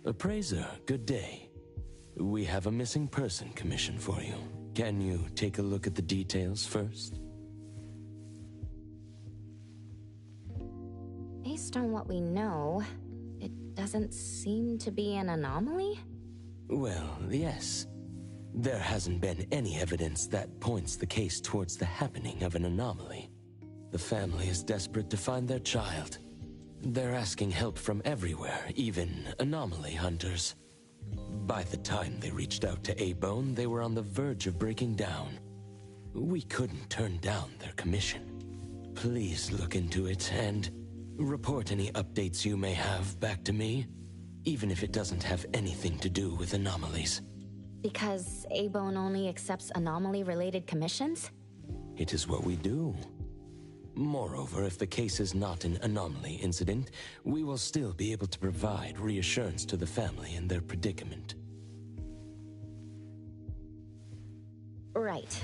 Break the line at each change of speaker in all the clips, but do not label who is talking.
Appraiser, good day. We have a missing person commission for you. Can you take a look at the details first?
Based on what we know, it doesn't seem to be an anomaly?
Well, yes. There hasn't been any evidence that points the case towards the happening of an anomaly. The family is desperate to find their child. They're asking help from everywhere, even anomaly hunters. By the time they reached out to A-Bone, they were on the verge of breaking down. We couldn't turn down their commission. Please look into it and report any updates you may have back to me, even if it doesn't have anything to do with anomalies.
Because A-Bone only accepts anomaly-related commissions?
It is what we do. Moreover, if the case is not an anomaly incident, we will still be able to provide reassurance to the family in their predicament.
Right.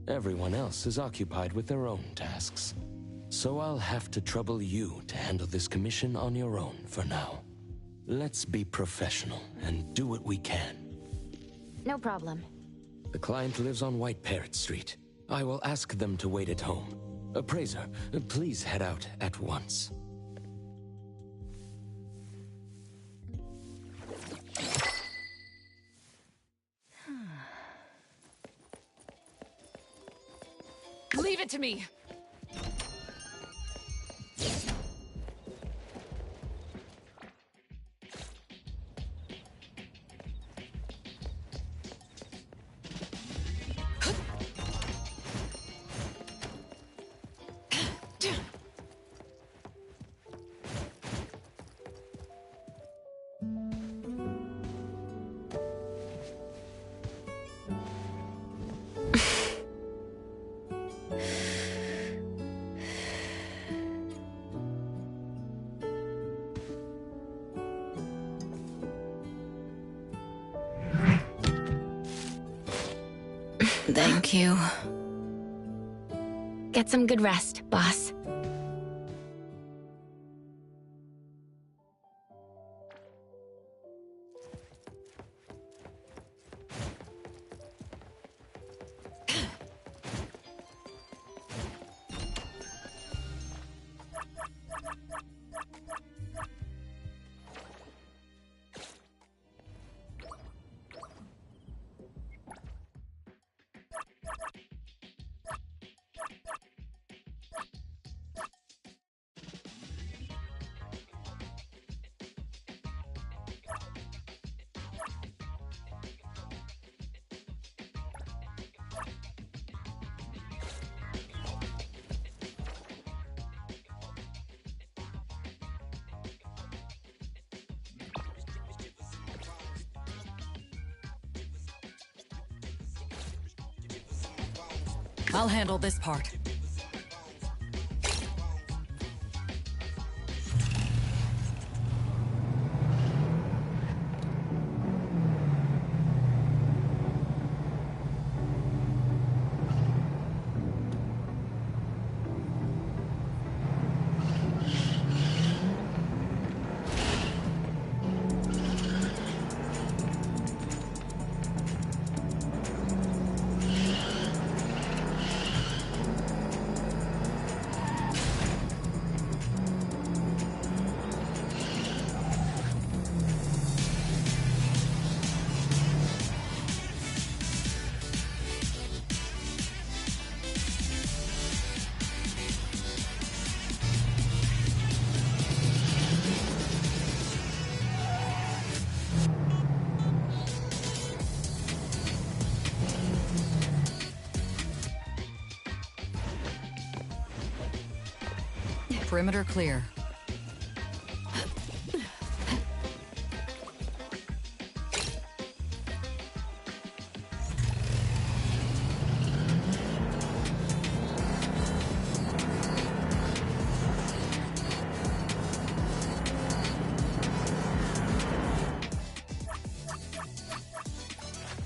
Everyone else is occupied with their own tasks. So I'll have to trouble you to handle this commission on your own for now. Let's be professional and do what we can.
No problem.
The client lives on White Parrot Street. I will ask them to wait at home. Appraiser, please head out at once.
Leave it to me!
Thank you. Get some good rest, boss.
I'll handle this part. Perimeter clear.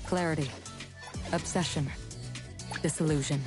Clarity. Obsession. Disillusion.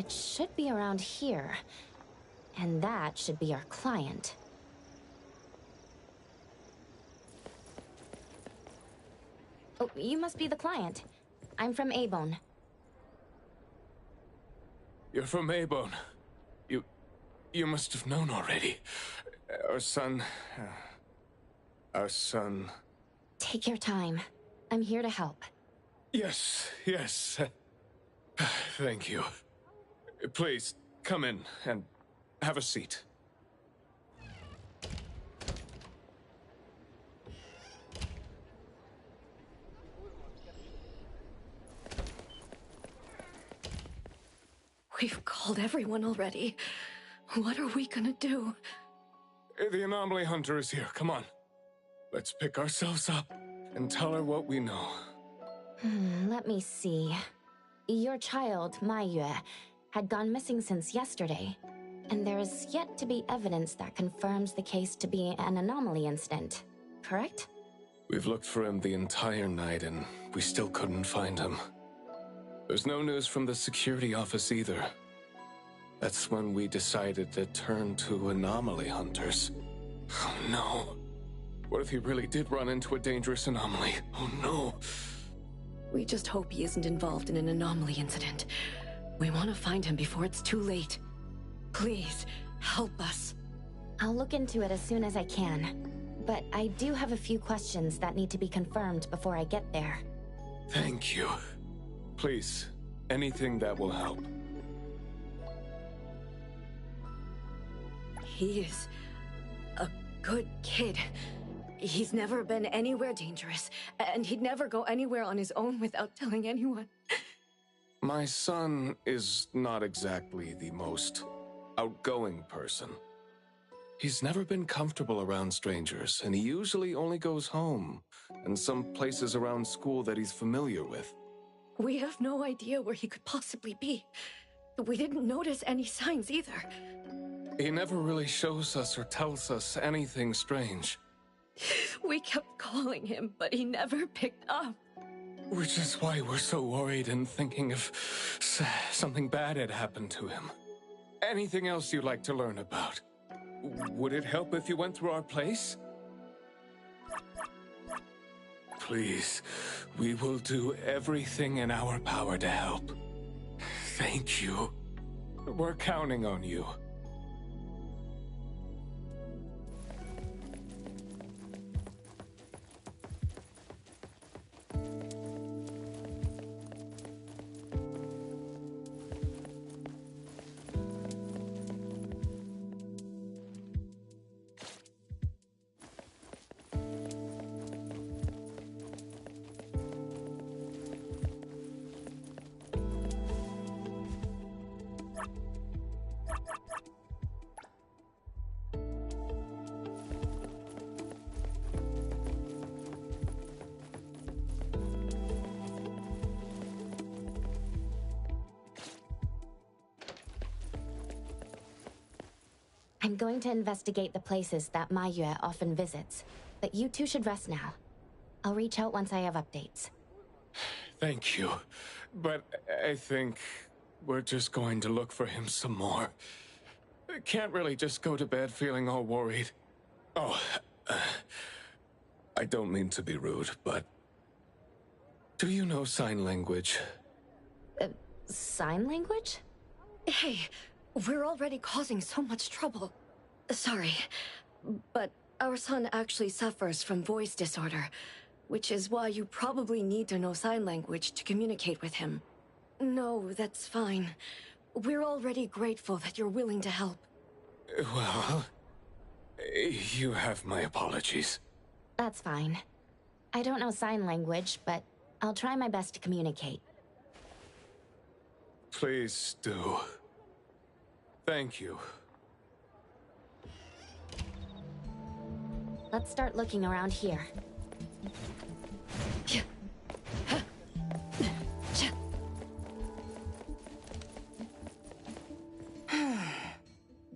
It should be around here. And that should be our client. Oh, you must be the client. I'm from Abone.
You're from Abone. You must have known already. Our son... Our son...
Take your time. I'm here to help.
Yes. Thank you. Please, come in and have a seat.
We've called everyone already. What are we gonna do?
The anomaly hunter is here. Come on. Let's pick ourselves up and tell her what we know.
Let me see. Your child, Maiyue, had gone missing since yesterday, and there is yet to be evidence that confirms the case to be an anomaly incident, correct?
We've looked for him the entire night, and we still couldn't find him. There's no news from the security office either. That's when we decided to turn to anomaly hunters. Oh no. What if he really did run into a dangerous anomaly? Oh no.
We just hope he isn't involved in an anomaly incident. We want to find him before it's too late. Please, help us.
I'll look into it as soon as I can. But I do have a few questions that need to be confirmed before I get there.
Thank you. Please, anything that will help.
He is a good kid. He's never been anywhere dangerous, and he'd never go anywhere on his own without telling anyone.
My son is not exactly the most outgoing person. He's never been comfortable around strangers, and he usually only goes home and some places around school that he's familiar with.
We have no idea where he could possibly be. We didn't notice any signs either.
He never really shows us or tells us anything strange.
We kept calling him, but he never picked up.
Which is why we're so worried and thinking if something bad had happened to him. Anything else you'd like to learn about? Would it help if you went through our place? Please, we will do everything in our power to help. Thank you. We're counting on you.
I'm going to investigate the places that Maiyue often visits, but you two should rest now. I'll reach out once I have updates.
Thank you. But I think we're just going to look for him some more. I can't really just go to bed feeling all worried. Oh, I don't mean to be rude, but do you know sign language?
Sign language?
Hey, we're already causing so much trouble. Sorry, but our son actually suffers from voice disorder, which is why you probably need to know sign language to communicate with him. No, that's fine. We're already grateful that you're willing to help.
Well, you have my apologies.
That's fine. I don't know sign language, but I'll try my best to communicate.
Please do. Thank you.
Let's start looking around here.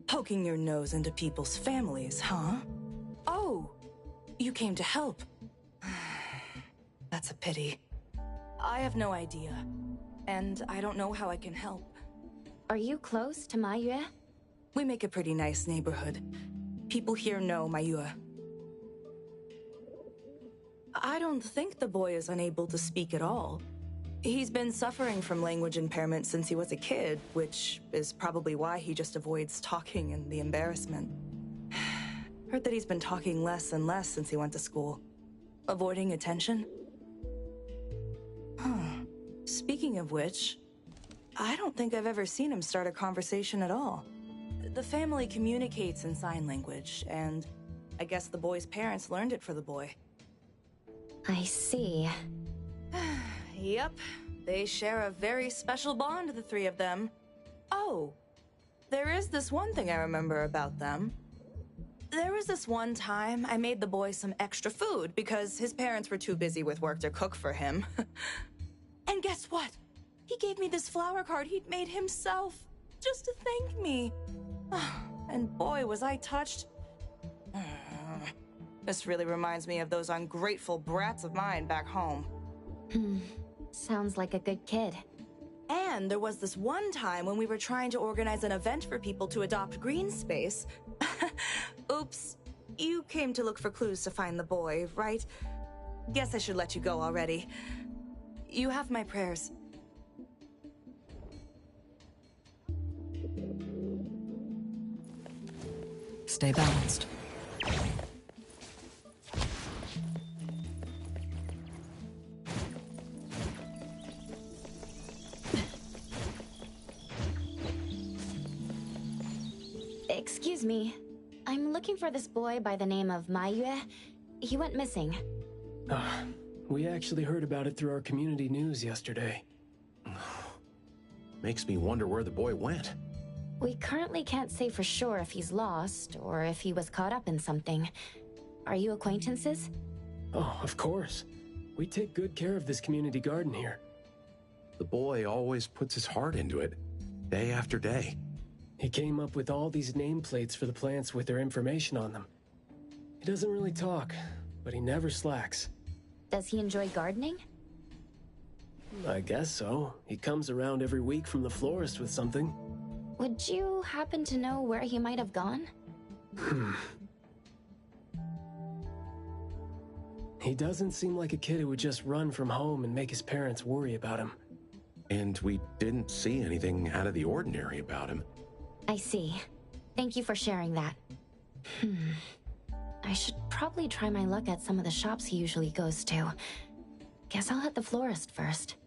Poking your nose into people's families, huh? Oh, you came to help. That's a pity. I have no idea, and I don't know how I can help.
Are you close to Maiyue?
We make a pretty nice neighborhood. People here know Maiyue. I don't think the boy is unable to speak at all. He's been suffering from language impairment since he was a kid, which is probably why he just avoids talking and the embarrassment. Heard that he's been talking less and less since he went to school. Avoiding attention? Huh. Speaking of which, I don't think I've ever seen him start a conversation at all. The family communicates in sign language, and I guess the boy's parents learned it for the boy.
I see.
Yep, they share a very special bond, the three of them. Oh, there is this one thing I remember about them. There was this one time I made the boy some extra food because his parents were too busy with work to cook for him. And guess what? He gave me this flower card he'd made himself, just to thank me. And boy, was I touched. This really reminds me of those ungrateful brats of mine back home.
Sounds like a good kid.
And there was this one time when we were trying to organize an event for people to adopt green space. Oops, you came to look for clues to find the boy, right? Guess I should let you go already. You have my prayers.
Stay balanced.
Excuse me. I'm looking for this boy by the name of Maiyue. He went missing.
We actually heard about it through our community news yesterday.
Makes me wonder where the boy went.
We currently can't say for sure if he's lost or if he was caught up in something. Are you acquaintances?
Oh, of course. We take good care of this community garden here.
The boy always puts his heart into it, day after day.
He came up with all these nameplates for the plants with their information on them. He doesn't really talk, but he never slacks.
Does he enjoy gardening?
I guess so. He comes around every week from the florist with something.
Would you happen to know where he might have gone?
He doesn't seem like a kid who would just run from home and make his parents worry about him.
And we didn't see anything out of the ordinary about him.
I see. Thank you for sharing that. I should probably try my luck at some of the shops he usually goes to. Guess I'll hit the florist first.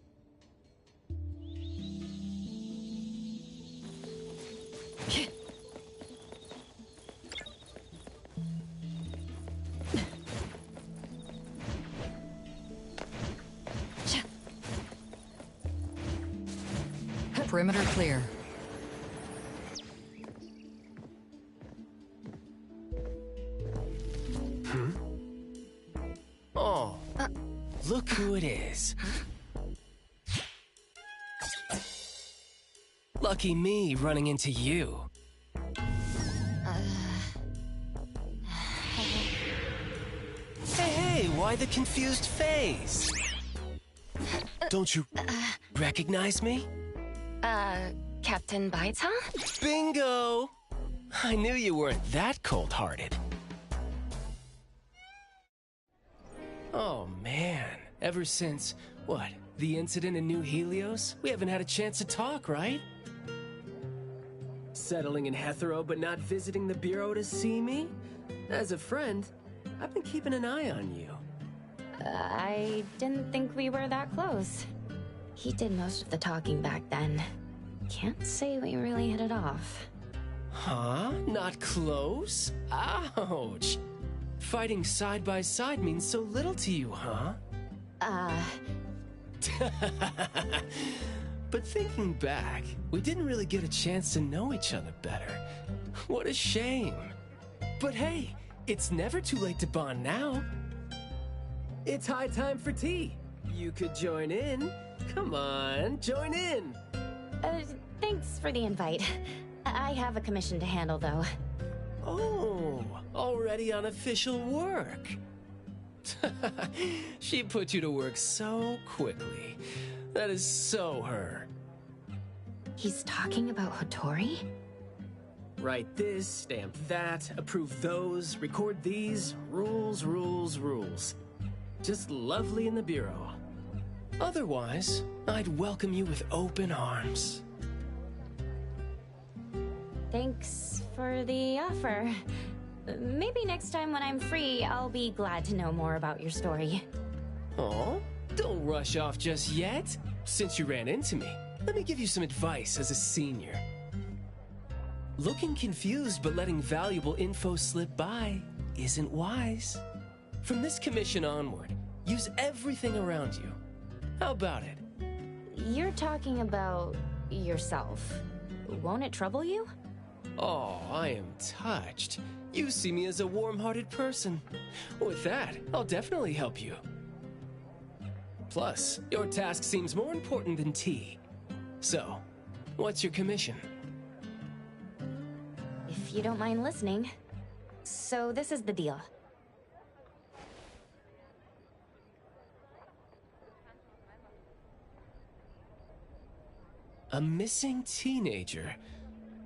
Perimeter clear.
Oh, look who it is. Lucky me running into you. Hey, why the confused face? Don't you recognize me?
Captain Baita?
Bingo! I knew you weren't that cold-hearted. Oh, man. Ever since, what, the incident in New Helios? We haven't had a chance to talk, right?
Settling in Hetero but not visiting the Bureau to see me? As a friend, I've been keeping an eye on you.
I didn't think we were that close. He did most of the talking back then. Can't say we really hit it off.
Huh? Not close? Ouch! Fighting side by side means so little to you, huh? But thinking back, we didn't really get a chance to know each other better. What a shame. But hey, it's never too late to bond now.
It's high time for tea. You could join in. Come on, join in.
Thanks for the invite. I have a commission to handle, though.
Oh, already on official work. She put you to work so quickly. That is so her.
He's talking about Hattori?
Write this, stamp that, approve those, record these, rules, rules, rules. Just lovely in the bureau. Otherwise, I'd welcome you with open arms.
Thanks for the offer. Maybe next time when I'm free, I'll be glad to know more about your story.
Oh, don't rush off just yet. Since you ran into me, let me give you some advice as a senior. Looking confused but letting valuable info slip by isn't wise. From this commission onward, use everything around you. How about it?
You're talking about yourself. Won't it trouble you?
Oh, I am touched. You see me as a warm-hearted person. With that, I'll definitely help you. Plus, your task seems more important than tea. So, what's your commission?
If you don't mind listening. So this is the deal.
A missing teenager.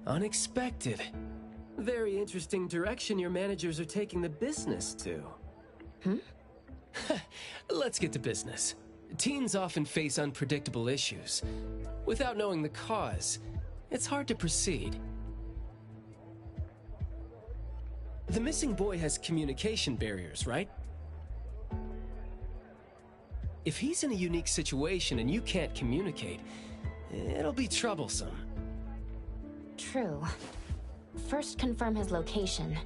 Unexpected. Very interesting direction your managers are taking the business to. Let's get to business. Teens often face unpredictable issues. Without knowing the cause, it's hard to proceed. The missing boy has communication barriers, right? If he's in a unique situation and you can't communicate, it'll be troublesome.
True. First confirm his location.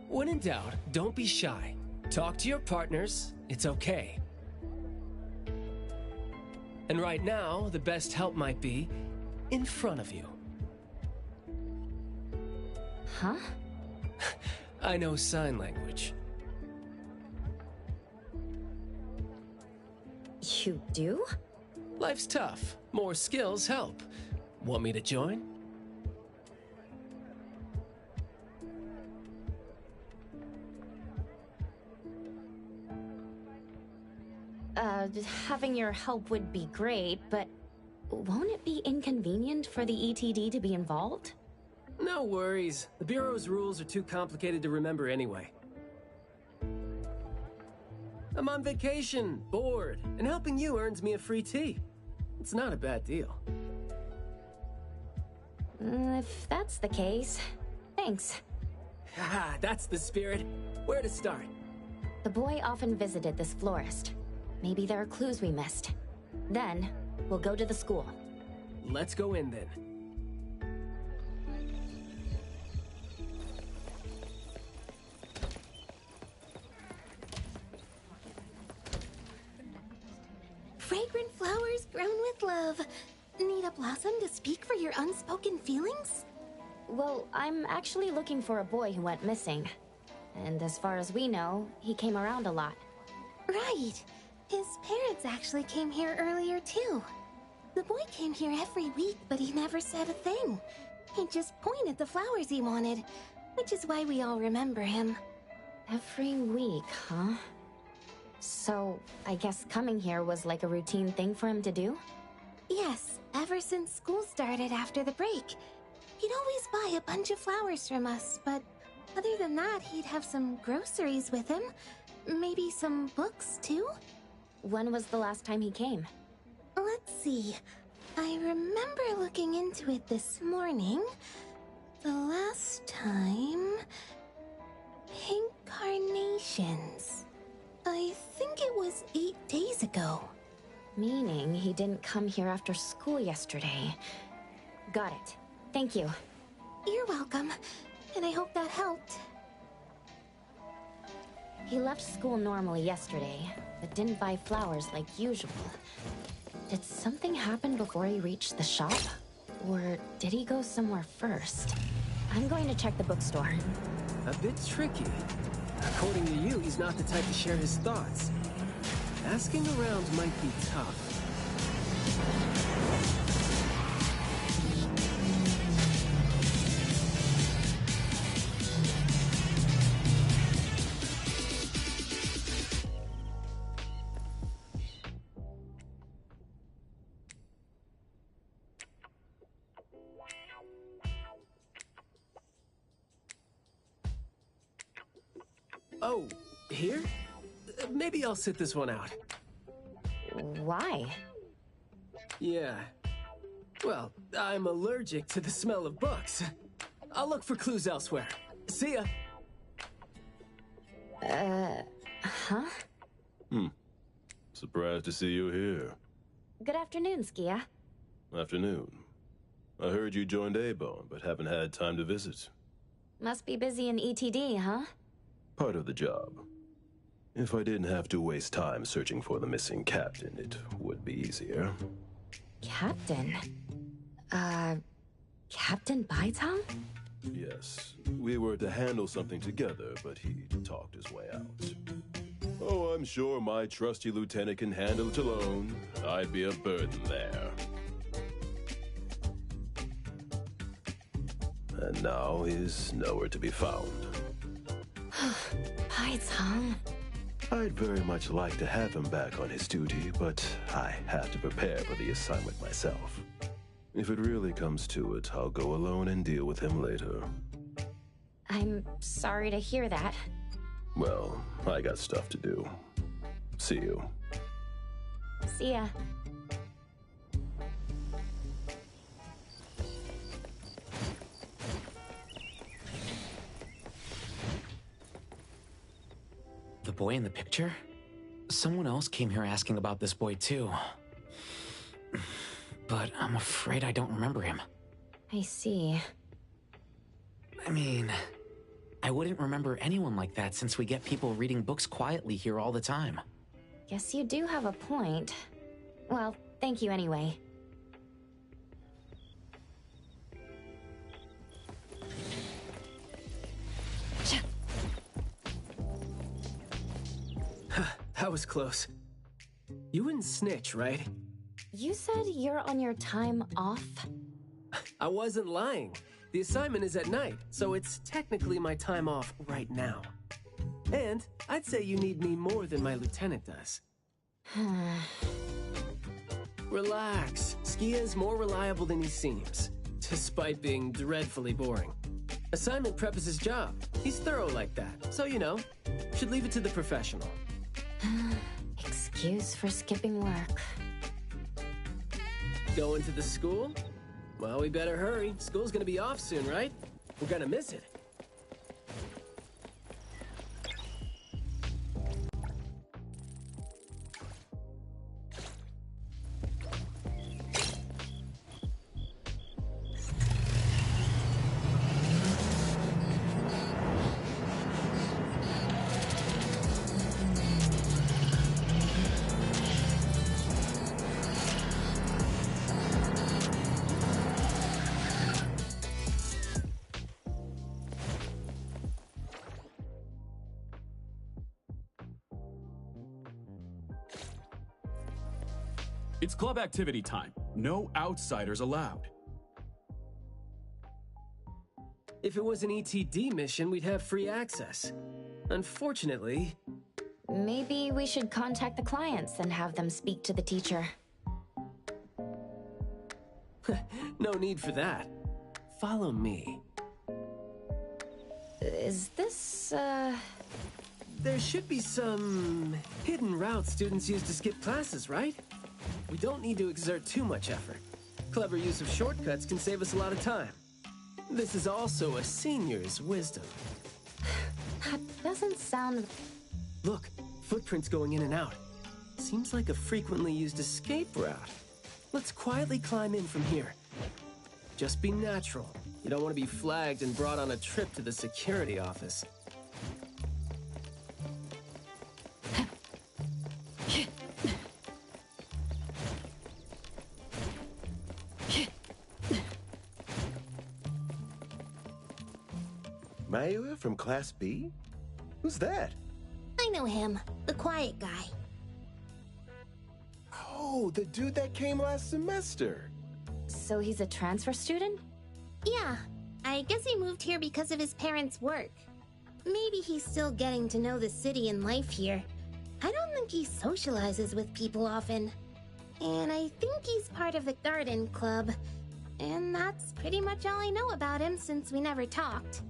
When in doubt, don't be shy. Talk to your partners, it's okay. And right now, the best help might be in front of you.
Huh?
I know sign language.
You do?
Life's tough. More skills help. Want me to join?
Having your help would be great, but won't it be inconvenient for the ETD to be involved?
No worries. The Bureau's rules are too complicated to remember anyway. I'm on vacation, bored, and helping you earns me a free tea. It's not a bad deal.
If that's the case, thanks.
Haha, that's the spirit. Where to start?
The boy often visited this florist. Maybe there are clues we missed. Then, we'll go to the school.
Let's go in then.
Fragrant flowers grown with love. Need a blossom to speak for your unspoken feelings?
Well, I'm actually looking for a boy who went missing. And as far as we know, he came around a lot.
Right. His parents actually came here earlier, too. The boy came here every week, but he never said a thing. He just pointed the flowers he wanted, which is why we all remember him.
Every week, huh? So, I guess coming here was like a routine thing for him to do?
Yes, ever since school started after the break. He'd always buy a bunch of flowers from us, but other than that, he'd have some groceries with him. Maybe some books, too?
When was the last time he came?
Let's see. I remember looking into it this morning. The last time... Pink carnations. I think it was 8 days ago.
Meaning he didn't come here after school yesterday. Got it. Thank you.
You're welcome. And I hope that helped.
He left school normally yesterday, but didn't buy flowers like usual. Did something happen before he reached the shop? Or did he go somewhere first? I'm going to check the bookstore.
A bit tricky. According to you, he's not the type to share his thoughts. Asking around might be tough. Oh, here? Maybe I'll sit this one out.
Why?
Yeah. Well, I'm allergic to the smell of books. I'll look for clues elsewhere. See ya.
Huh?
Surprised to see you here.
Good afternoon, Skia.
Afternoon. I heard you joined A-Bone, but haven't had time to visit.
Must be busy in ETD, huh?
Part of the job. If I didn't have to waste time searching for the missing captain, it would be easier.
Captain? Captain Baitang?
Yes. We were to handle something together, but he talked his way out. Oh, I'm sure my trusty lieutenant can handle it alone. I'd be a burden there. And now he's nowhere to be found.
Baitang.
I'd very much like to have him back on his duty, but I have to prepare for the assignment myself. If it really comes to it, I'll go alone and deal with him later.
I'm sorry to hear that.
Well, I got stuff to do. See you.
See ya.
The boy in the picture? Someone else came here asking about this boy too. But I'm afraid I don't remember him.
I see.
I mean, I wouldn't remember anyone like that since we get people reading books quietly here all the time.
Guess you do have a point. Well, thank you anyway.
That was close. You wouldn't snitch, right?
You said you're on your time off?
I wasn't lying. The assignment is at night, so it's technically my time off right now. And I'd say you need me more than my lieutenant does. Relax. Skia is more reliable than he seems, despite being dreadfully boring. Assignment prep is his job. He's thorough like that, so you know, should leave it to the professional.
Excuse for skipping work.
Going to the school? Well, we better hurry. School's gonna be off soon, right? We're gonna miss it.
It's club activity time. No outsiders allowed.
If it was an ETD mission, we'd have free access. Unfortunately...
Maybe we should contact the clients and have them speak to the teacher.
No need for that. Follow me.
Is this,
There should be some hidden routes students use to skip classes, right? We don't need to exert too much effort. Clever use of shortcuts can save us a lot of time. This is also a senior's wisdom.
That doesn't sound...
Look, footprints going in and out. Seems like a frequently used escape route. Let's quietly climb in from here. Just be natural. You don't want to be flagged and brought on a trip to the security office.
Mayua from Class B? Who's that?
I know him, the quiet guy.
Oh, the dude that came last semester.
So he's a transfer student?
Yeah, I guess he moved here because of his parents' work. Maybe he's still getting to know the city and life here. I don't think he socializes with people often. And I think he's part of the garden club. And that's pretty much all I know about him since we never talked.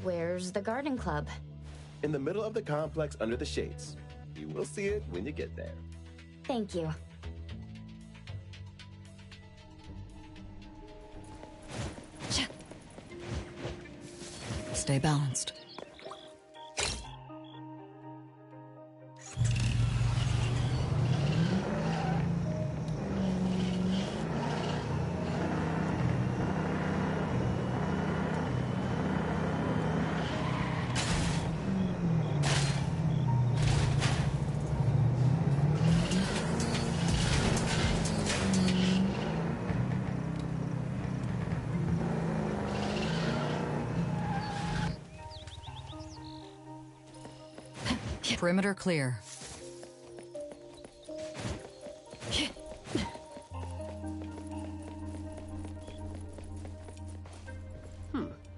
Where's the garden club?
in the middle of the complex under the shades. You will see it when you get there.
Thank you.
Stay balanced. Perimeter clear.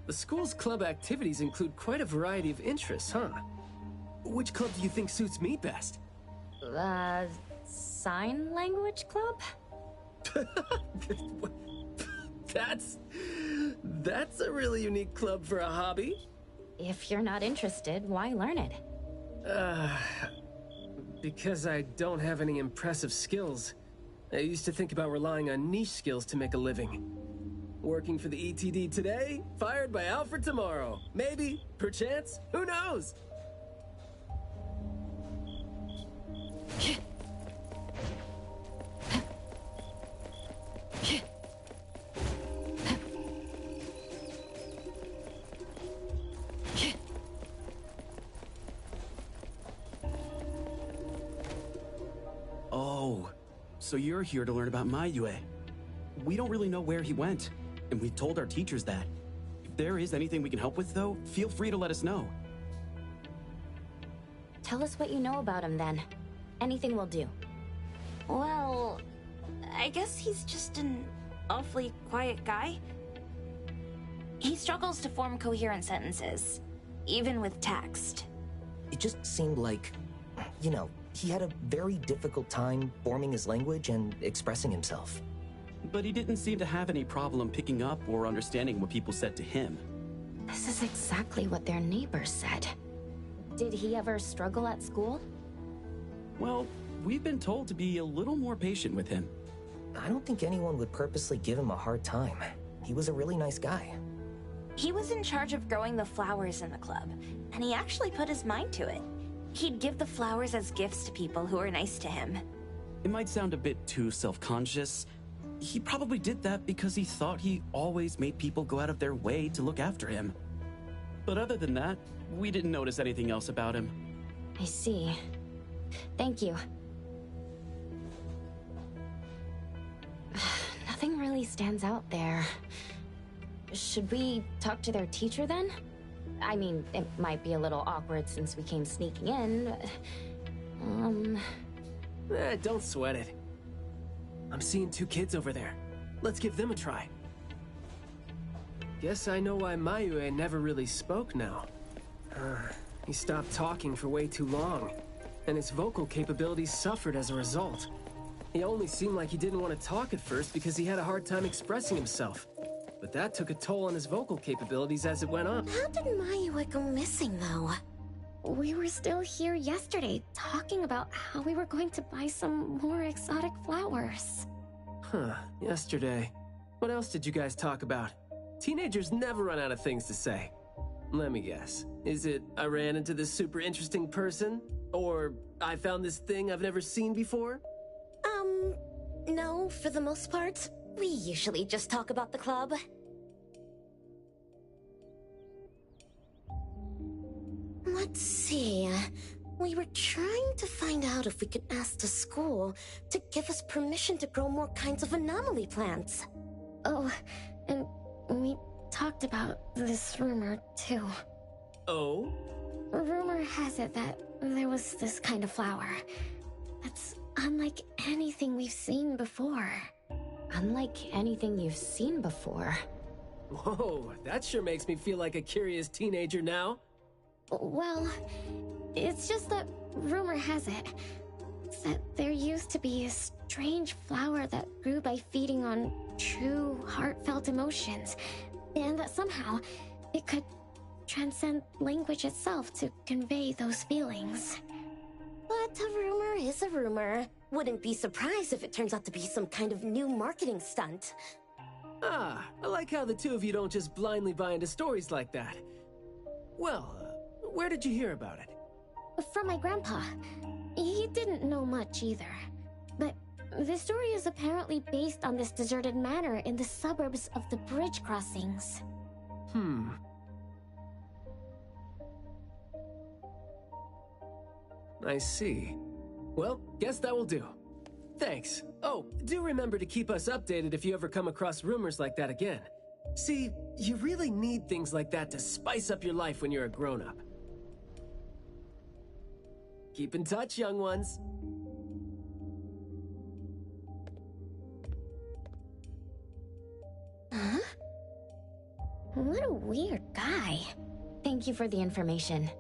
The school's club activities include quite a variety of interests, huh? Which club do you think suits me best?
Sign language club?
That's a really unique club for a hobby.
If you're not interested, why learn it?
Because I don't have any impressive skills. I used to think about relying on niche skills to make a living. Working for the ETD today, fired by Alfred tomorrow. Maybe, perchance, who knows?
Oh, so you're here to learn about Maiyue. We don't really know where he went, and we told our teachers that. If there is anything we can help with, though, feel free to let us know.
Tell us what you know about him, then. Anything will do.
Well, I guess he's just an awfully quiet guy. He struggles to form coherent sentences, even with text.
It just seemed like, you know, he had a very difficult time forming his language and expressing himself.
But he didn't seem to have any problem picking up or understanding what people said to him.
This is exactly what their neighbors said. Did he ever struggle at school?
Well, we've been told to be a little more patient with him.
I don't think anyone would purposely give him a hard time. He was a really nice guy.
He was in charge of growing the flowers in the club, and he actually put his mind to it. He'd give the flowers as gifts to people who were nice to him.
It might sound a bit too self-conscious. He probably did that because he thought he always made people go out of their way to look after him. But other than that, we didn't notice anything else about him.
I see. Thank you. Nothing really stands out there. Should we talk to their teacher then? I mean, it might be a little awkward since we came sneaking in, but...
Don't sweat it. I'm seeing two kids over there. Let's give them a try. Guess I know why Maiyue never really spoke now. He stopped talking for way too long, and his vocal capabilities suffered as a result. He only seemed like he didn't want to talk at first because he had a hard time expressing himself. But that took a toll on his vocal capabilities as it went up.
How did Maiyue go missing, though? We were still here yesterday, talking about how we were going to buy some more exotic flowers.
Huh, yesterday. What else did you guys talk about? Teenagers never run out of things to say. Let me guess. Is it, I ran into this super interesting person? Or, I found this thing I've never seen before?
No, for the most part. We usually just talk about the club. Let's see. We were trying to find out if we could ask the school to give us permission to grow more kinds of anomaly plants. Oh, and we talked about this rumor, too.
Oh?
Rumor has it that there was this kind of flower that's unlike anything we've seen before.
Unlike anything you've seen before.
Whoa, that sure makes me feel like a curious teenager now.
Well, it's just that rumor has it that there used to be a strange flower that grew by feeding on true, heartfelt emotions, and that somehow it could transcend language itself to convey those feelings.
But a rumor is a rumor. Wouldn't be surprised if it turns out to be some kind of new marketing stunt.
Ah, I like how the two of you don't just blindly buy into stories like that. Well, where did you hear about it?
From my grandpa. He didn't know much either. But the story is apparently based on this deserted manor in the suburbs of the bridge crossings.
I see. Well, guess that will do. Thanks. Oh, do remember to keep us updated if you ever come across rumors like that again. See, you really need things like that to spice up your life when you're a grown-up. Keep in touch, young ones.
Huh? What a weird guy.
Thank you for the information.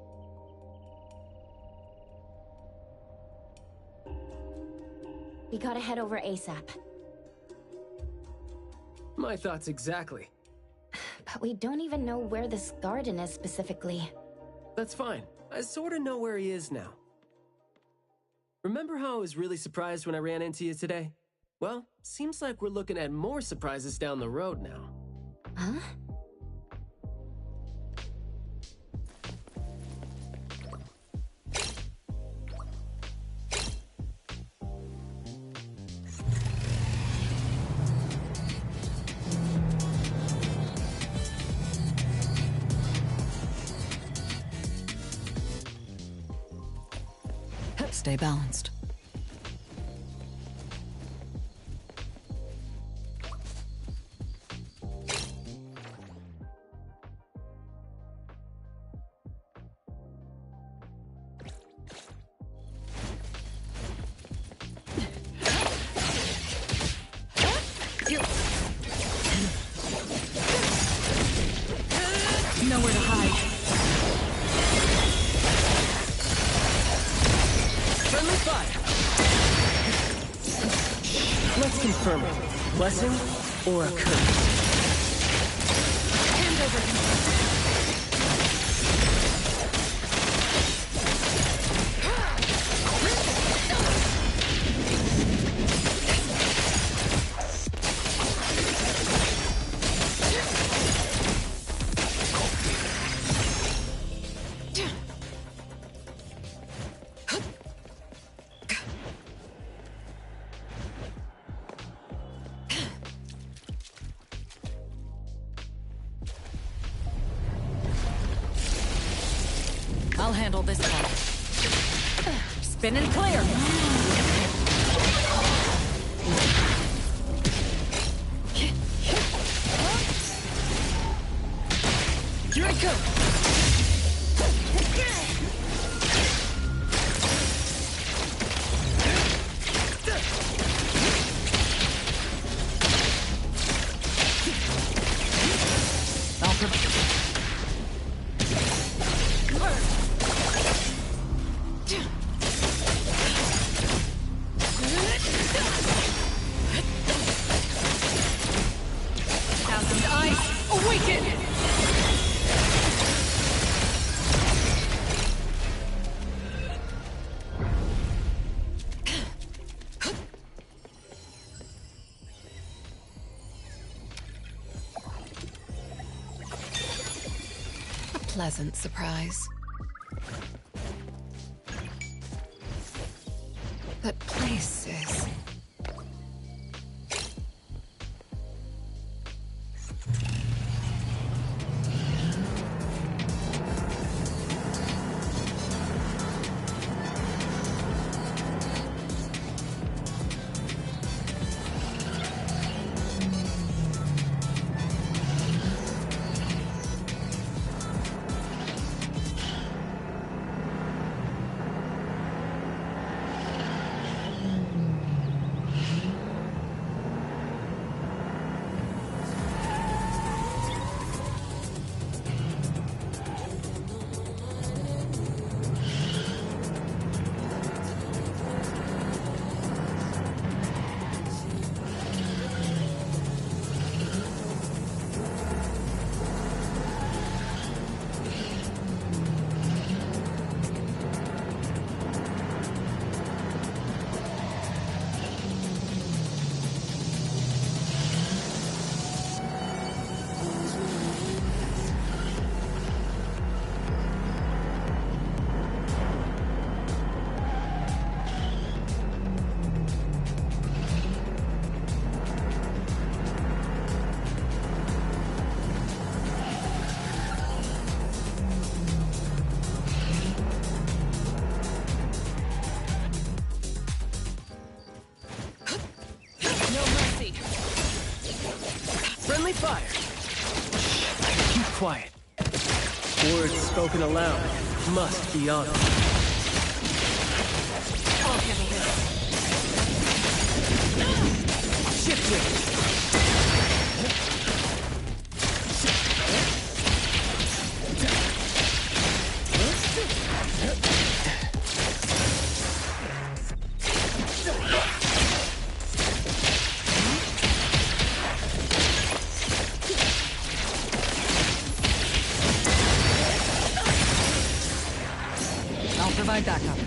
We gotta head over ASAP.
My thoughts exactly.
But we don't even know where this garden is specifically.
That's fine. I sorta know where he is now. Remember how I was really surprised when I ran into you today? Well, seems like we're looking at more surprises down the road now.
Huh?
Stay balanced. Nowhere to hide.
Friendly fire! Let's confirm it. Blessing or a curse?
Hand over.
I'll handle this one. Spin and clear.
Here I come!
Thousand eyes, awaken! A pleasant surprise. That place is...
Friendly fire! Keep quiet. Words spoken aloud must be honored.
I'll handle this.
Shifting!
I'll provide backup.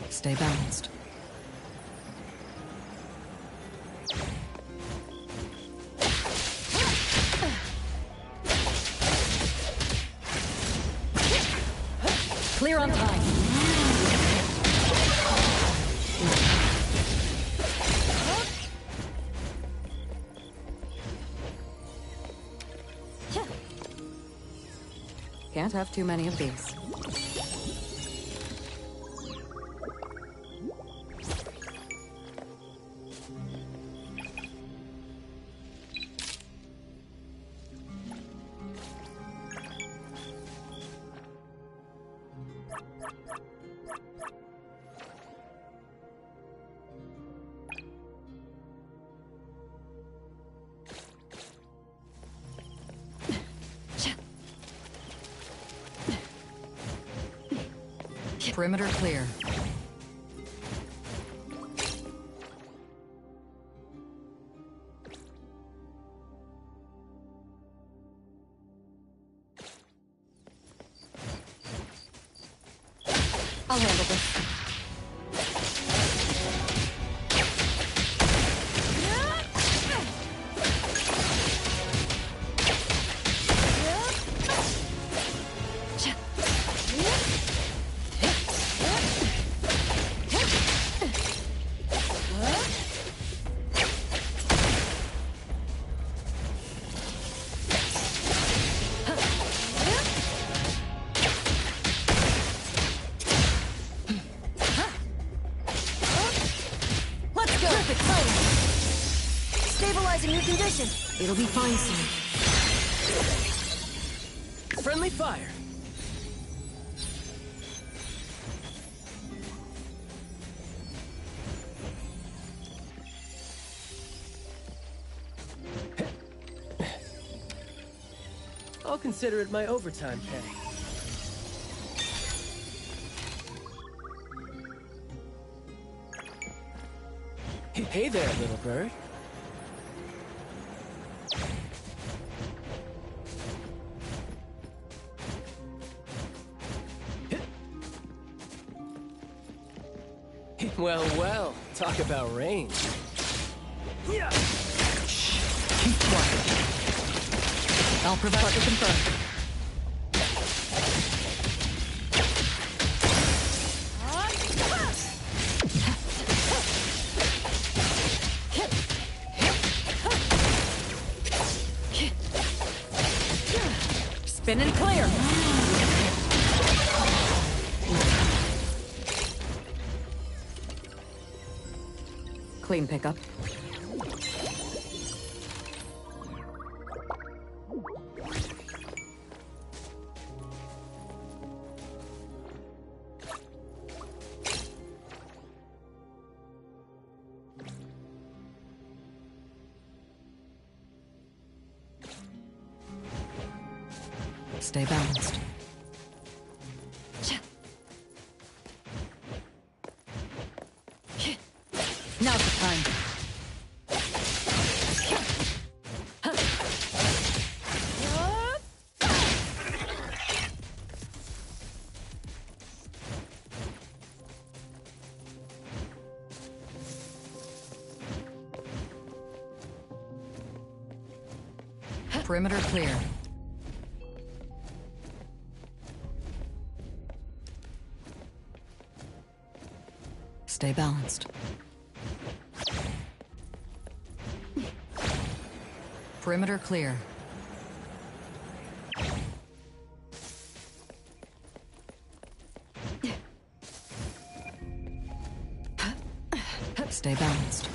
Stay balanced. Clear on time. Can't have too many of these. Perimeter clear. I'll handle this. It'll be fine soon.
Friendly fire. I'll consider it my overtime pay. Hey there, little bird. Well, well, talk about range. Yeah. Shh, keep quiet.
I'll provide to confirm. Spin and clear. Clean pickup. Stay balanced. Now's the time. Perimeter clear. Stay balanced. Perimeter clear. Stay balanced.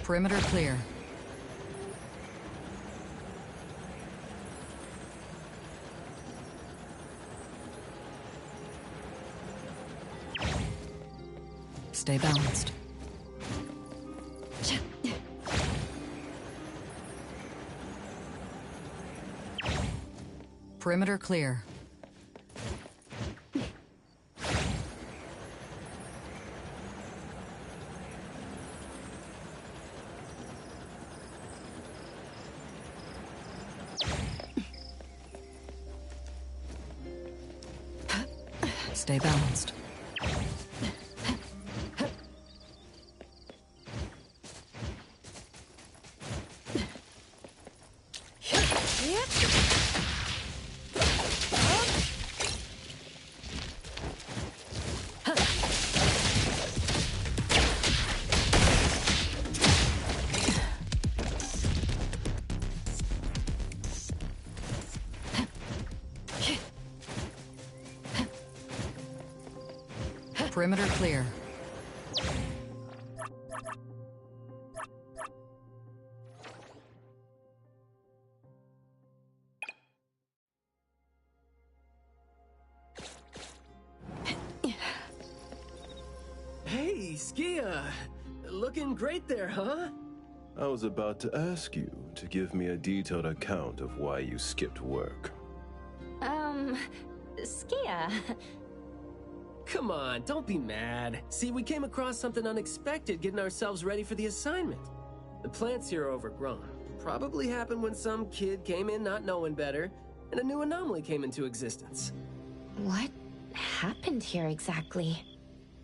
Perimeter clear. Stay balanced. Perimeter clear. Stay balanced. Perimeter clear.
Hey, Skia! Looking great there, huh?
I was about to ask you to give me a detailed account of why you skipped work.
Skia.
Come on, don't be mad. See, we came across something unexpected getting ourselves ready for the assignment. The plants here are overgrown. Probably happened when some kid came in not knowing better, and a new anomaly came into existence.
What happened here exactly?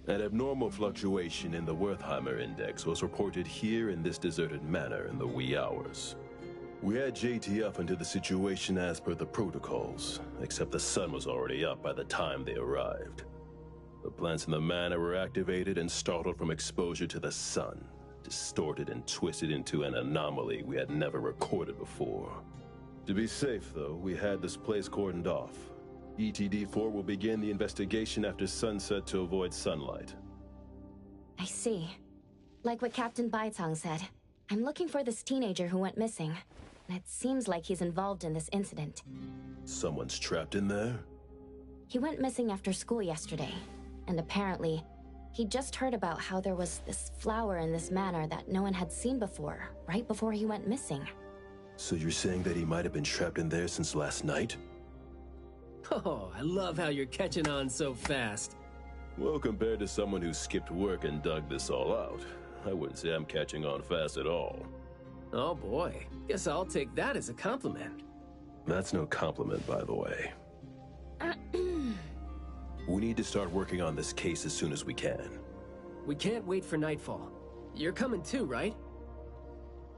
An abnormal fluctuation in the Wertheimer index was reported here in this deserted manor in the wee hours. We had JTF into the situation as per the protocols, except the sun was already up by the time they arrived. The plants in the manor were activated and startled from exposure to the sun, distorted and twisted into an anomaly we had never recorded before. To be safe, though, we had this place cordoned off. ETD-4 will begin the investigation after sunset to avoid sunlight.
I see. Like what Captain Baitang said, I'm looking for this teenager who went missing, and it seems like he's involved in this incident.
Someone's trapped in there?
He went missing after school yesterday, and apparently, he just heard about how there was this flower in this manor that no one had seen before, right before he went missing.
So you're saying that he might have been trapped in there since last night?
Oh, I love how you're catching on so fast.
Well, compared to someone who skipped work and dug this all out, I wouldn't say I'm catching on fast at all.
Oh boy, guess I'll take that as a compliment.
That's no compliment, by the way. We need to start working on this case as soon as we can.
We can't wait for nightfall. You're coming too, right?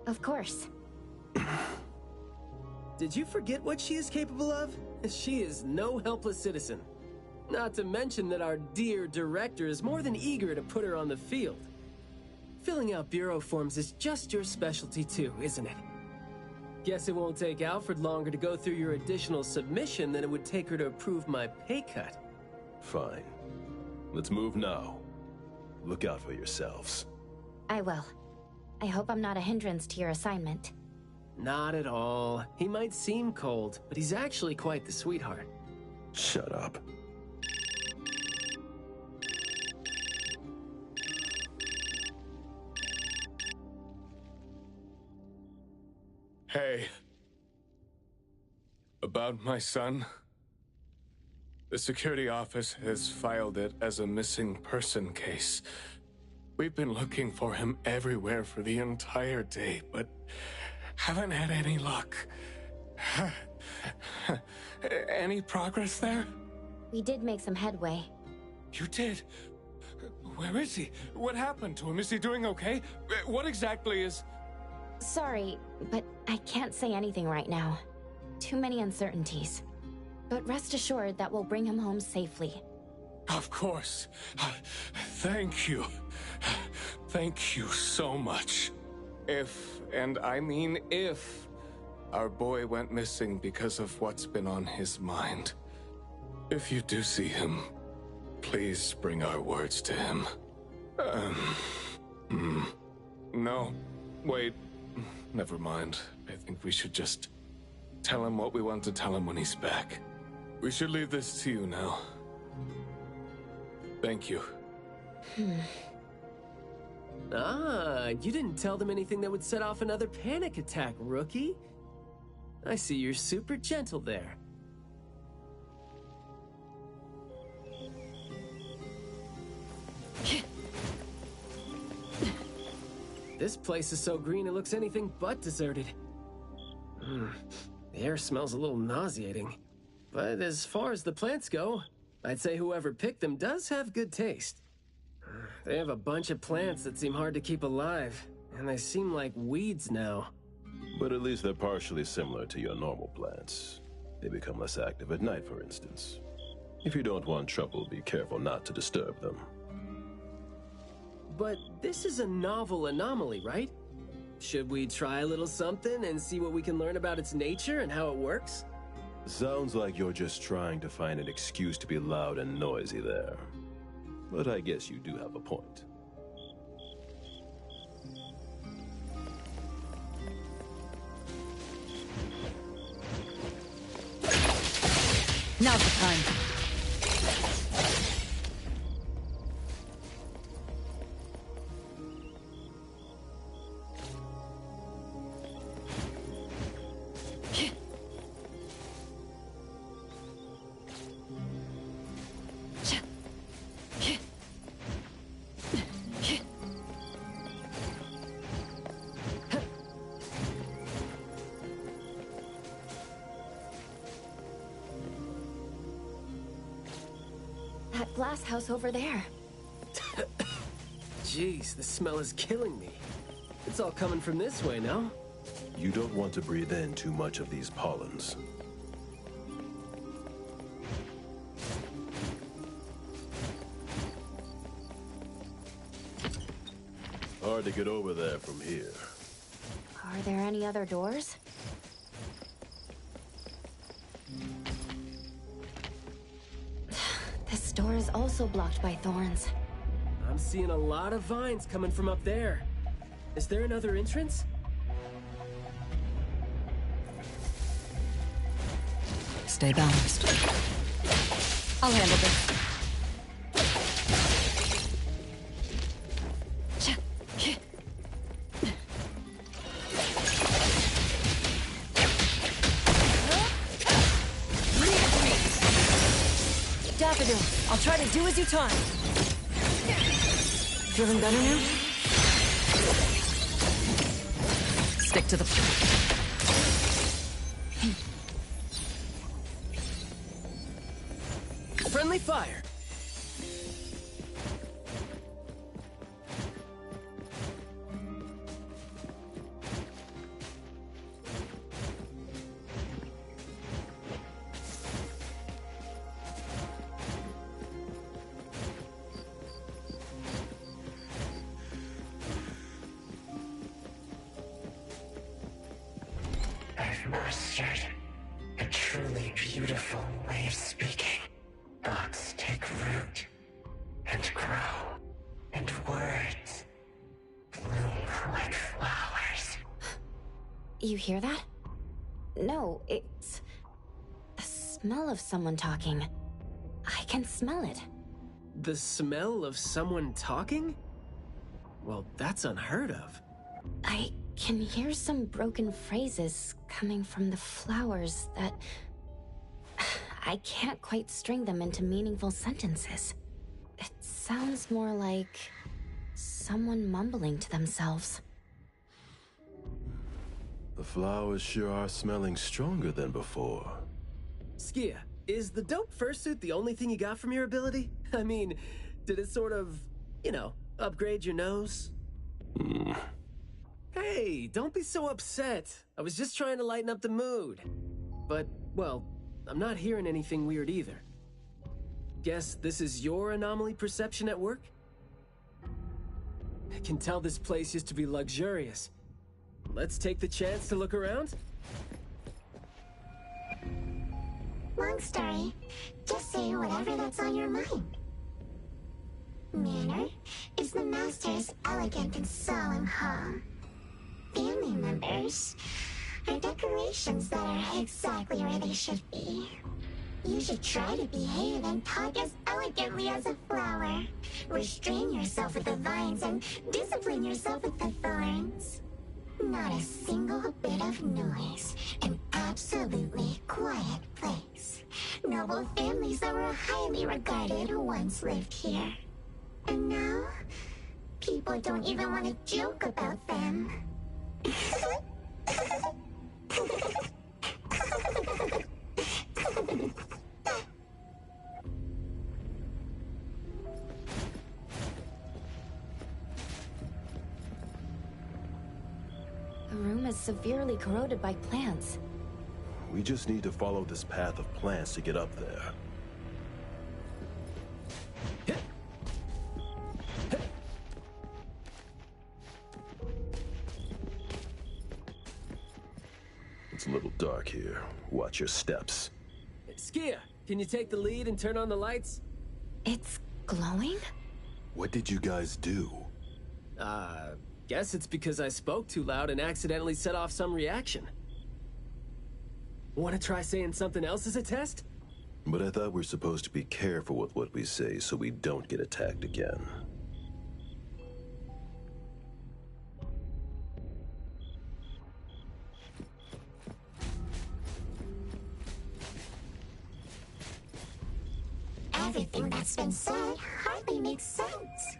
Of course.
Did you forget what she is capable of? She is no helpless citizen. Not to mention that our dear director is more than eager to put her on the field. Filling out bureau forms is just your specialty too, isn't it? Guess it won't take Alfred longer to go through your additional submission than it would take her to approve my pay cut.
Fine. Let's move now. Look out for yourselves.
I will. I hope I'm not a hindrance to your assignment.
Not at all. He might seem cold, but he's actually quite the sweetheart.
Shut up.
Hey. About my son? The security office has filed it as a missing person case. We've been looking for him everywhere for the entire day, but haven't had any luck. Any progress there?
We did make some headway.
You did? Where is he? What happened to him? Is he doing okay? What exactly is...
Sorry, but I can't say anything right now. Too many uncertainties. But rest assured that we'll bring him home safely.
Of course. Thank you. Thank you so much. If, and I mean if, our boy went missing because of what's been on his mind, if you do see him, please bring our words to him. No, wait, never mind. I think we should just tell him what we want to tell him when he's back. We should leave this to you now. Thank you.
Ah, you didn't tell them anything that would set off another panic attack, rookie. I see you're super gentle there. This place is so green it looks anything but deserted. The air smells a little nauseating. But as far as the plants go, I'd say whoever picked them does have good taste. They have a bunch of plants that seem hard to keep alive, and they seem like weeds now.
But at least they're partially similar to your normal plants. They become less active at night, for instance. If you don't want trouble, be careful not to disturb them.
But this is a novel anomaly, right? Should we try a little something and see what we can learn about its nature and how it works?
Sounds like you're just trying to find an excuse to be loud and noisy there. But I guess you do have a point.
Now's the time.
That glass house over there.
Jeez, the smell is killing me. It's all coming from this way, no?
You don't want to breathe in too much of these pollens. Hard to get over there from here.
Are there any other doors? This door is also blocked by thorns.
I'm seeing a lot of vines coming from up there. Is there another entrance?
Stay balanced. I'll handle this.
I'll try to do as you taught.
Feeling better now? Stick to the plan.
Friendly fire!
mastered. A truly beautiful way of speaking. Thoughts take root and grow, and words bloom like flowers.
You hear that? No, it's the smell of someone talking. I can smell it.
The smell of someone talking? Well, that's unheard of.
I can hear some broken phrases coming from the flowers that... I can't quite string them into meaningful sentences. It sounds more like someone mumbling to themselves.
The flowers sure are smelling stronger than before.
Skia, is the dope fursuit the only thing you got from your ability? I mean, did it sort of, upgrade your nose? Hey, don't be so upset. I was just trying to lighten up the mood. But, well, I'm not hearing anything weird either. Guess this is your anomaly perception at work? I can tell this place used to be luxurious. Let's take the chance to look around?
Long story. Just say whatever that's on your mind. Manner is the master's elegant and solemn hall. Family members are decorations that are exactly where they should be. You should try to behave and talk as elegantly as a flower. Restrain yourself with the vines and discipline yourself with the thorns. Not a single bit of noise. An absolutely quiet place. Noble families that were highly regarded once lived here. And now, people don't even want to joke about them.
The room is severely corroded by plants.
We just need to follow this path of plants to get up there. It's a little dark here. Watch your steps.
Skia, can you take the lead and turn on the lights?
It's glowing?
What did you guys do?
Guess it's because I spoke too loud and accidentally set off some reaction. Want to try saying something else as a test?
But I thought we're supposed to be careful with what we say so we don't get attacked again.
Everything that's been said hardly makes sense.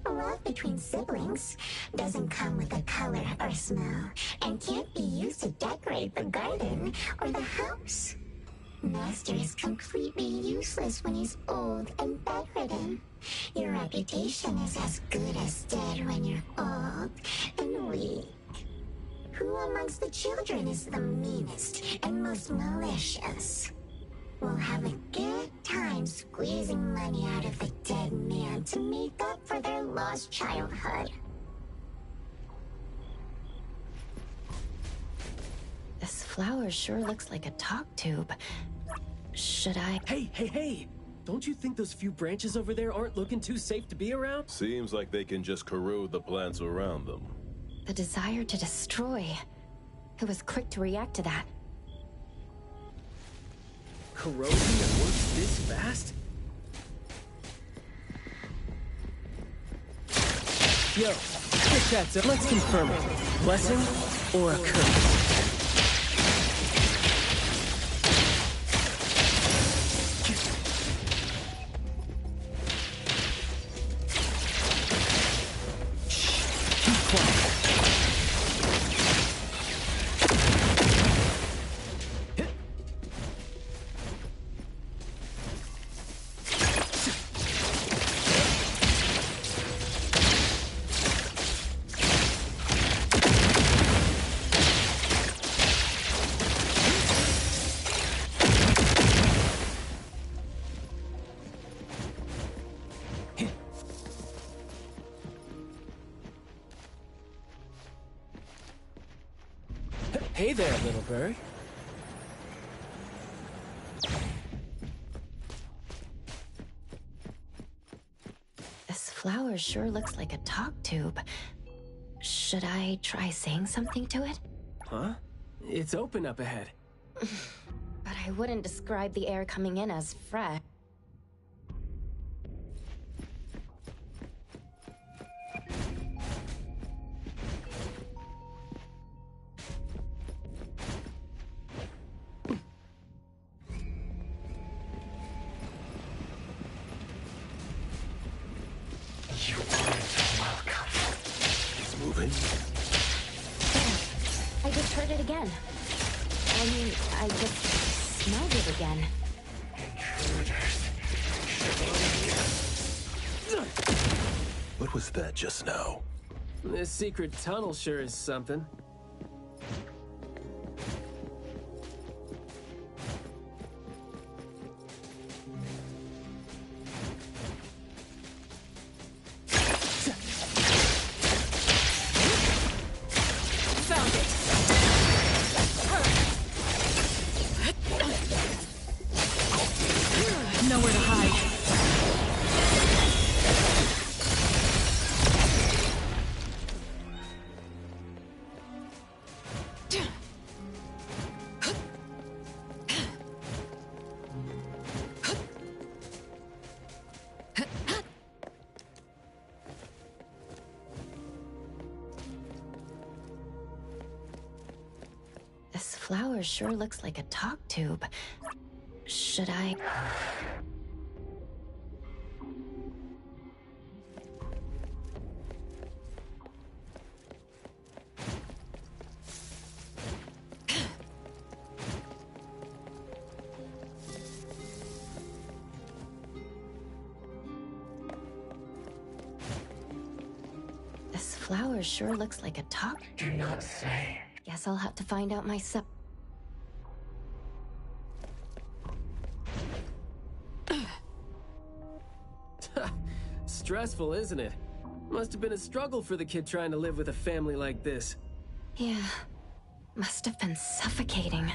Love between siblings doesn't come with a color or smell and can't be used to decorate the garden or the house. Master is completely useless when he's old and bedridden. Your reputation is as good as dead when you're old and weak. Who amongst the children is the meanest and most malicious? We'll have a good time squeezing money out of the dead man to make up for their lost childhood.
This flower sure looks like a talk tube. Should I...
Hey! Don't you think those few branches over there aren't looking too safe to be around?
Seems like they can just corrode the plants around them.
The desire to destroy. It was quick to react to that.
Corrosion that works this fast? Yo, quick chat's up. Let's confirm it. Blessing or a curse? Hey there, little bird.
This flower sure looks like a talk tube. Should I try saying something to it?
Huh? It's open up ahead.
But I wouldn't describe the air coming in as fresh.
You aren't welcome.
It's moving.
I just heard it again. I mean, I just smelled it again.
What was that just now?
This secret tunnel sure is something.
Nowhere to hide.
This flower sure looks like a talk tube. Should I... This flower sure looks like a talk.
Do not say.
Guess I'll have to find out myself.
Stressful, isn't it? Must have been a struggle for the kid trying to live with a family like this.
Yeah, must have been suffocating.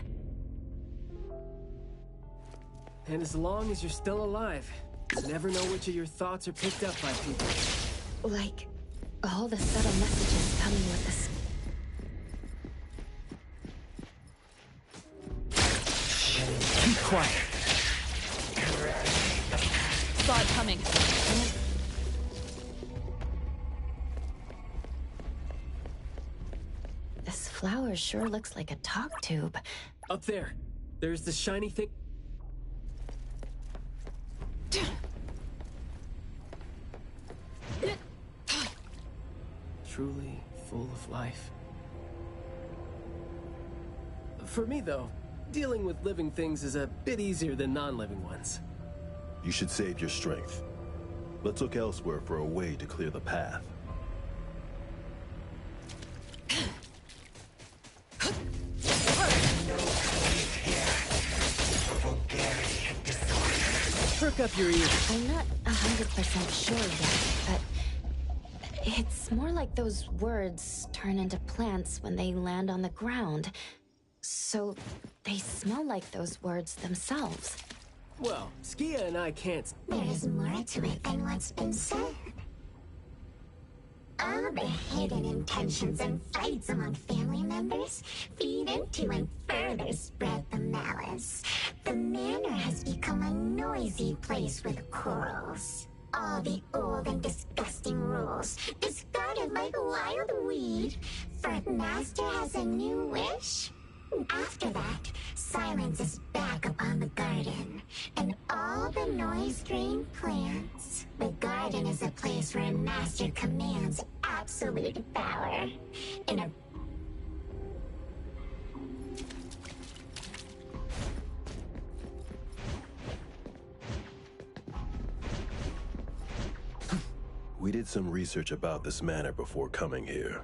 And as long as you're still alive, you never know which of your thoughts are picked up by people.
Like, all the subtle messages coming with this.
Keep quiet. Saw it coming.
This flower sure looks like a talk tube.
Up there, there's the shiny thing. Truly full of life. For me, though, dealing with living things is a bit easier than non-living ones.
You should save your strength. Let's look elsewhere for a way to clear the path.
Perk up your ears.
I'm not 100% sure yet, but it's more like those words turn into plants when they land on the ground. So they smell like those words themselves.
Well, Skia and I can't.
There's more to it than what's been said. All the hidden intentions and fights among family members feed into and further spread the malice. The manor has become a noisy place with quarrels. All the old and disgusting rules discarded like wild weed. Master has a new wish. After that, silence is back upon the garden, and all the noise-drained plants. The garden is a place where Master commands absolute power. In a
We did some research about this manor before coming here.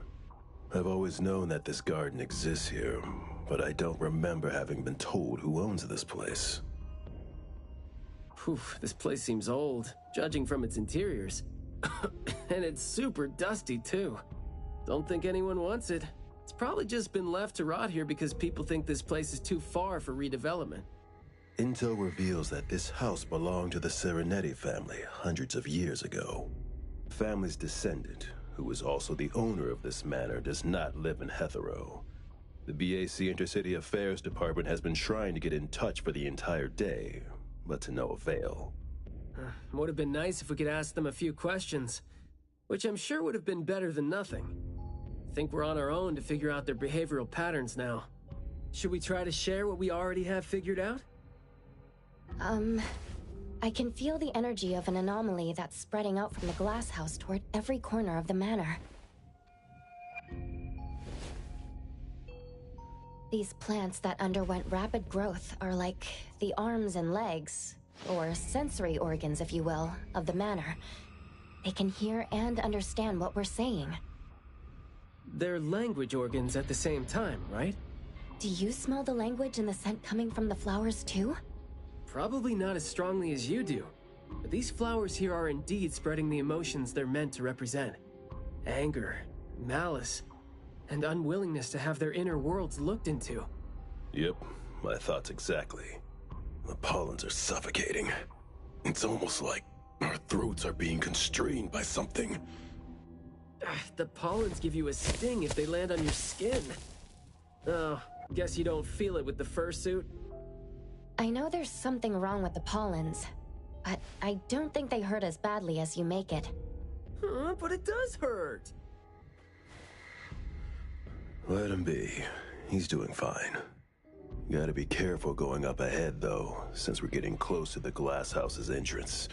I've always known that this garden exists here, but I don't remember having been told who owns this place.
Poof, this place seems old, judging from its interiors. And it's super dusty, too. Don't think anyone wants it. It's probably just been left to rot here because people think this place is too far for redevelopment.
Intel reveals that this house belonged to the Serenetti family hundreds of years ago. The family's descendant, who is also the owner of this manor, does not live in Hethero. The BAC Intercity Affairs Department has been trying to get in touch for the entire day, but to no avail.
Would have been nice if we could ask them a few questions, which I'm sure would have been better than nothing. I think we're on our own to figure out their behavioral patterns now. Should we try to share what we already have figured out?
I can feel the energy of an anomaly that's spreading out from the glass house toward every corner of the manor. These plants that underwent rapid growth are like the arms and legs, or sensory organs, if you will, of the manor. They can hear and understand what we're saying.
They're language organs at the same time, right?
Do you smell the language and the scent coming from the flowers too?
Probably not as strongly as you do, but these flowers here are indeed spreading the emotions they're meant to represent. Anger, malice, and unwillingness to have their inner worlds looked into.
Yep, my thoughts exactly. The pollens are suffocating. It's almost like our throats are being constrained by something.
The pollens give you a sting if they land on your skin. Oh, guess you don't feel it with the fursuit?
I know there's something wrong with the pollens, but I don't think they hurt as badly as you make it.
But it does hurt!
Let him be. He's doing fine. Gotta be careful going up ahead, though, since we're getting close to the glass house's entrance.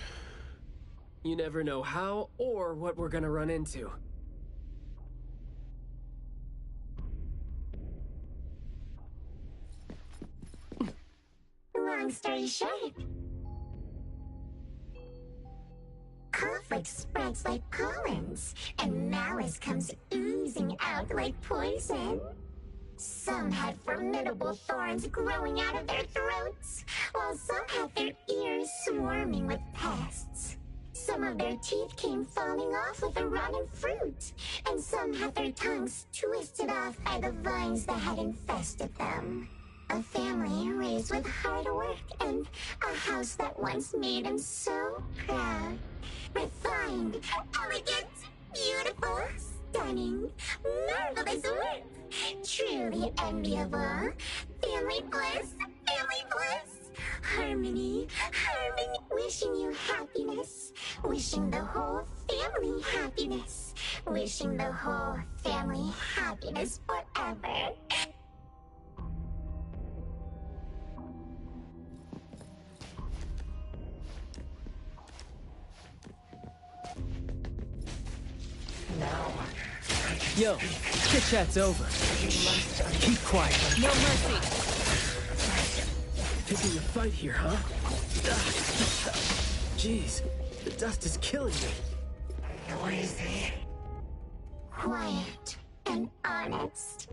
You never know how or what we're gonna run into.
Long story short, conflict spreads like pollens, and malice comes oozing out like poison. Some had formidable thorns growing out of their throats, while some had their ears swarming with pests. Some of their teeth came falling off with the rotten fruit, and some had their tongues twisted off by the vines that had infested them. A family raised with hard work and a house that once made him so proud. Refined, elegant, beautiful, stunning, marvelous work. Truly enviable. Family bliss, family bliss. Harmony, harmony. Wishing you happiness. Wishing the whole family happiness. Wishing the whole family happiness forever.
Yo, chit-chat's over. Keep quiet.
No mercy.
Picking a fight here, huh? Jeez, the dust is killing me.
Noisy. Quiet and honest.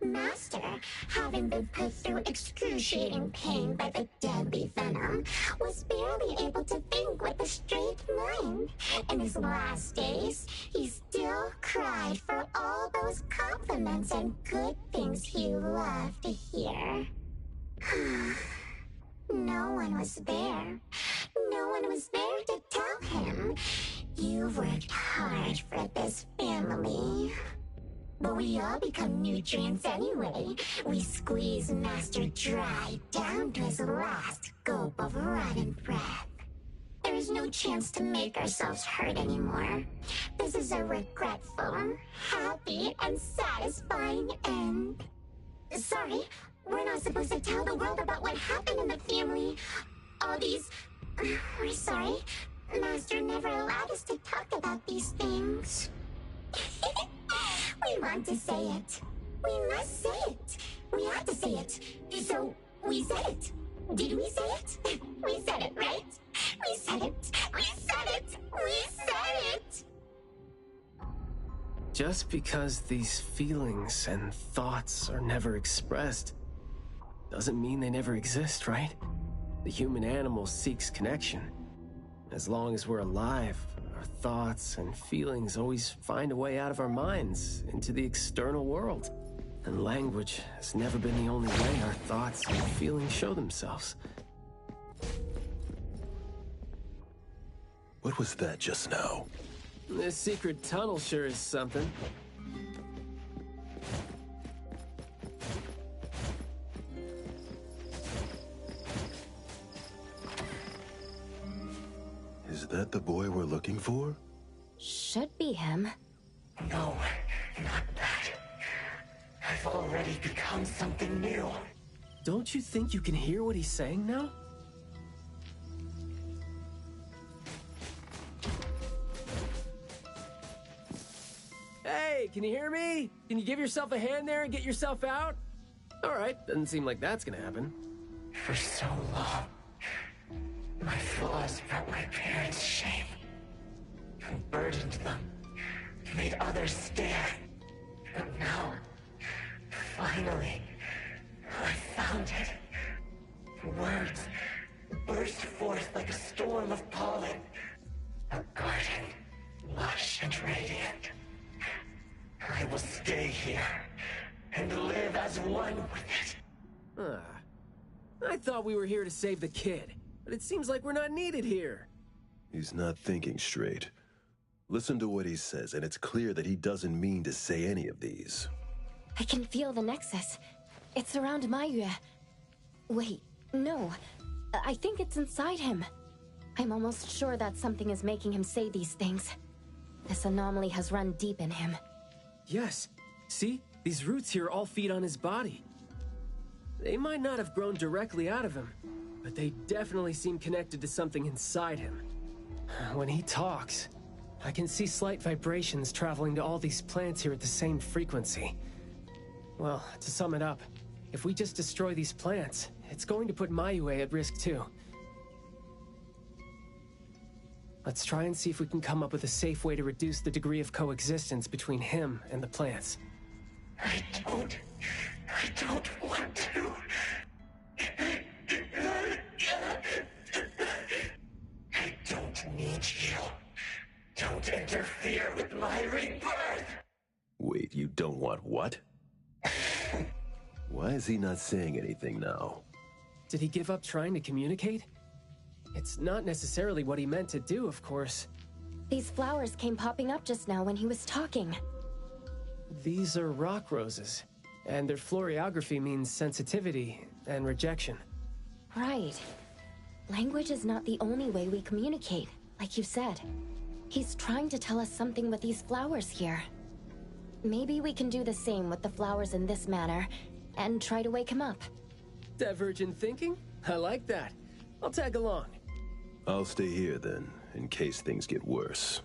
Master, having been put through excruciating pain by the deadly venom, was barely able to think with a straight mind. In his last days, he still cried for all those compliments and good things he loved to hear. No one was there. No one was there to tell him, "You've worked hard for this family." But we all become nutrients anyway. We squeeze Master dry down to his last gulp of rotten breath. There is no chance to make ourselves hurt anymore. This is a regretful, happy, and satisfying end. Sorry, we're not supposed to tell the world about what happened in the family. All these... We're sorry. Master never allowed us to talk about these things. We want to say it. We must say it. We have to say it. So, we said it. Did we say it? We said it, right? We said it. We said it. We said it.
Just because these feelings and thoughts are never expressed doesn't mean they never exist, right? The human animal seeks connection. As long as we're alive, our thoughts and feelings always find a way out of our minds into the external world. And language has never been the only way our thoughts and feelings show themselves.
What was that just now?
This secret tunnel sure is something.
Is that the boy we're looking for?
Should be him.
No, not that. I've already become something new.
Don't you think you can hear what he's saying now? Hey, can you hear me? Can you give yourself a hand there and get yourself out? All right, doesn't seem like that's gonna happen.
For so long, my flaws brought my parents shame. And burdened them. Made others stare. But now, finally, I found it. Words burst forth like a storm of pollen. A garden, lush and radiant. I will stay here and live as one with it.
I thought we were here to save the kid, but it seems like we're not needed here.
He's not thinking straight. Listen to what he says, and it's clear that he doesn't mean to say any of these.
I can feel the nexus. It's around Mayue. Wait, no. I think it's inside him. I'm almost sure that something is making him say these things. This anomaly has run deep in him.
Yes. See? These roots here all feed on his body. They might not have grown directly out of him, but they definitely seem connected to something inside him. When he talks, I can see slight vibrations traveling to all these plants here at the same frequency. Well, to sum it up, if we just destroy these plants, it's going to put Mayue at risk too. Let's try and see if we can come up with a safe way to reduce the degree of coexistence between him and the plants.
I don't want to. I don't need you. Don't interfere with my rebirth.
Wait, you don't want what? Why is he not saying anything now?
Did he give up trying to communicate? It's not necessarily what he meant to do, of course.
These flowers came popping up just now when he was talking.
These are rock roses, and their florography means sensitivity and rejection.
Right. Language is not the only way we communicate, like you said. He's trying to tell us something with these flowers here. Maybe we can do the same with the flowers in this manner, and try to wake him up.
Divergent thinking? I like that. I'll tag along.
I'll stay here then, in case things get worse.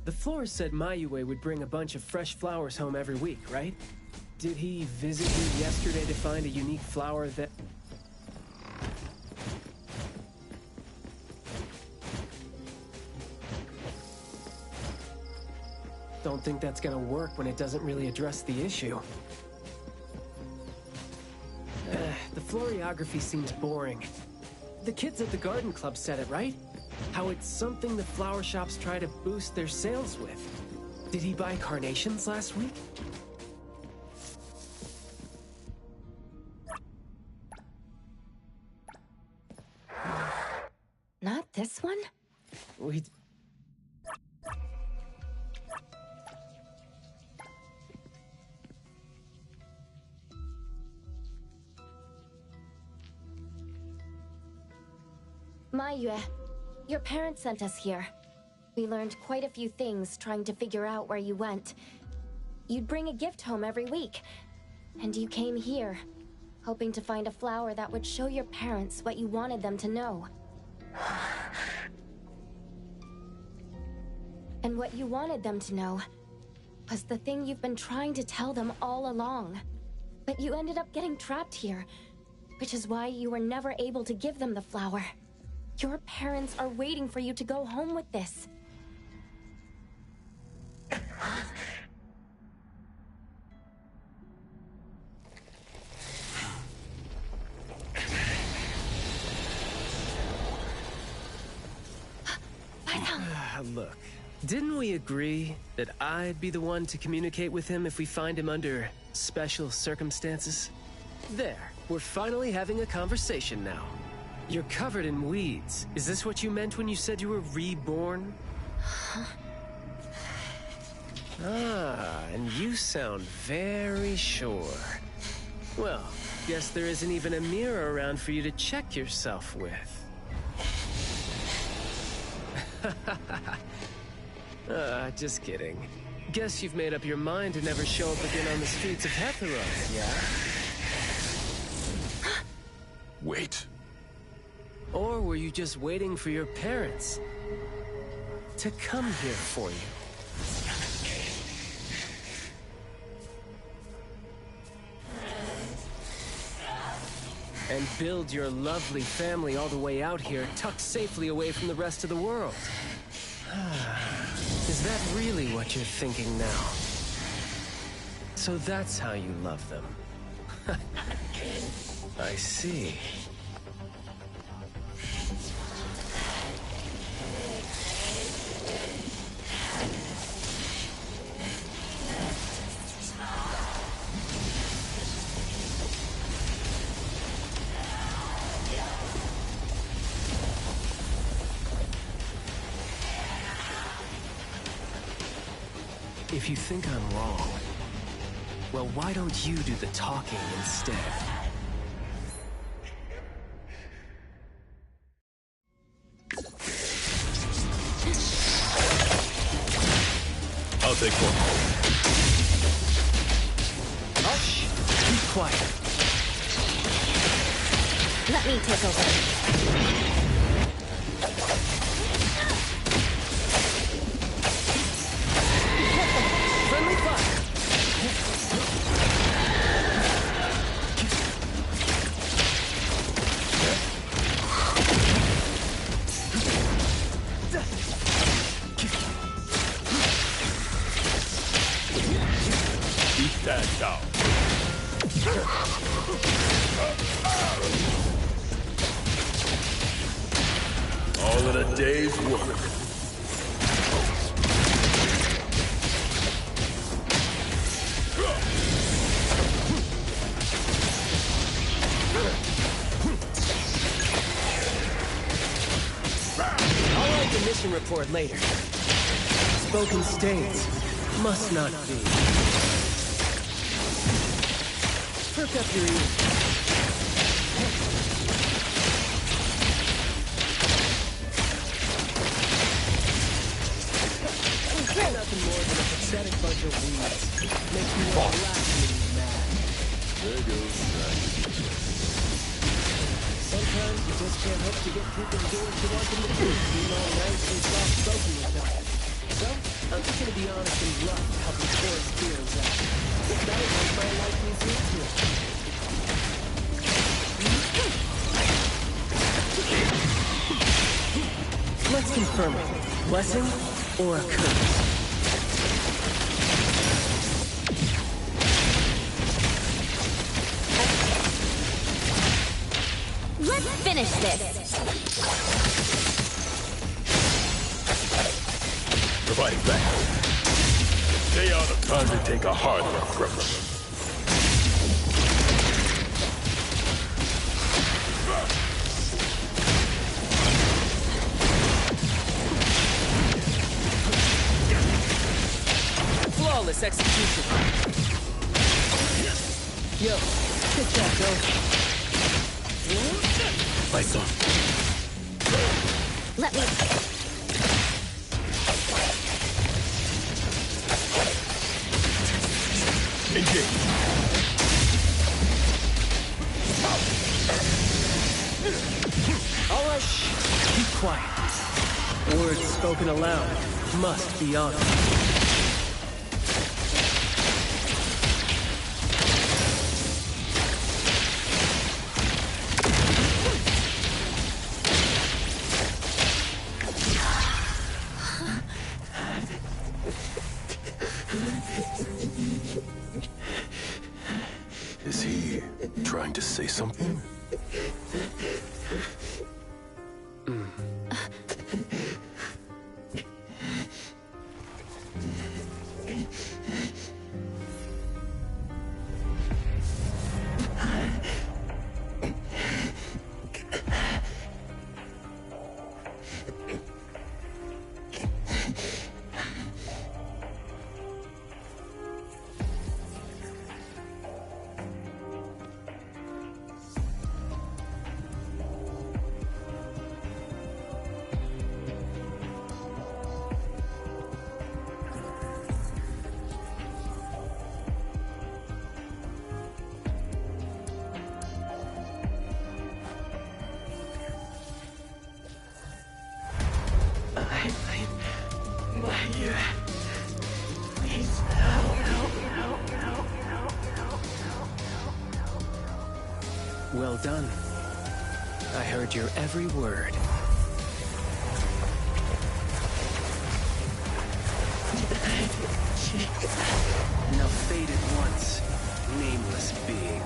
The florist said Mayue would bring a bunch of fresh flowers home every week, right? Did he visit you yesterday to find a unique flower that... Don't think that's gonna work when it doesn't really address the issue. The florography seems boring. The kids at the garden club said it, right? How it's something the flower shops try to boost their sales with. Did he buy carnations last week?
Not this one? Mayue, your parents sent us here. We learned quite a few things trying to figure out where you went. You'd bring a gift home every week. And you came here, hoping to find a flower that would show your parents what you wanted them to know. And what you wanted them to know was the thing you've been trying to tell them all along. But you ended up getting trapped here, which is why you were never able to give them the flower. Your parents are waiting for you to go home with this.
Look, didn't we agree that I'd be the one to communicate with him if we find him under special circumstances? There, we're finally having a conversation now. You're covered in weeds. Is this what you meant when you said you were reborn? And you sound very sure. Well, guess there isn't even a mirror around for you to check yourself with. Just kidding. Guess you've made up your mind to never show up again on the streets of Hetheros, yeah?
Wait.
Or were you just waiting for your parents to come here for you? And build your lovely family all the way out here, tucked safely away from the rest of the world. Is that really what you're thinking now? So that's how you love them. I see. If you think I'm wrong, well, why don't you do the talking instead?
I'll take one.
Hush! Be quiet.
Let me take over.
Friendly fire!
Eat that down. All in a day's work.
I'll write the mission report later. Spoken states must not be. Perk up your ears. Nothing more than a pathetic bunch of weeds. Makes me want to laugh and mad.
There goes that.
Sometimes you just can't hope to get people to do what you want them to do, being all nice and soft-spoken with them. So, I'm just gonna be honest and blunt to help enforce feelings out. If that is what my life needs me to. Let's confirm it. Blessing or a curse?
Let's finish this.
Providing back. Stay out of time to take a harder approach.
Flawless execution. Yo, good job, bro.
My son.
Let me...
Engage.
All right, keep quiet. Words spoken aloud must be honored.
Is he trying to say something?
Well done. I heard your every word. Now fade at once, nameless being.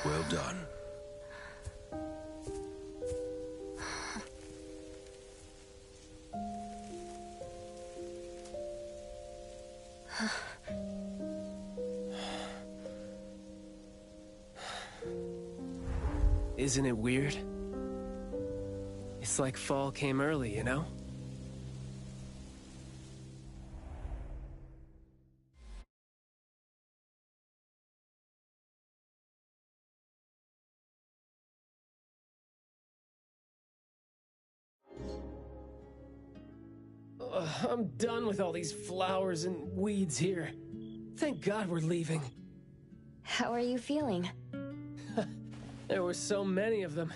Well done.
Isn't it weird? It's like fall came early, you know? I'm done with all these flowers and weeds here. Thank God we're leaving.
How are you feeling?
There were so many of them.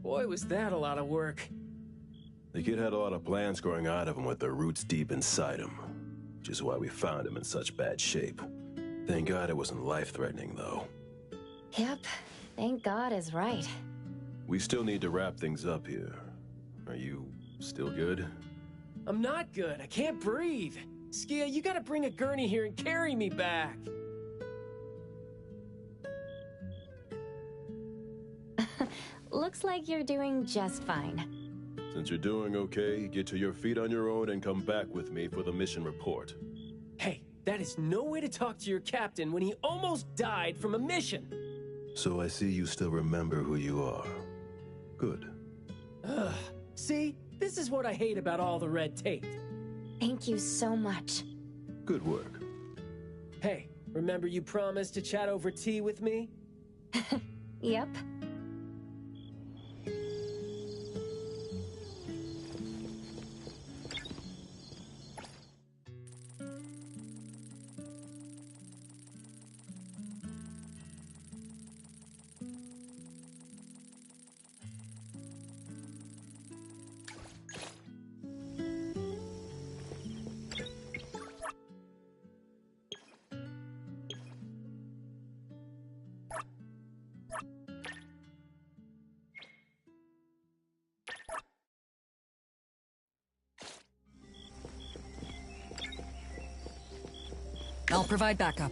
Boy, was that a lot of work.
The kid had a lot of plants growing out of him with their roots deep inside him, which is why we found him in such bad shape. Thank God it wasn't life-threatening, though.
Yep, thank God is right.
We still need to wrap things up here. Are you still good?
I'm not good. I can't breathe. Skia, you gotta bring a gurney here and carry me back.
Looks like you're doing just fine.
Since you're doing okay, get to your feet on your own and come back with me for the mission report.
Hey, that is no way to talk to your captain when he almost died from a mission.
So I see you still remember who you are. Good.
Ugh. See? This is what I hate about all the red tape.
Thank you so much.
Good work.
Hey, remember you promised to chat over tea with me?
Yep.
I'll provide backup.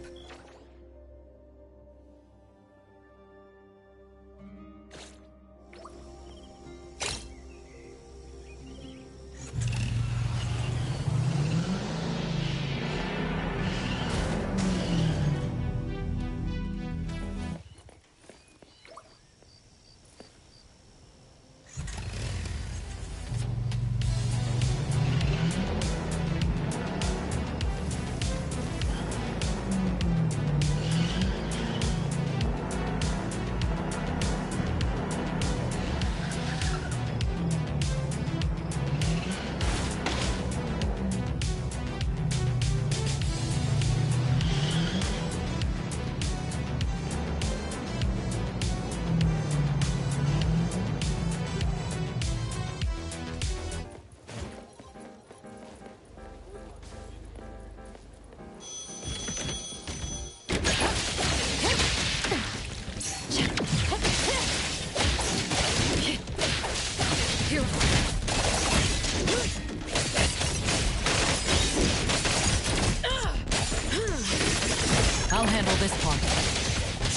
I'll handle this part.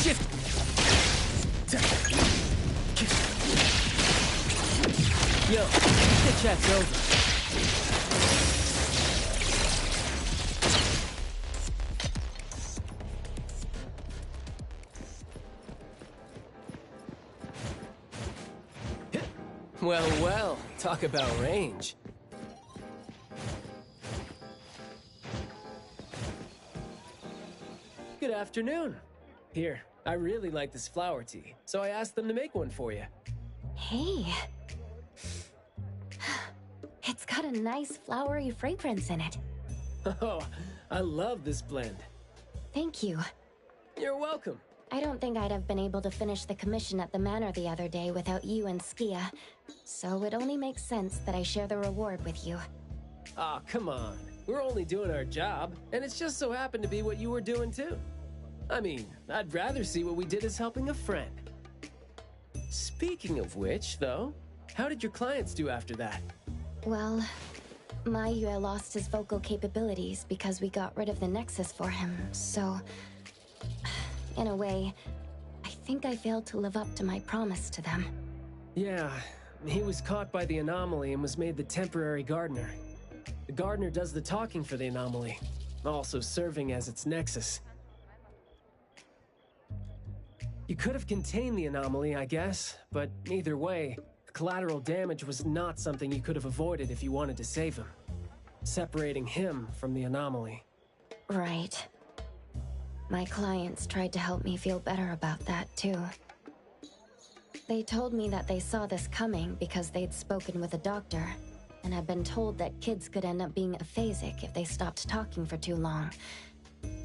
Shift. Yo, the chat's over.
Well, well, talk about range. Good afternoon. Here, I really like this flower tea, so I asked them to make one for you.
Hey. It's got a nice flowery fragrance in it.
Oh, I love this blend.
Thank you.
You're welcome.
I don't think I'd have been able to finish the commission at the manor the other day without you and Skia, so it only makes sense that I share the reward with you.
Aw, come on. We're only doing our job, and it's just so happened to be what you were doing too. I mean, I'd rather see what we did as helping a friend. Speaking of which, though, how did your clients do after that?
Well, Maiyue lost his vocal capabilities because we got rid of the Nexus for him, so... in a way, I think I failed to live up to my promise to them.
Yeah, he was caught by the anomaly and was made the temporary gardener. The gardener does the talking for the anomaly, also serving as its nexus. You could have contained the anomaly, I guess, but either way, collateral damage was not something you could have avoided if you wanted to save him. Separating him from the anomaly.
Right. My clients tried to help me feel better about that, too. They told me that they saw this coming because they'd spoken with a doctor, and had been told that kids could end up being aphasic if they stopped talking for too long.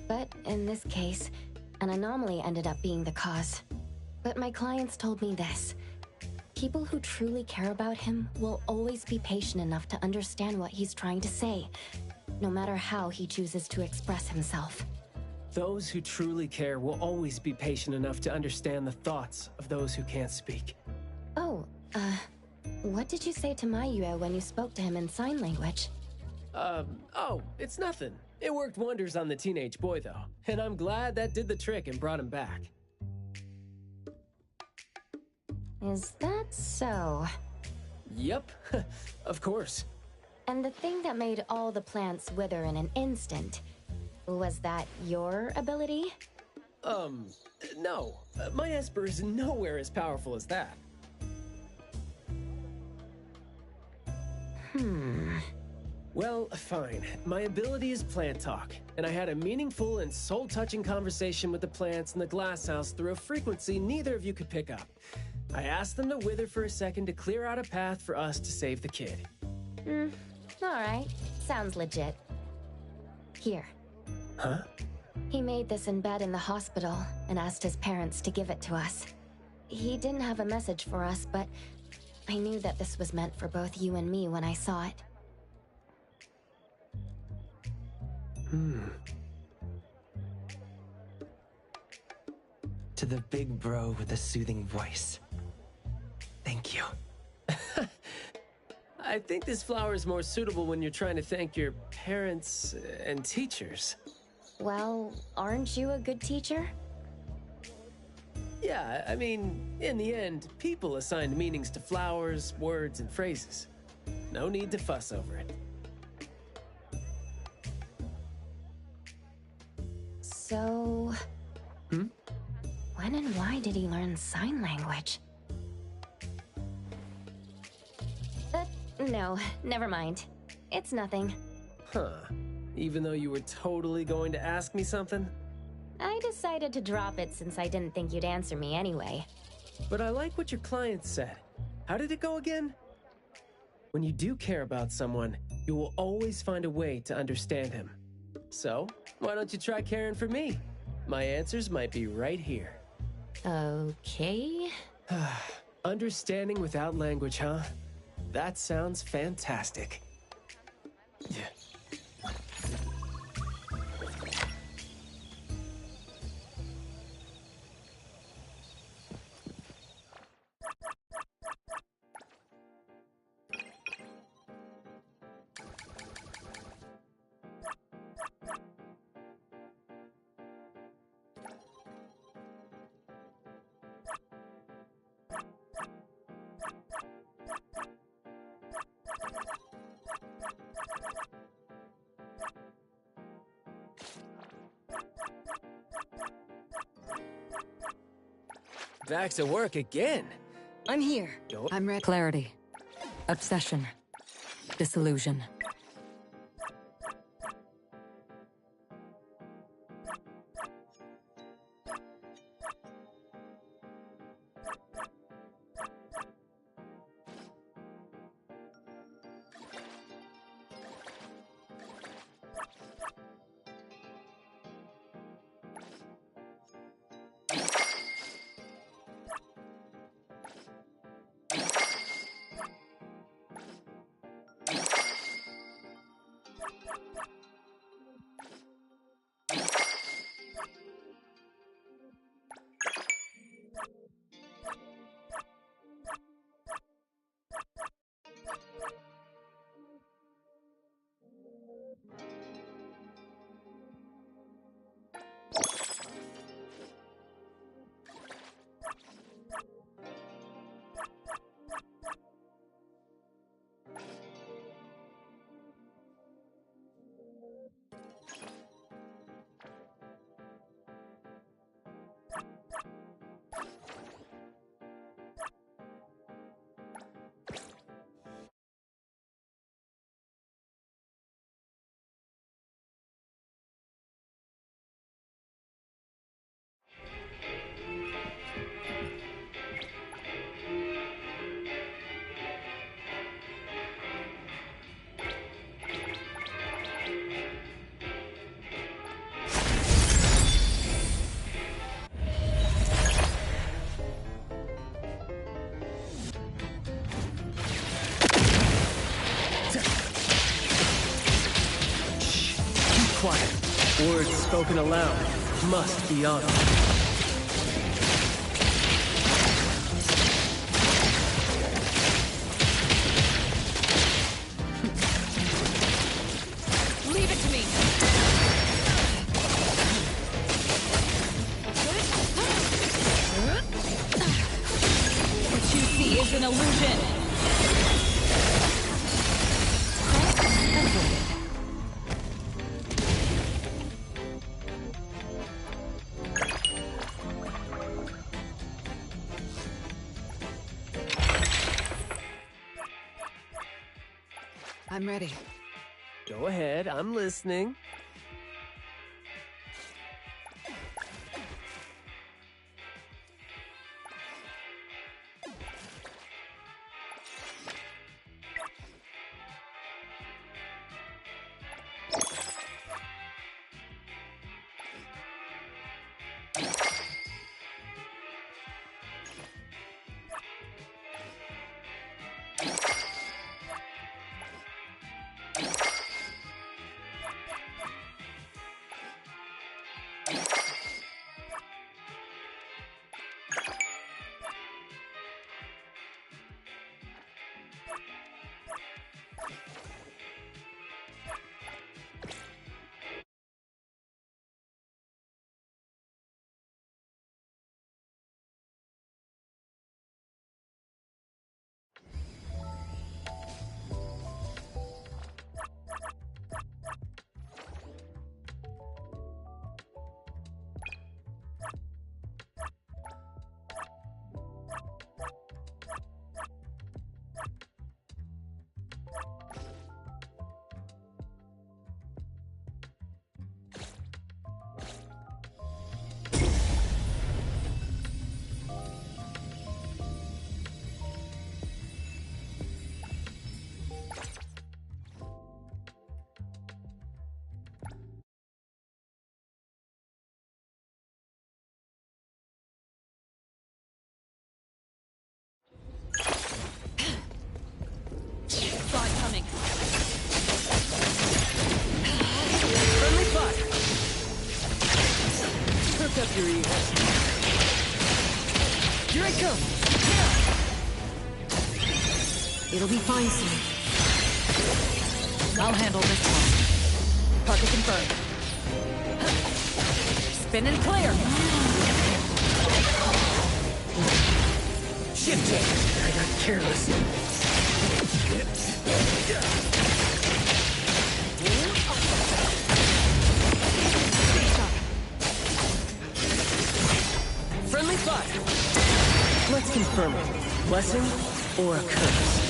But in this case, an anomaly ended up being the cause. But my clients told me this. People who truly care about him will always be patient enough to understand what he's trying to say, no matter how he chooses to express himself.
Those who truly care will always be patient enough to understand the thoughts of those who can't speak.
Oh, what did you say to Maiyue when you spoke to him in sign language?
Oh, it's nothing. It worked wonders on the teenage boy, though, and I'm glad that did the trick and brought him back.
Is that so?
Yep, of course.
And the thing that made all the plants wither in an instant, was that your ability?
No. My Esper is nowhere as powerful as that. Well, fine. My ability is plant talk, and I had a meaningful and soul-touching conversation with the plants in the glass house through a frequency neither of you could pick up. I asked them to wither for a second to clear out a path for us to save the kid.
Alright. Sounds legit. Here.
Huh?
He made this in bed in the hospital and asked his parents to give it to us. He didn't have a message for us, but I knew that this was meant for both you and me when I saw it.
To the big bro with a soothing voice. Thank you.
I think this flower is more suitable when you're trying to thank your parents and teachers.
Well, aren't you a good teacher?
Yeah, I mean, in the end, people assigned meanings to flowers, words, and phrases. No need to fuss over it.
So... when and why did he learn sign language? No, never mind. It's nothing.
Huh. Even though you were totally going to ask me something?
I decided to drop it since I didn't think you'd answer me anyway.
But I like what your client said. How did it go again? When you do care about someone, you will always find a way to understand him. So, why don't you try caring for me? My answers might be right here.
Okay.
Understanding without language, huh? That sounds fantastic. Yeah. Back to work again.
I'm here. I'm ready. Clarity. Obsession. Disillusion.
Quiet. Words spoken aloud must be honored.
Leave it to me. What you see is an illusion.
I'm ready. Go ahead, I'm listening. Up your ears. Here I come.
It'll be fine soon. I'll handle this one. Target confirmed. Spin and clear.
Shifting. I got careless. Friendly fire. Let's confirm it. Blessing or a curse?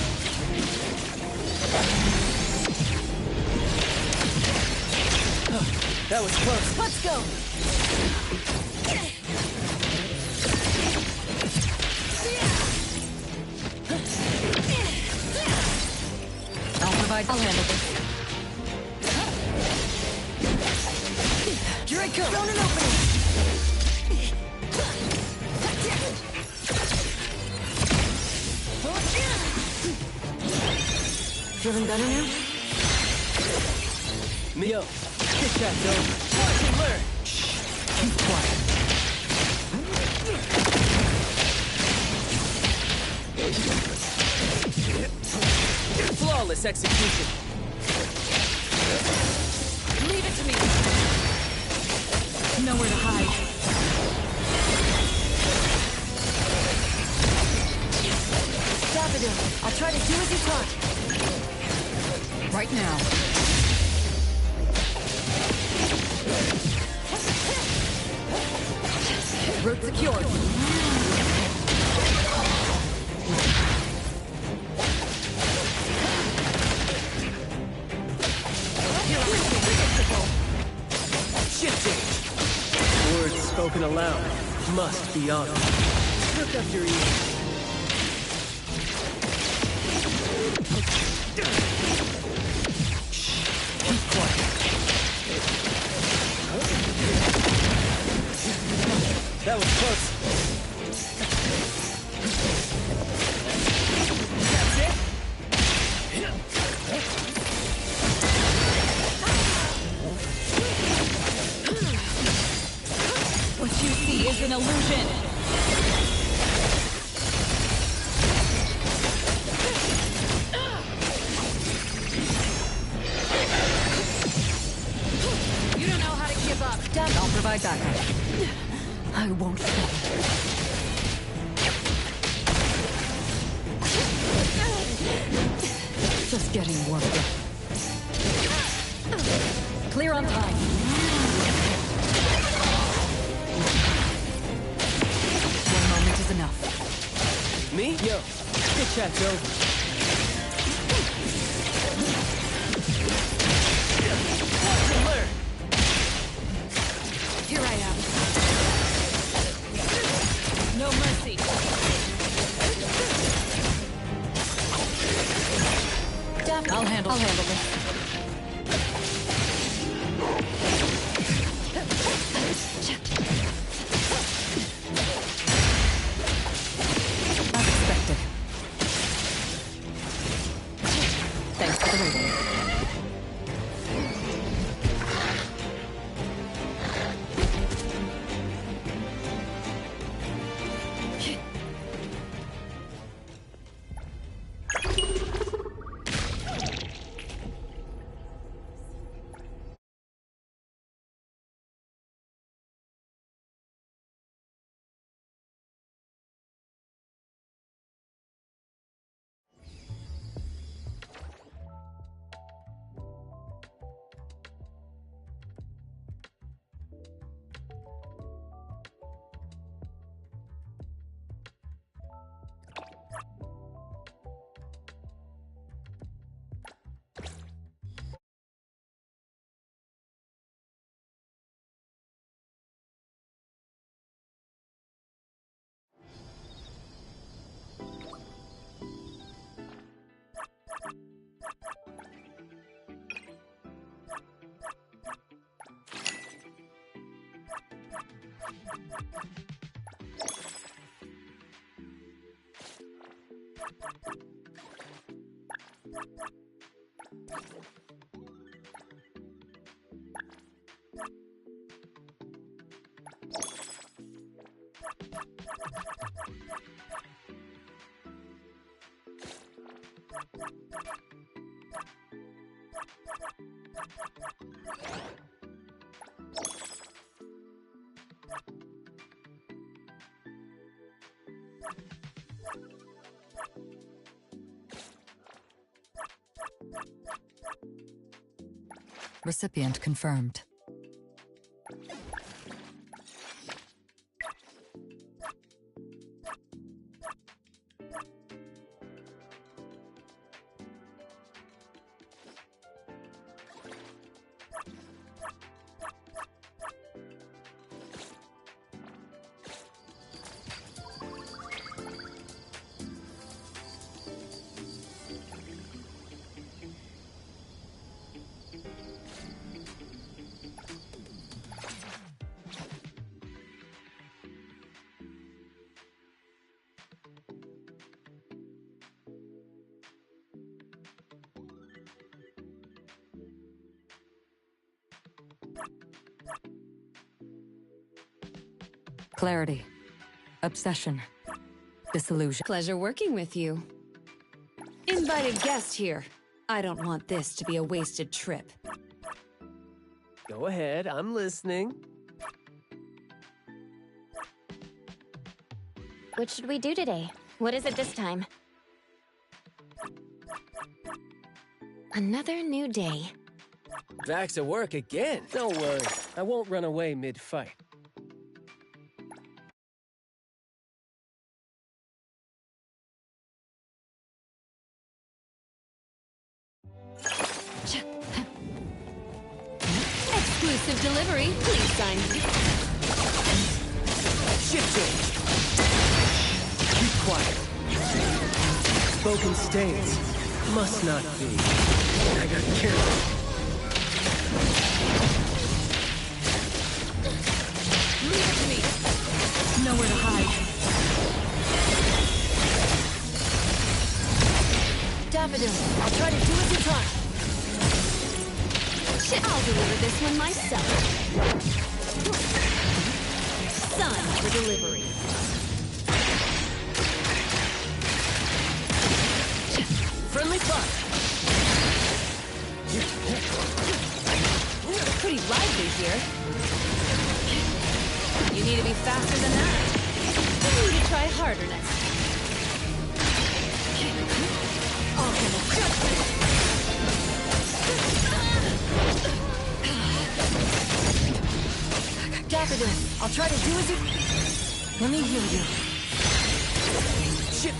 That was close.
Let's go. I'll handle this. Here I come. Found an opening. Feeling better now?
Mio, get that though. Watch and learn. Shh. Keep quiet. Flawless execution.
Leave it to me. Nowhere to hide. doing. I'll try to do as you taught. Right now. Route secured.
Shifting. Words spoken aloud must be honored. Look up your ears. Keep quiet. That was close. That's it?
What you see is an illusion. You don't know how to give up. I'll provide backup. I won't fall. Just getting warmed up. Clear on time. One moment is enough.
Me? Yo, good chat's over. Watch and learn.
Here I am. No mercy. I'll handle this. As expected. Thanks for the waiting. Recipient confirmed. Clarity. Obsession. Disillusion.
Pleasure working with you. Invited guest here. I don't want this to be a wasted trip.
Go ahead, I'm listening.
What should we do today? What is it this time? Another new day.
Back to work again. Don't worry, I won't run away mid-fight.
Exclusive delivery, please sign.
Shift change. Keep quiet. Spoken states. Must not be. I got careful.
Leave it to me. Nowhere to hide.
Daffodil, I'll try to do as you taught.
Shit, I'll deliver this one myself. Son for delivery.
Friendly fire.
Pretty lively here. You need to be faster than that. You need to try harder next time. Ultimate judgment.
Daffodil, I'll try to do as you... Let me heal you.
Shit.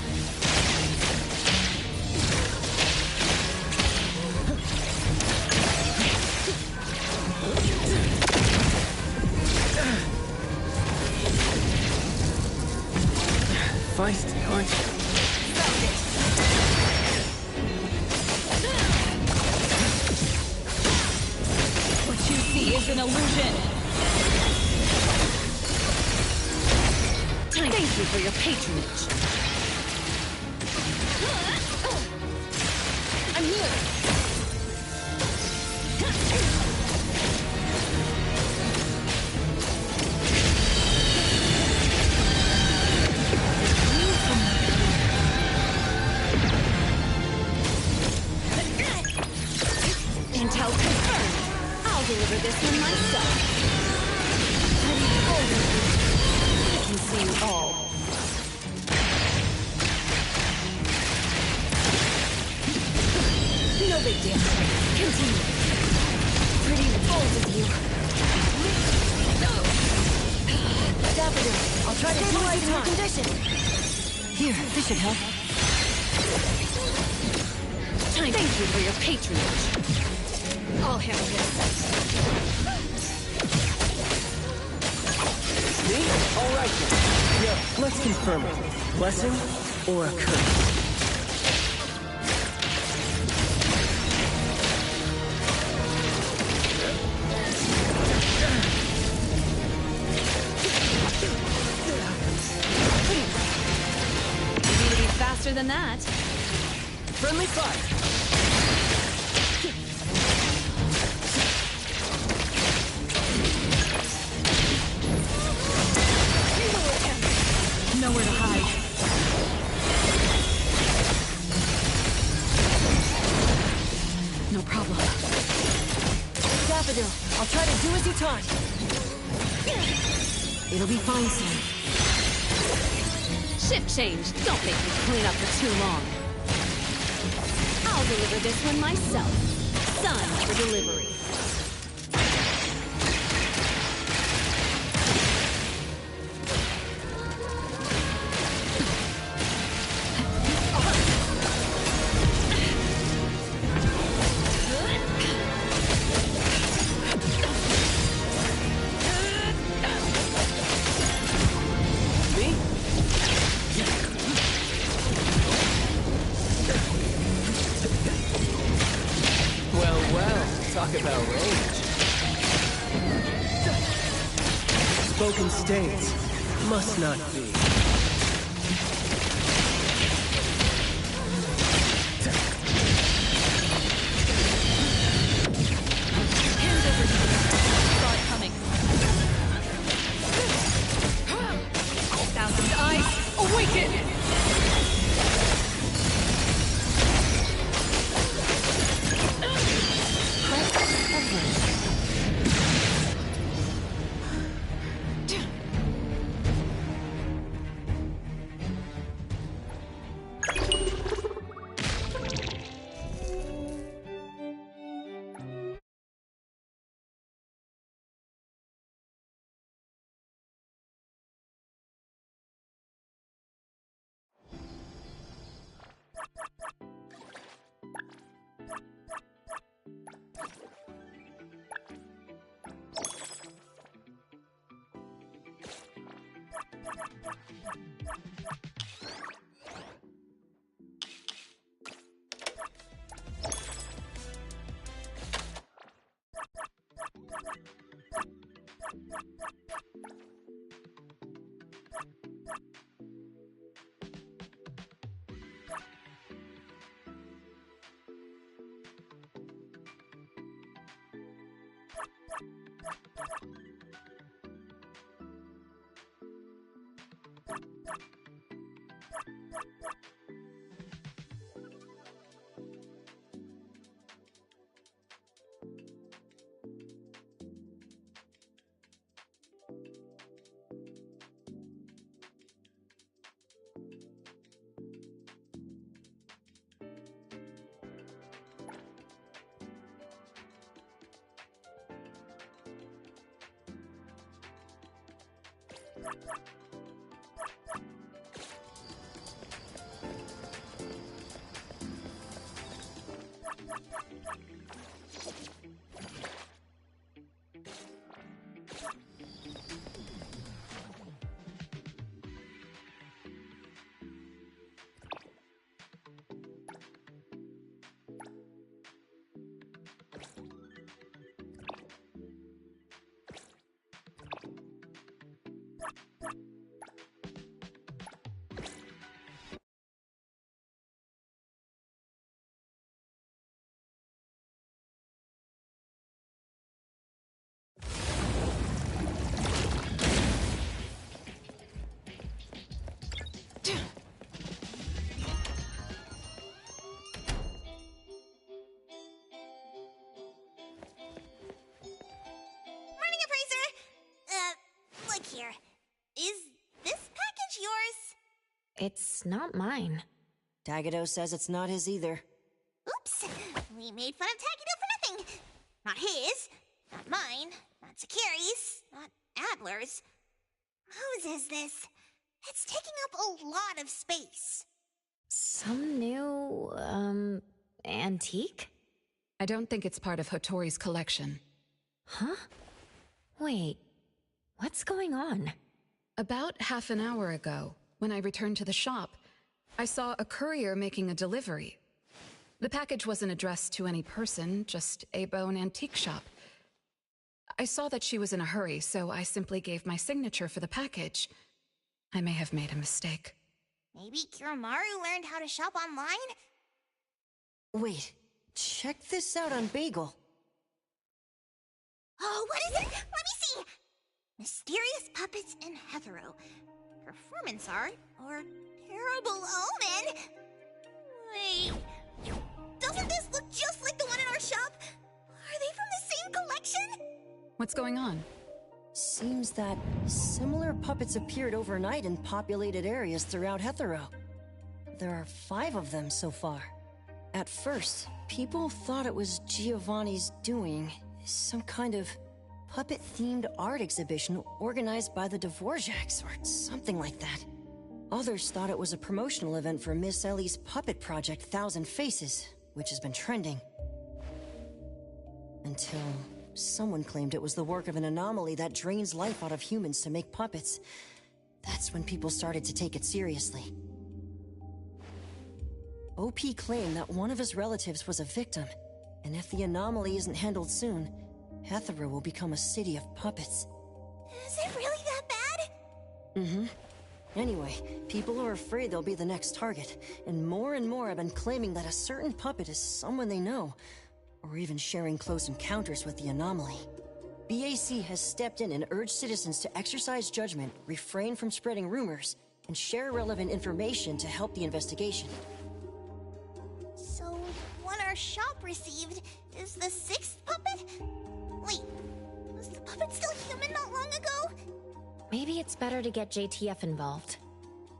Feisty, aren't you?
What you see is an illusion. Thank you for your patronage. I'm here. Intel confirmed. I'll deliver this one myself. Pretty older. I can see you all. No big deal. Continue. Pretty bold of you.
Daffodil, I'll try to stabilize your condition.
Here, this should help. Thank you for your patronage. I'll handle this.
Me? All right then. Yo, let's confirm it. Blessing or a curse?
You need to be faster than that.
Friendly fire.
Nowhere to hide. No problem.
Daffodil, I'll try to do as you taught. It'll be fine soon.
Shift change. Don't make me clean up for too long. I'll deliver this one myself. Son for delivery.
Talk about range. Spoken states. Must not be.
Hands over here. Saw it coming. Thousand eyes, awaken!
Here. Is this package yours?
It's not mine.
Tagado says it's not his either.
Oops! We made fun of Tagido for nothing. Not his, not mine, not Sakiri's, not Adler's. Whose is this? It's taking up a lot of space.
Some new, antique?
I don't think it's part of Hotori's collection.
Huh? Wait. What's going on?
About half an hour ago, when I returned to the shop, I saw a courier making a delivery. The package wasn't addressed to any person, just a bone antique shop. I saw that she was in a hurry, so I simply gave my signature for the package. I may have made a mistake.
Maybe Kiromaru learned how to shop online?
Wait, check this out on Bagel.
Oh, what is it? Let me see! Mysterious puppets in Hetero. Performance art or terrible omen? Wait, doesn't this look just like the one in our shop? Are they from the same collection?
What's going on?
Seems that similar puppets appeared overnight in populated areas throughout Hetero. There are 5 of them so far. At first, people thought it was Giovanni's doing, some kind of puppet-themed art exhibition organized by the Dvorak's or something like that. Others thought it was a promotional event for Miss Ellie's puppet project 1,000 Faces, which has been trending. Until someone claimed it was the work of an anomaly that drains life out of humans to make puppets. That's when people started to take it seriously. OP claimed that one of his relatives was a victim, and if the anomaly isn't handled soon, Hetero will become a city of puppets.
Is it really that bad?
Mm-hmm. Anyway, people are afraid they'll be the next target, and more have been claiming that a certain puppet is someone they know, or even sharing close encounters with the anomaly. BAC has stepped in and urged citizens to exercise judgment, refrain from spreading rumors, and share relevant information to help the investigation.
So, one our shop received is the 6th puppet? Wait, was the puppet still human not long ago?
Maybe it's better to get JTF involved.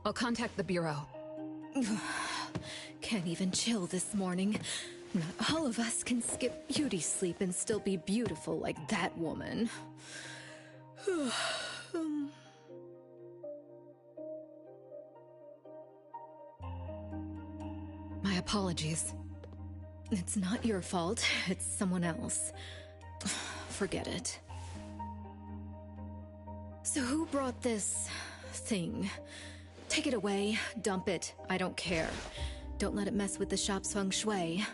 I'll contact the Bureau.
Can't even chill this morning. Not all of us can skip beauty sleep and still be beautiful like that woman.
My apologies.
It's not your fault, it's someone else. Forget it. So who brought this thing. Take it away, dump it. I don't care. Don't let it mess with the shop's feng shui.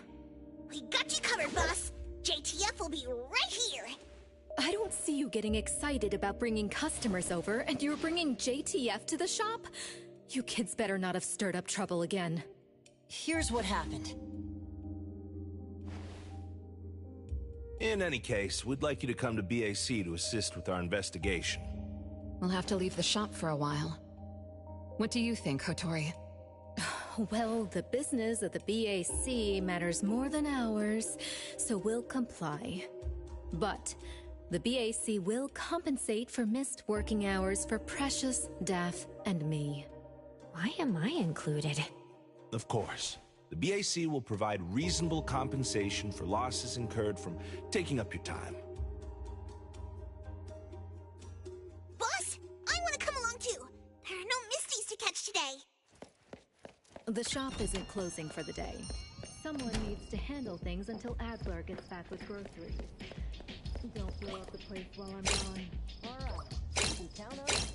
We got you covered, boss. JTF will be right here.
I don't see you getting excited about bringing customers over, and you're bringing JTF to the shop? You kids better not have stirred up trouble again.
Here's what happened.
In any case, we'd like you to come to BAC to assist with our investigation.
We'll have to leave the shop for a while. What do you think, Hotori?
Well, the business of the BAC matters more than ours, so we'll comply. But the BAC will compensate for missed working hours for Precious, Daff, and me.
Why am I included?
Of course. The BAC will provide reasonable compensation for losses incurred from taking up your time.
Boss, I want to come along too. There are no Misties to catch today.
The shop isn't closing for the day. Someone needs to handle things until Adler gets back with groceries. Don't blow up the place while I'm gone. All right, you can count on it.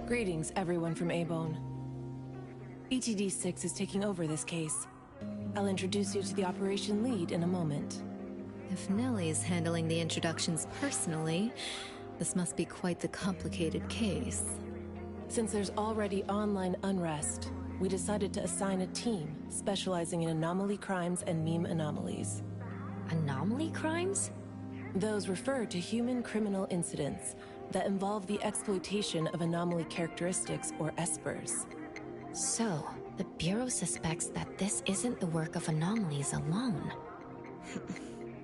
Greetings, everyone from A-Bone. ETD-6 is taking over this case. I'll introduce you to the operation lead in a moment.
If Nellie's handling the introductions personally, this must be quite the complicated case.
Since there's already online unrest, we decided to assign a team specializing in anomaly crimes and meme anomalies.
Anomaly crimes?
Those refer to human criminal incidents that involve the exploitation of anomaly characteristics, or espers.
So, the Bureau suspects that this isn't the work of anomalies alone.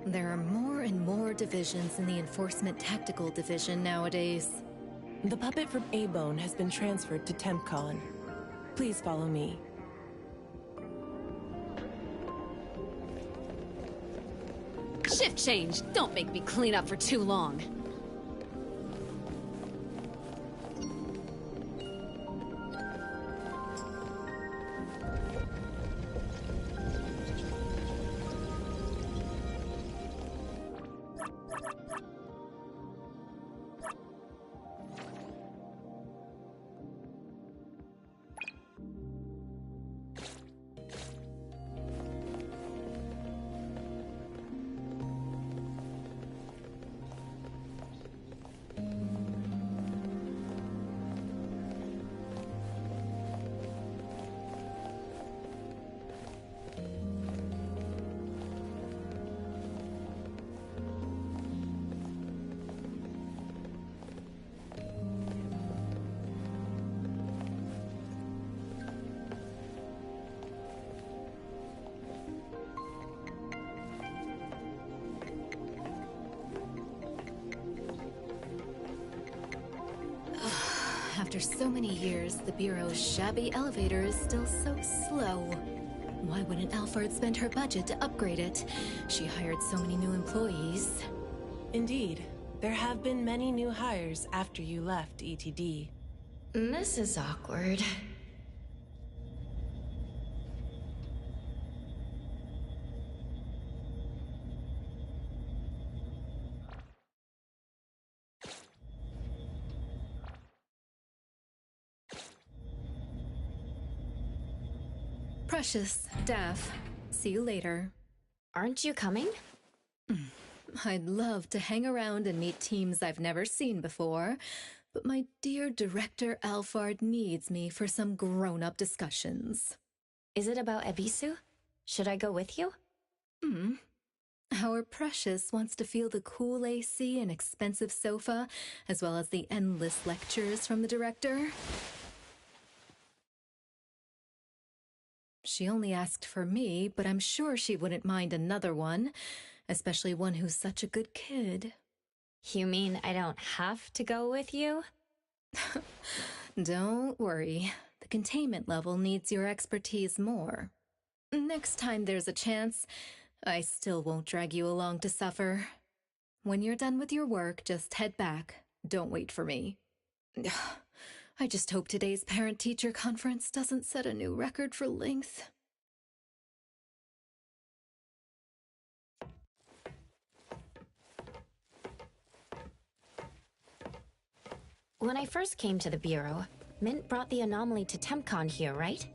There are more and more divisions in the Enforcement Tactical Division nowadays.
The puppet from A-Bone has been transferred to TempCon. Please follow me.
Shift change. Don't make me clean up for too long.
After so many years, the Bureau's shabby elevator is still so slow. Why wouldn't Alfred spend her budget to upgrade it? She hired so many new employees.
Indeed. There have been many new hires after you left ETD.
This is awkward.
Precious, Daff. See you later.
Aren't you coming?
I'd love to hang around and meet teams I've never seen before, but my dear Director Alfard needs me for some grown-up discussions.
Is it about Ebisu? Should I go with you?
Our Precious wants to feel the cool AC and expensive sofa, as well as the endless lectures from the director. She only asked for me, but I'm sure she wouldn't mind another one, especially one who's such a good kid.
You mean I don't have to go with you?
Don't worry. The containment level needs your expertise more. Next time there's a chance, I still won't drag you along to suffer. When you're done with your work, just head back. Don't wait for me. I just hope today's parent-teacher conference doesn't set a new record for length.
When I first came to the Bureau, Mint brought the anomaly to TempCon here, right?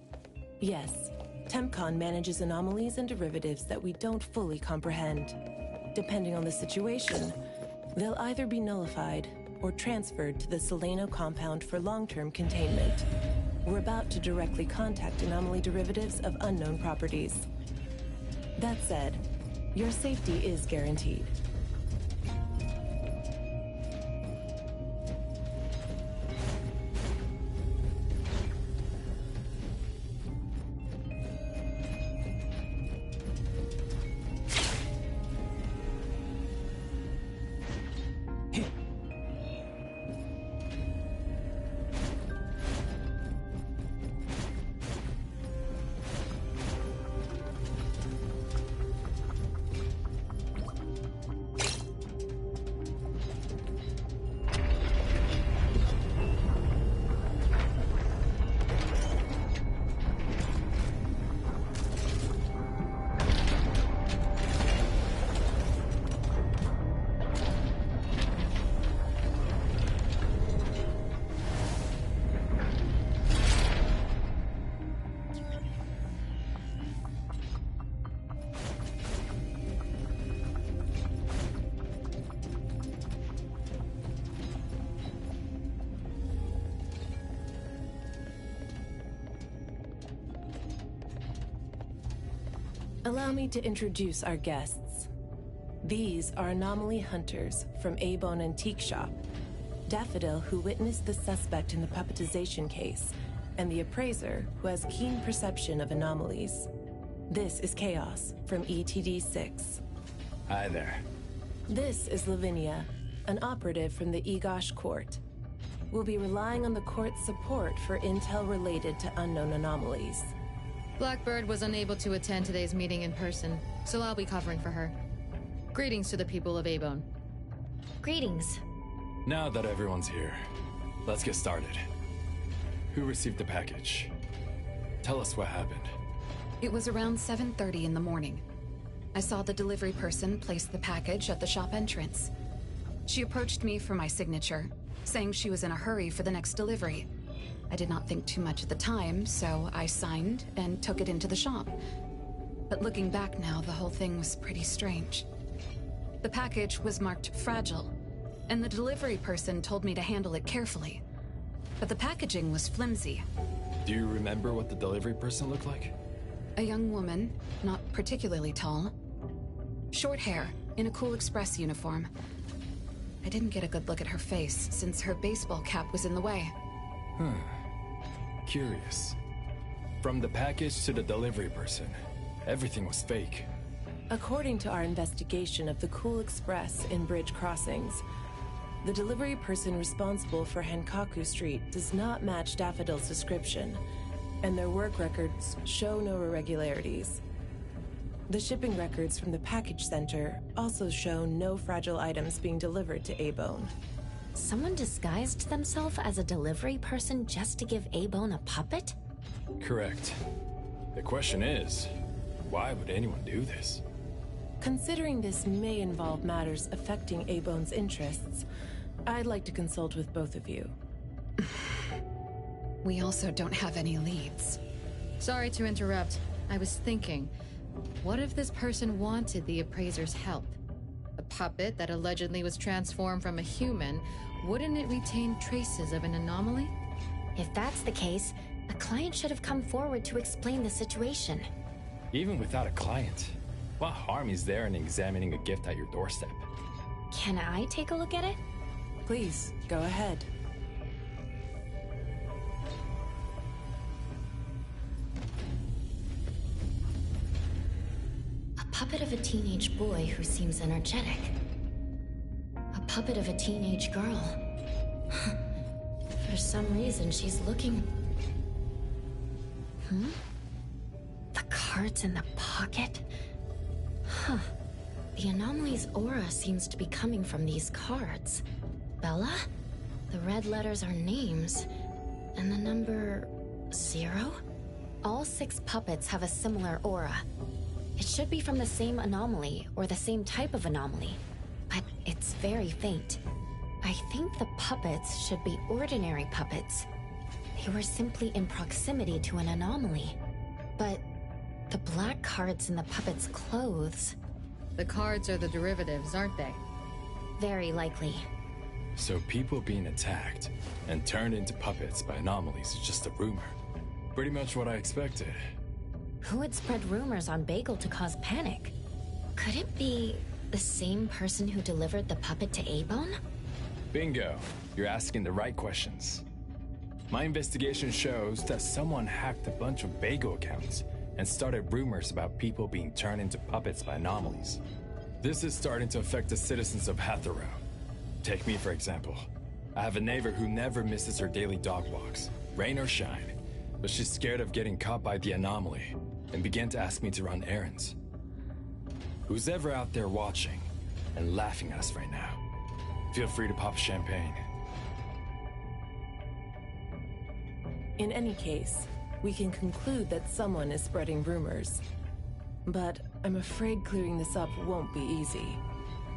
Yes. TempCon manages anomalies and derivatives that we don't fully comprehend. Depending on the situation, they'll either be nullified or transferred to the Seleno compound for long-term containment. We're about to directly contact anomaly derivatives of unknown properties. That said, your safety is guaranteed. Allow me to introduce our guests. These are anomaly hunters from A-Bone Antique Shop, Daffodil, who witnessed the suspect in the puppetization case, and the appraiser, who has keen perception of anomalies. This is Chaos from ETD-6.
Hi there.
This is Lavinia, an operative from the Egosh Court. We'll be relying on the court's support for intel related to unknown anomalies.
Blackbird was unable to attend today's meeting in person, so I'll be covering for her. Greetings to the people of A-Bone.
Greetings.
Now that everyone's here, let's get started. Who received the package? Tell us what happened.
It was around 7:30 in the morning. I saw the delivery person place the package at the shop entrance. She approached me for my signature, saying she was in a hurry for the next delivery. I did not think too much at the time, so I signed and took it into the shop. But looking back now, the whole thing was pretty strange. The package was marked fragile, and the delivery person told me to handle it carefully. But the packaging was flimsy.
Do you remember what the delivery person looked like?
A young woman, not particularly tall. Short hair, in a Cool Express uniform. I didn't get a good look at her face, since her baseball cap was in the way.
Curious. From the package to the delivery person, everything was fake.
According to our investigation of the Cool Express in Bridge Crossings, the delivery person responsible for Hankaku Street does not match Daffodil's description, and their work records show no irregularities. The shipping records from the package center also show no fragile items being delivered to A-Bone.
Someone disguised themselves as a delivery person just to give A-Bone a puppet?
Correct. The question is, why would anyone do this?
Considering this may involve matters affecting A-Bone's interests, I'd like to consult with both of you.
We also don't have any leads.
Sorry to interrupt. I was thinking, what if this person wanted the appraiser's help? A puppet that allegedly was transformed from a human, wouldn't it retain traces of an anomaly?
If that's the case, a client should have come forward to explain the situation.
Even without a client, what harm is there in examining a gift at your doorstep?
Can I take a look at it?
Please, go ahead.
A puppet of a teenage boy who seems energetic. A puppet of a teenage girl. For some reason, she's looking... The cards in the pocket? Huh. The anomaly's aura seems to be coming from these cards. Bella? The red letters are names. And the number... 0? All 6 puppets have a similar aura. It should be from the same anomaly, or the same type of anomaly. But it's very faint. I think the puppets should be ordinary puppets. They were simply in proximity to an anomaly. But the black cards in the puppets' clothes...
The cards are the derivatives, aren't they?
Very likely.
So people being attacked and turned into puppets by anomalies is just a rumor. Pretty much what I expected.
Who would spread rumors on Bagel to cause panic? Could it be the same person who delivered the puppet to A-Bone?
Bingo. You're asking the right questions. My investigation shows that someone hacked a bunch of Bagel accounts and started rumors about people being turned into puppets by anomalies. This is starting to affect the citizens of Hatharo. Take me, for example. I have a neighbor who never misses her daily dog walks, rain or shine, but she's scared of getting caught by the anomaly and began to ask me to run errands. Who's ever out there watching and laughing at us right now, feel free to pop champagne.
In any case, we can conclude that someone is spreading rumors. But I'm afraid clearing this up won't be easy.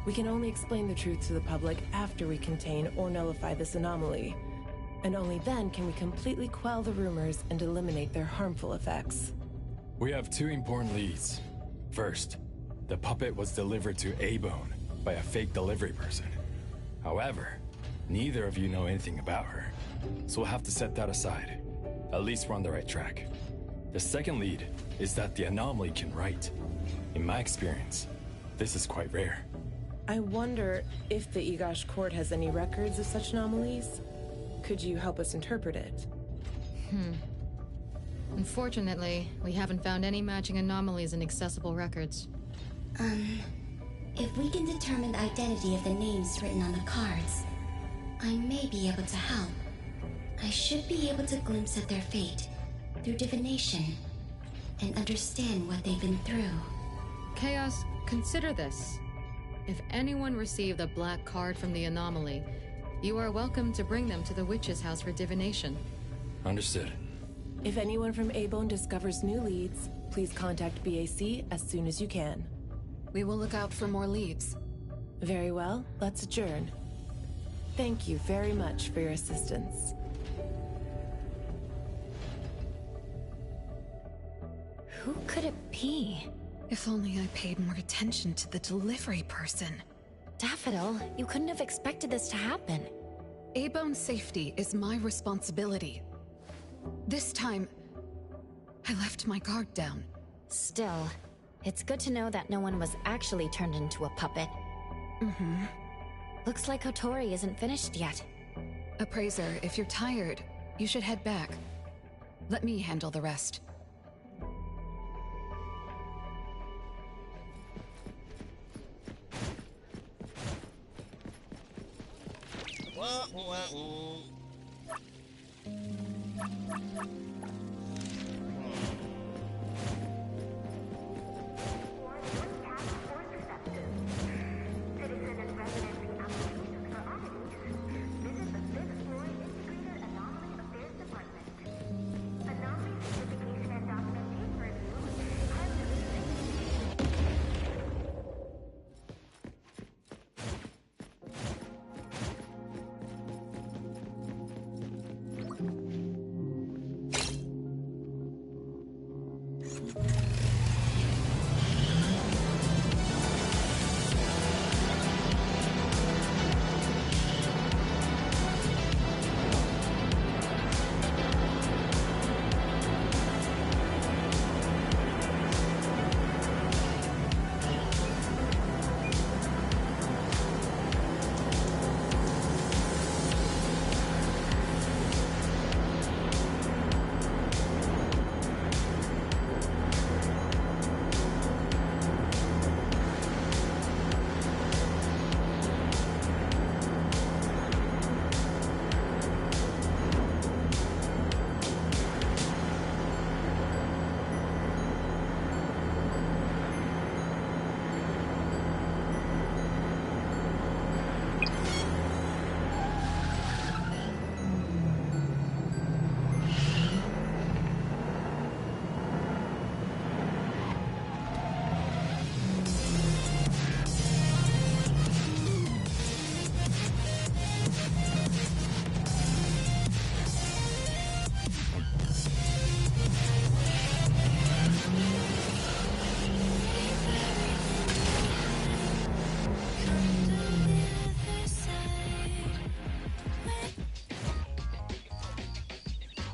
We can only explain the truth to the public after we contain or nullify this anomaly. And only then can we completely quell the rumors and eliminate their harmful effects.
We have 2 important leads. First, the puppet was delivered to A-Bone by a fake delivery person. However, neither of you know anything about her, so we'll have to set that aside. At least we're on the right track. The second lead is that the anomaly can write. In my experience, this is quite rare.
I wonder if the Igash court has any records of such anomalies? Could you help us interpret it?
Unfortunately, we haven't found any matching anomalies in accessible records.
If we can determine the identity of the names written on the cards, I may be able to help. I should be able to glimpse at their fate through divination and understand what they've been through.
Chaos, consider this. If anyone received a black card from the anomaly, you are welcome to bring them to the witch's house for divination.
Understood.
If anyone from A-Bone discovers new leads, please contact BAC as soon as you can.
We will look out for more leads.
Very well, let's adjourn. Thank you very much for your assistance.
Who could it be?
If only I paid more attention to the delivery person.
Daffodil, you couldn't have expected this to happen.
A-Bone's safety is my responsibility. This time, I left my guard down.
Still, it's good to know that no one was actually turned into a puppet.
Mm-hmm.
Looks like Kotori isn't finished yet.
Appraiser, if you're tired, you should head back. Let me handle the rest.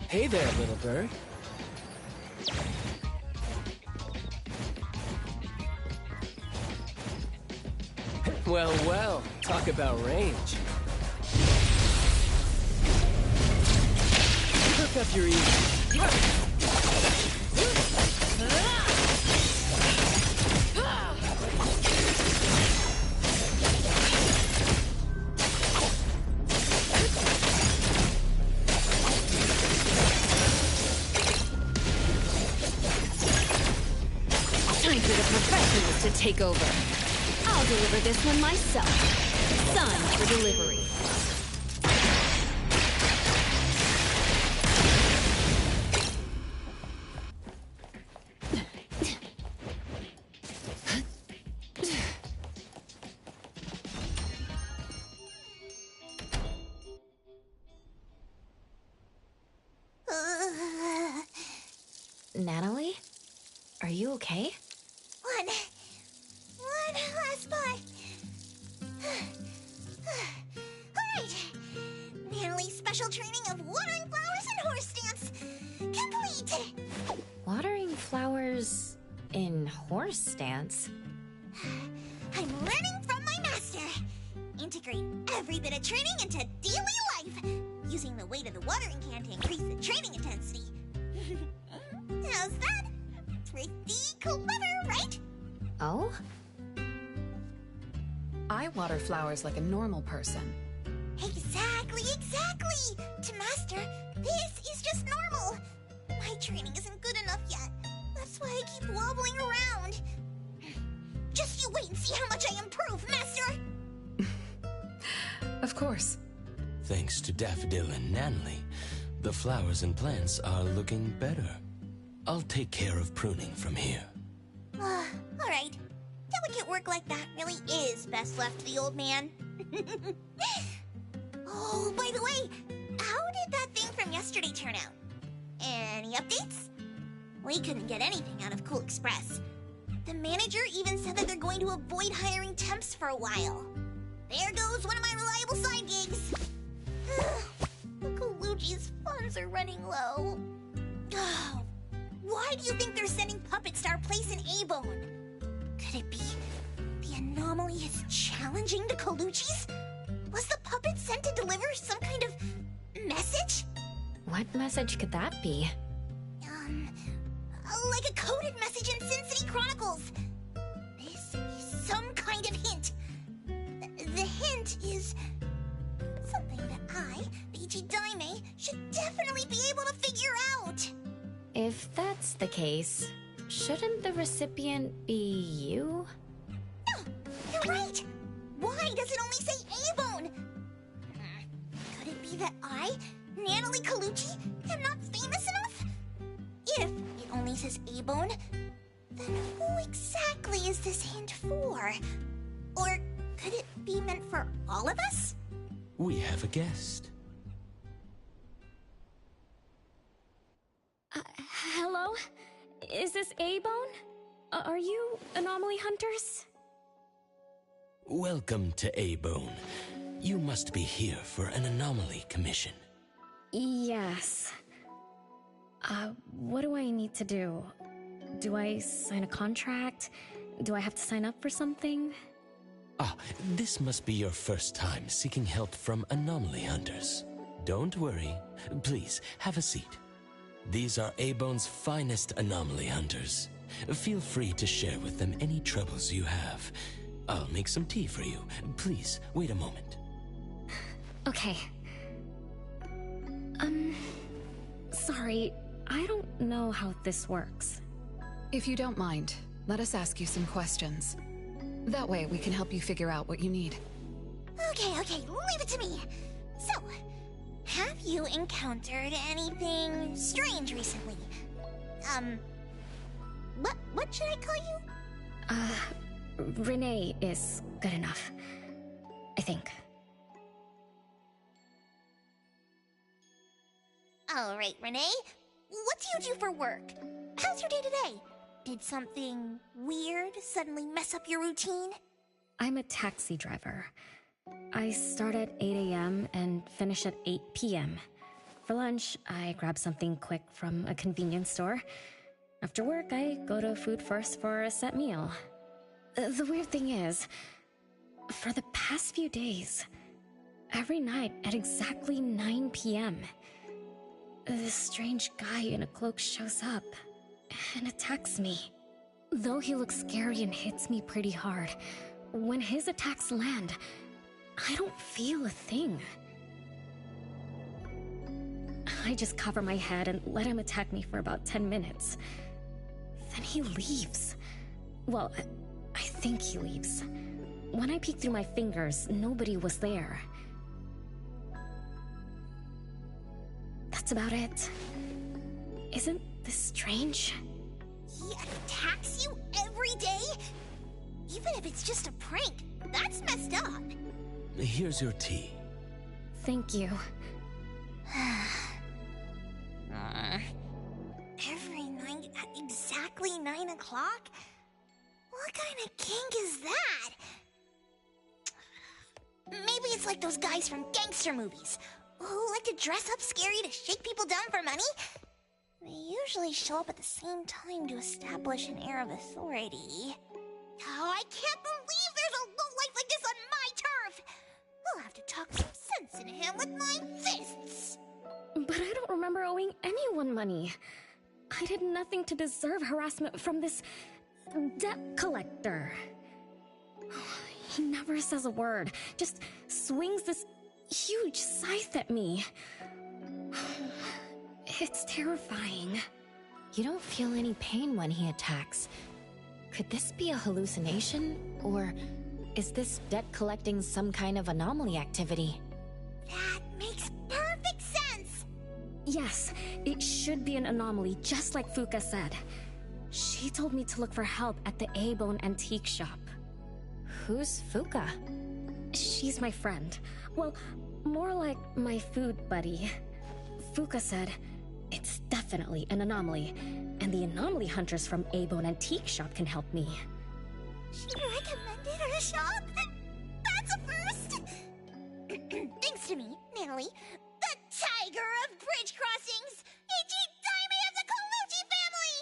Hey there, little bird. Well, well, talk about range. Hook up your ears.
Time for the professionals to take over. I'll deliver this one myself. Sun for delivery.
Natalie? Are you okay?
One last part. Alright. Natalie's special training of watering flowers and horse dance. Complete.
Watering flowers in horse stance?
I'm learning from my master. Integrate every bit of training into daily life. Using the weight of the watering can to increase the training intensity. How's that? Pretty clever, right?
Oh?
I water flowers like a normal person.
Exactly. To Master, this is just normal. My training isn't good enough yet. That's why I keep wobbling around. Just you wait and see how much I improve, Master!
Of course. Thanks to Daffodil and Natalie, the flowers and plants are looking better. I'll take care of pruning from here.
Alright.
delicate work like that really is best left to the old man. Oh, by the way, how did that thing from yesterday turn out? Any updates? We couldn't get anything out of Cool Express. The manager even said that they're going to avoid hiring temps for a while. There goes one of my reliable side gigs. The Colucci's funds are running low. Oh, why do you think they're sending puppets to our place in A-Bone? Could it be the anomaly is challenging the Colucci's? Was the puppet sent to deliver some kind of message?
What message could that be?
Like a coded message in Sin City Chronicles. This is some kind of hint. The hint is something that I, Peachy Daime, should definitely be able to figure out.
If that's the case, shouldn't the recipient be you?
No, you're right. Why does it only say A-Bone? Could it be that I, Natalie Colucci, am not famous enough? If it only says A-Bone, then who exactly is this hint for? Or could it be meant for all of us?
We have a guest.
Hello? Is this A-Bone? Are you anomaly hunters?
Welcome to A-Bone. You must be here for an anomaly commission.
Yes. What do I need to do? Do I sign a contract? Do I have to sign up for something?
Ah, this must be your first time seeking help from anomaly hunters. Don't worry. Please, have a seat. These are A-Bone's finest anomaly hunters. Feel free to share with them any troubles you have. I'll make some tea for you. Please, wait a moment.
Okay. Sorry, I don't know how this works.
If you don't mind, let us ask you some questions. That way we can help you figure out what you need.
Okay, leave it to me. So, have you encountered anything strange recently? What should I call you?
Renee is good enough. I think.
Alright, Renee. What do you do for work? How's your day today? Did something weird suddenly mess up your routine?
I'm a taxi driver. I start at 8 a.m. and finish at 8 p.m. For lunch, I grab something quick from a convenience store. After work, I go to Food First for a set meal. The weird thing is, for the past few days, every night at exactly 9 p.m., this strange guy in a cloak shows up and attacks me. Though he looks scary and hits me pretty hard, when his attacks land, I don't feel a thing. I just cover my head and let him attack me for about 10 minutes. Then he leaves. Well, I think he leaves. When I peeked through my fingers, nobody was there. That's about it. Isn't this strange?
He attacks you every day? Even if it's just a prank, that's messed up.
Here's your tea.
Thank you.
Every night at exactly 9 o'clock? What kind of kink is that? Maybe it's like those guys from gangster movies who like to dress up scary to shake people down for money. They usually show up at the same time to establish an air of authority. Oh, I can't believe there's a lowlife like this on my turf! I'll have to talk some sense into him with my fists!
But I don't remember owing anyone money. I did nothing to deserve harassment from this debt collector. He never says a word, just swings this huge scythe at me. It's terrifying.
You don't feel any pain when he attacks. Could this be a hallucination? Or is this debt collecting some kind of anomaly activity?
That makes perfect sense!
Yes, it should be an anomaly, just like Fuka said. She told me to look for help at the A-Bone antique shop.
Who's Fuka?
She's my friend. Well, more like my food buddy. Fuka said, it's definitely an anomaly, and the anomaly hunters from A-Bone Antique Shop can help me.
She recommended her shop? That's a first! Thanks to me, Natalie, the Tiger of Bridge Crossings, Ichi Daime of the Colucci family!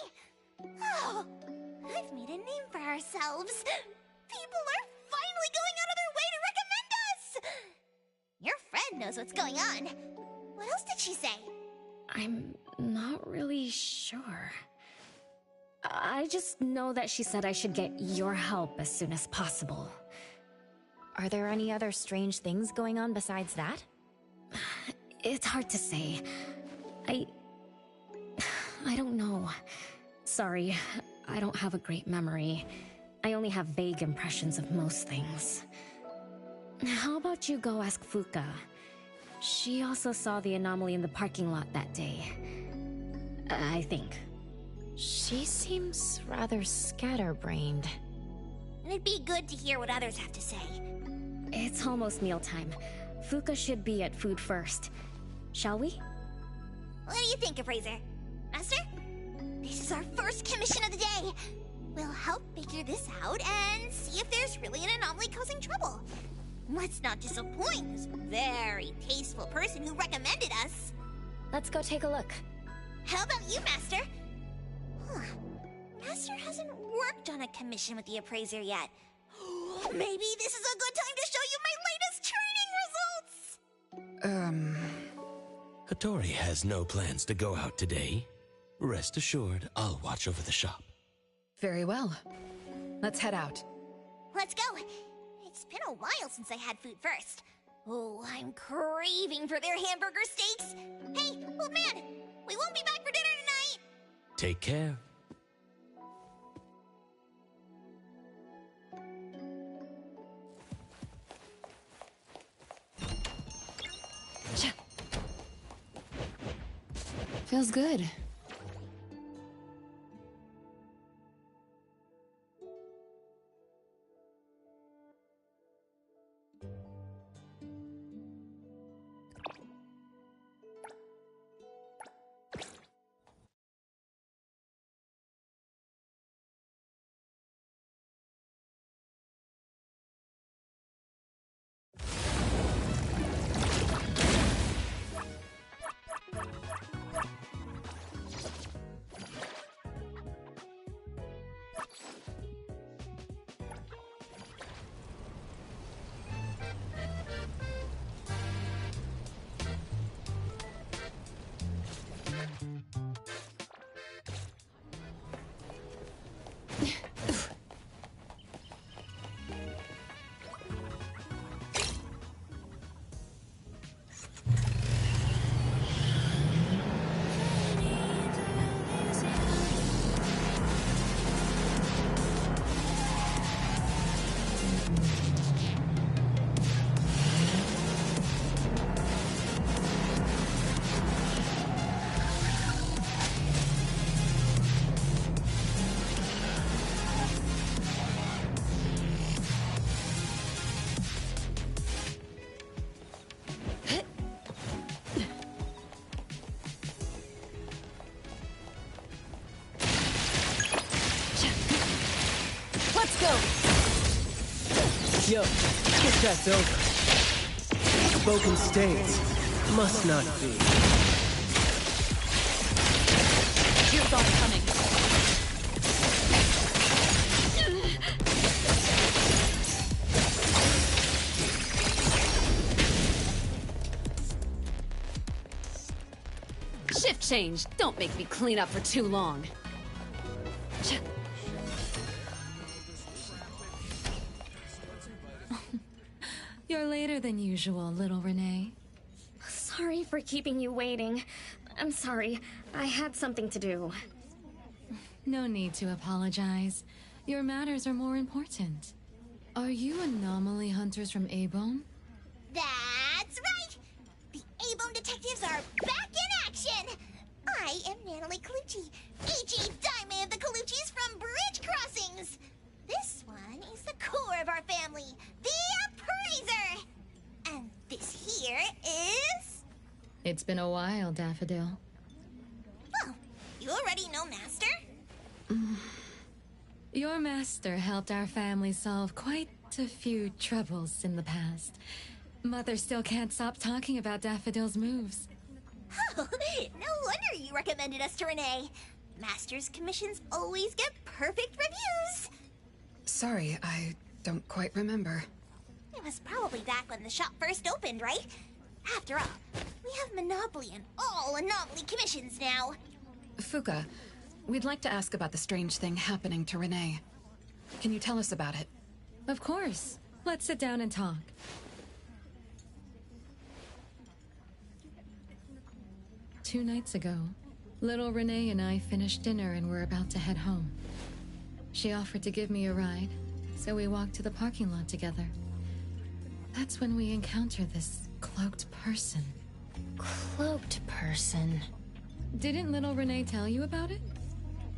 Oh, I've made a name for ourselves. People are finally going out of their way to recommend us! Your friend knows what's going on. What else did she say?
I'm not really sure. I just know that she said I should get your help as soon as possible.
Are there any other strange things going on besides that?
It's hard to say. I don't know. Sorry, I don't have a great memory. I only have vague impressions of most things. How about you go ask Fuka? She also saw the anomaly in the parking lot that day. I think.
She seems rather scatterbrained.
It'd be good to hear what others have to say.
It's almost mealtime. Fuka should be at food first. Shall we?
What do you think, Appraiser? Master? This is our first commission of the day. We'll help figure this out and see if there's really an anomaly causing trouble. Let's not disappoint this very tasteful person who recommended us.
Let's go take a look.
How about you, Master? Huh. Master hasn't worked on a commission with the Appraiser yet. Maybe this is a good time to show you my latest training results!
Hattori has no plans to go out today. Rest assured, I'll watch over the shop.
Very well. Let's head out.
Let's go. It's been a while since I had food first. Oh, I'm craving for their hamburger steaks. Hey, old man, we won't be back for dinner tonight.
Take care.
Feels good.
Yo, guess that's over. Broken states must not be.
Your thought coming. Shift change. Don't make me clean up for too long.
You're later than usual, little Renee.
Sorry for keeping you waiting. I'm sorry. I had something to do.
No need to apologize. Your matters are more important. Are you anomaly hunters from A-Bone?
That's right! The A-Bone detectives are back in action! I am Natalie Colucci, Ichi Daime of the Coluccis from Bridge Crossings! This one one is the core of our family, the appraiser! And this here is...
It's been a while, Daffodil.
Oh, you already know Master?
Your master helped our family solve quite a few troubles in the past. Mother still can't stop talking about Daffodil's moves.
Oh, no wonder you recommended us to Renee. Master's commissions always get perfect reviews.
Sorry, I don't quite remember.
It was probably back when the shop first opened, right? After all, we have monopoly on all anomaly commissions now.
Fuka, we'd like to ask about the strange thing happening to Renee. Can you tell us about it?
Of course. Let's sit down and talk. Two nights ago, little Renee and I finished dinner and were about to head home. She offered to give me a ride, so we walked to the parking lot together. That's when we encountered this cloaked person.
Cloaked person?
Didn't little Renee tell you about it?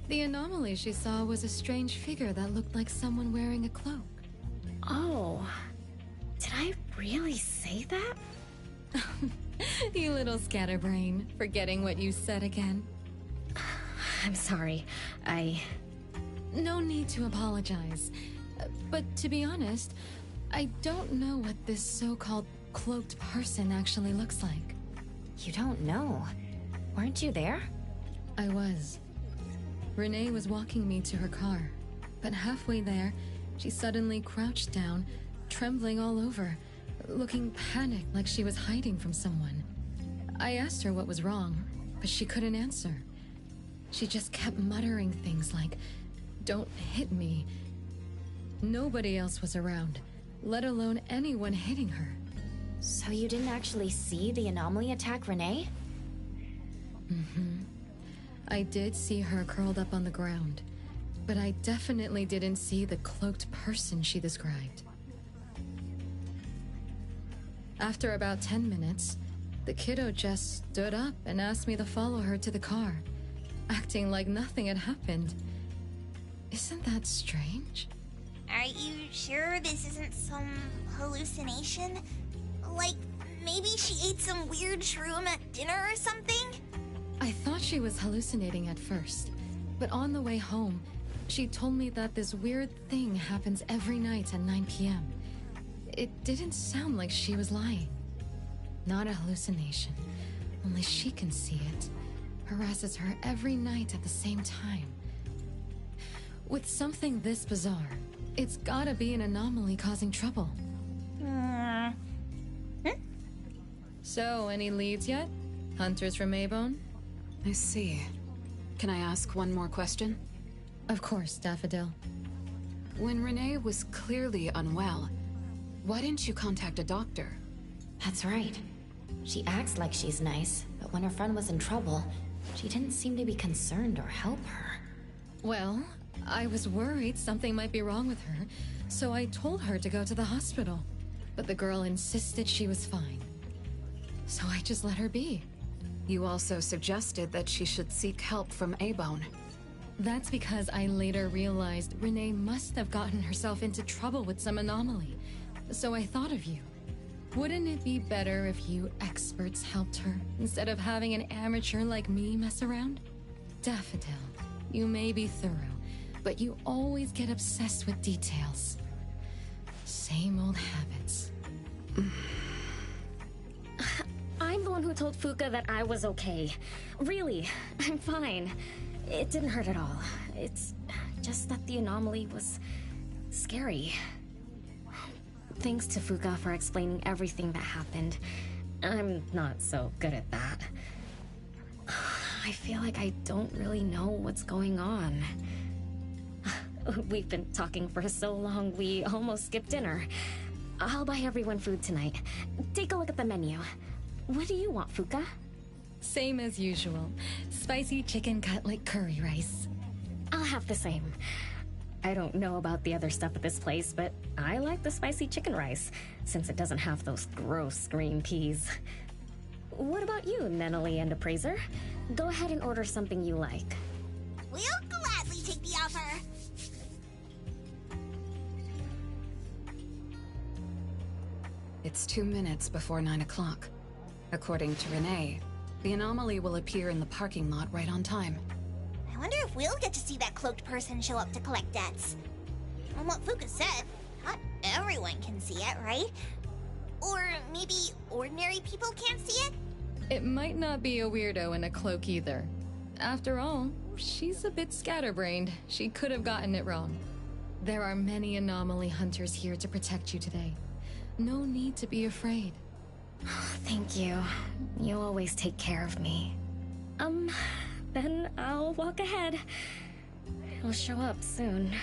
The anomaly she saw was a strange figure that looked like someone wearing a cloak.
Oh, did I really say that?
You little scatterbrain, forgetting what you said again.
I'm sorry,
No need to apologize. But to be honest, I don't know what this so-called cloaked person actually looks like.
You don't know? Weren't you there?
I was. Renee was walking me to her car, but halfway there, she suddenly crouched down, trembling all over, looking panicked like she was hiding from someone. I asked her what was wrong, but she couldn't answer. She just kept muttering things like, "Don't hit me." Nobody else was around, let alone anyone hitting her.
So you didn't actually see the anomaly attack Renee?
Mm-hmm. I did see her curled up on the ground, but I definitely didn't see the cloaked person she described. After about 10 minutes, the kiddo just stood up and asked me to follow her to the car, acting like nothing had happened. Isn't that strange?
Are you sure this isn't some hallucination? Like, maybe she ate some weird shroom at dinner or something?
I thought she was hallucinating at first, but on the way home, she told me that this weird thing happens every night at 9 p.m. It didn't sound like she was lying. Not a hallucination, only she can see it. Harasses her every night at the same time. With something this bizarre, it's gotta be an anomaly causing trouble. So, any leads yet? Hunters from Maybone?
I see. Can I ask one more question?
Of course, Daffodil.
When Renee was clearly unwell, why didn't you contact a doctor?
That's right. She acts like she's nice, but when her friend was in trouble, she didn't seem to be concerned or help her.
Well, I was worried something might be wrong with her, so I told her to go to the hospital. But the girl insisted she was fine. So I just let her be.
You also suggested that she should seek help from A-Bone.
That's because I later realized Renee must have gotten herself into trouble with some anomaly. So I thought of you. Wouldn't it be better if you experts helped her, instead of having an amateur like me mess around? Daffodil, you may be thorough, but you always get obsessed with details. Same old habits.
I'm the one who told Fuka that I was okay. Really, I'm fine. It didn't hurt at all. It's just that the anomaly was scary. Thanks to Fuka for explaining everything that happened. I'm not so good at that. I feel like I don't really know what's going on. We've been talking for so long, we almost skipped dinner. I'll buy everyone food tonight. Take a look at the menu. What do you want, Fuka?
Same as usual. Spicy chicken cutlet curry rice.
I'll have the same. I don't know about the other stuff at this place, but I like the spicy chicken rice, since it doesn't have those gross green peas. What about you, Nenali and Appraiser? Go ahead and order something you like.
We'll gladly take the offer.
It's 2 minutes before 9 o'clock. According to Renee, the anomaly will appear in the parking lot right on time.
I wonder if we'll get to see that cloaked person show up to collect debts. From what Fuka said, not everyone can see it, right? Or maybe ordinary people can't see it?
It might not be a weirdo in a cloak either. After all, she's a bit scatterbrained. She could have gotten it wrong. There are many anomaly hunters here to protect you today. No need to be afraid.
Thank you. You always take care of me. Then I'll walk ahead. He'll show up soon.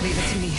Leave it to me.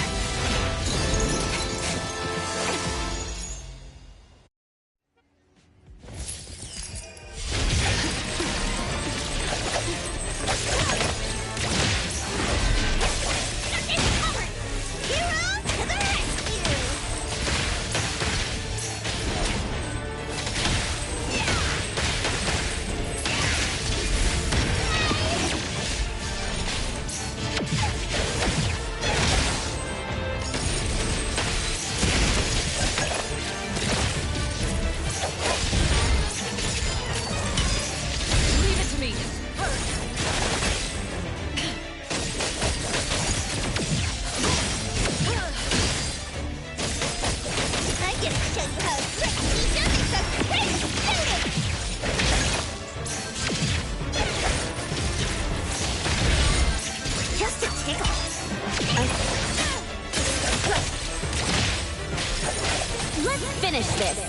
Let's finish this.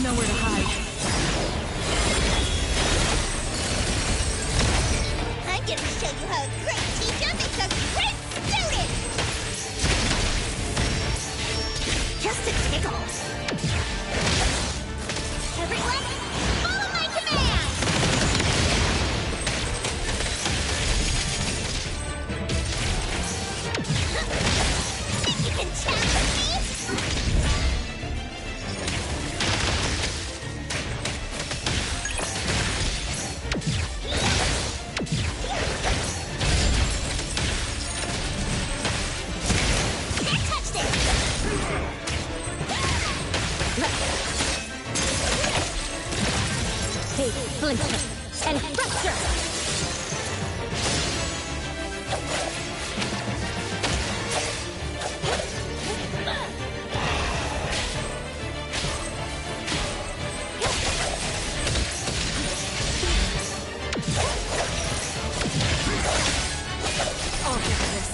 Nowhere to hide.
I'm gonna show you how a great teacher makes a great student! Just a tickle. Everyone, follow my command! Think you can challenge me? Can't touch this!
Take Splinter and Fracture!
I'll get this.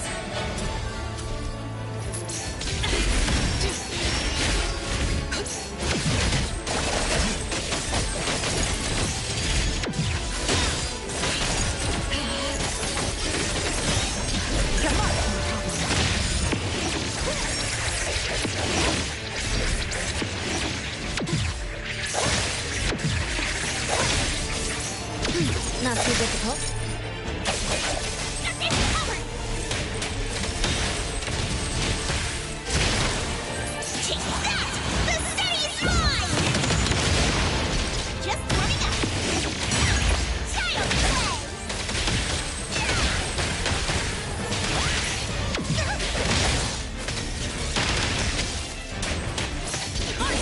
Not too difficult.
Take that! The city is mine! Just warming up. Child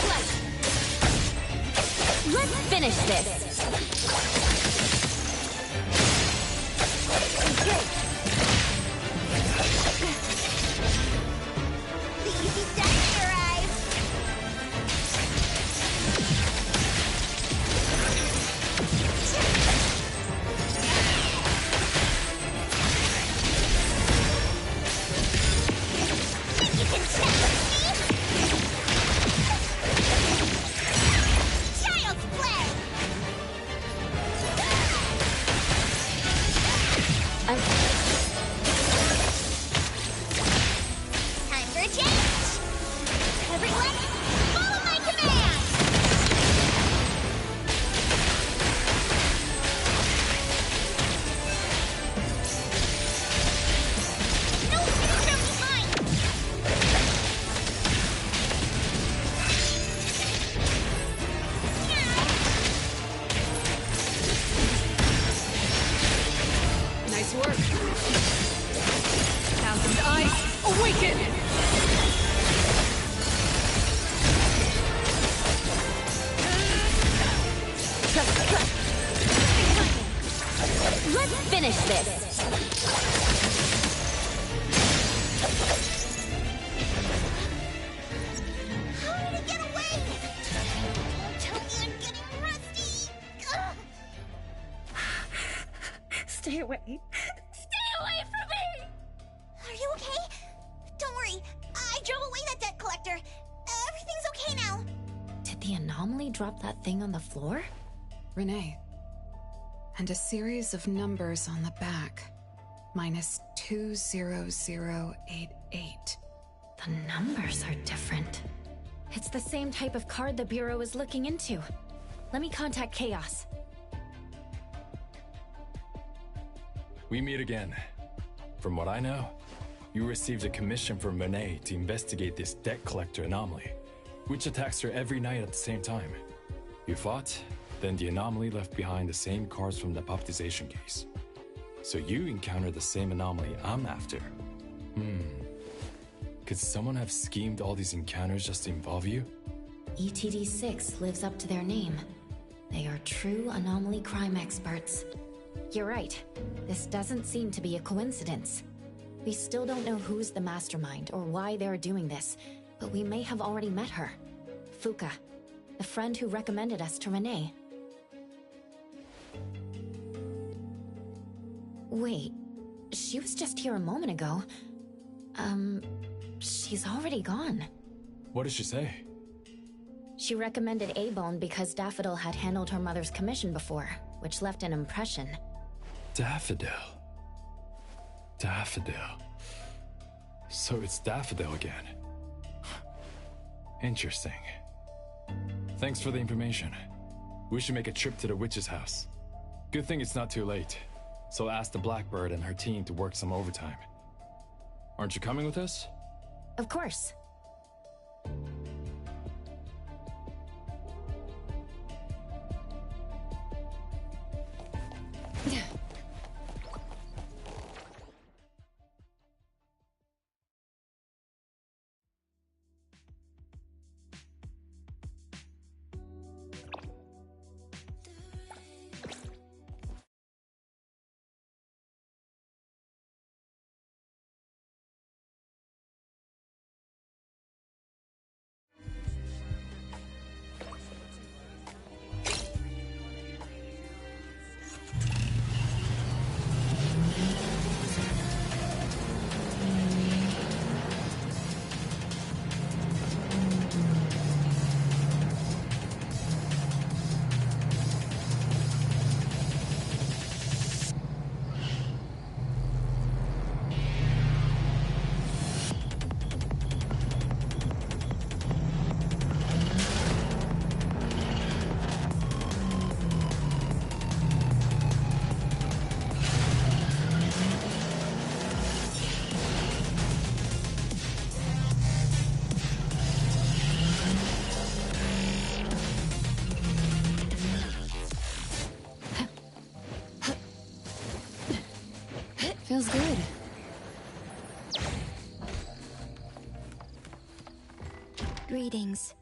play!
Let's finish this!
The easy stuff arrives. Think you can challenge me? Child's play! Time for a change! Everyone, follow my command! No future behind!
Nice work. Thousand eyes, awaken!
Let's finish this!
How did it get away? Don't tell me I'm getting rusty! Ugh.
Stay away.
Stay away from me! Are you okay? Don't worry, I drove away that debt collector. Everything's okay now.
Did the anomaly drop that thing on the floor?
Renee. And a series of numbers on the back. Minus 20088.
The numbers are different. It's the same type of card the Bureau is looking into. Let me contact Chaos.
We meet again. From what I know, you received a commission from Renee to investigate this debt collector anomaly, which attacks her every night at the same time. You fought, then the anomaly left behind the same cards from the puppetization case. So you encountered the same anomaly I'm after. Could someone have schemed all these encounters just to involve you?
ETD6 lives up to their name. They are true anomaly crime experts. You're right. This doesn't seem to be a coincidence. We still don't know who's the mastermind or why they're doing this, but we may have already met her. Fuka, the friend who recommended us to Renee. Wait, she was just here a moment ago. She's already gone.
What did she say?
She recommended A-Bone because Daffodil had handled her mother's commission before, which left an impression.
Daffodil. Daffodil. So it's Daffodil again. Interesting. Thanks for the information. We should make a trip to the witch's house. Good thing it's not too late. So I'll ask the Blackbird and her team to work some overtime. Aren't you coming with us?
Of course.
Feels good.
Greetings.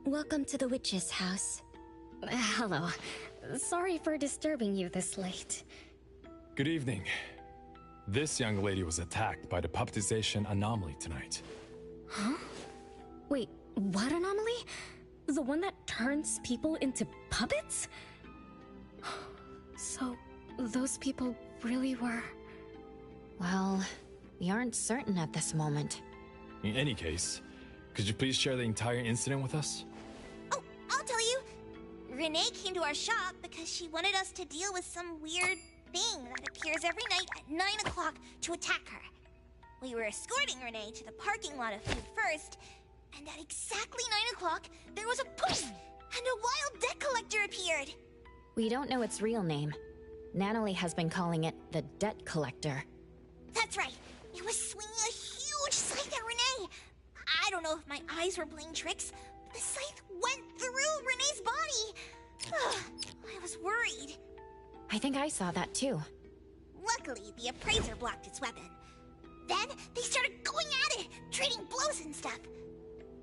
Welcome to the witch's house. Hello. Sorry for disturbing you this late.
Good evening. This young lady was attacked by the puppetization anomaly tonight.
Huh? Wait, what anomaly? The one that turns people into puppets? So, those people really were...
Well, we aren't certain at this moment.
In any case, could you please share the entire incident with us?
Oh, I'll tell you. Renee came to our shop because she wanted us to deal with some weird thing that appears every night at 9 o'clock to attack her. We were escorting Renee to the parking lot of food first, and at exactly 9 o'clock, there was a poof, and a wild debt collector appeared.
We don't know its real name. Natalie has been calling it the Debt Collector.
That's right. It was swinging a huge scythe at Renee. I don't know if my eyes were playing tricks, but the scythe went through Renee's body. I was worried.
I think I saw that too.
Luckily, the appraiser blocked its weapon. Then, they started going at it, trading blows and stuff.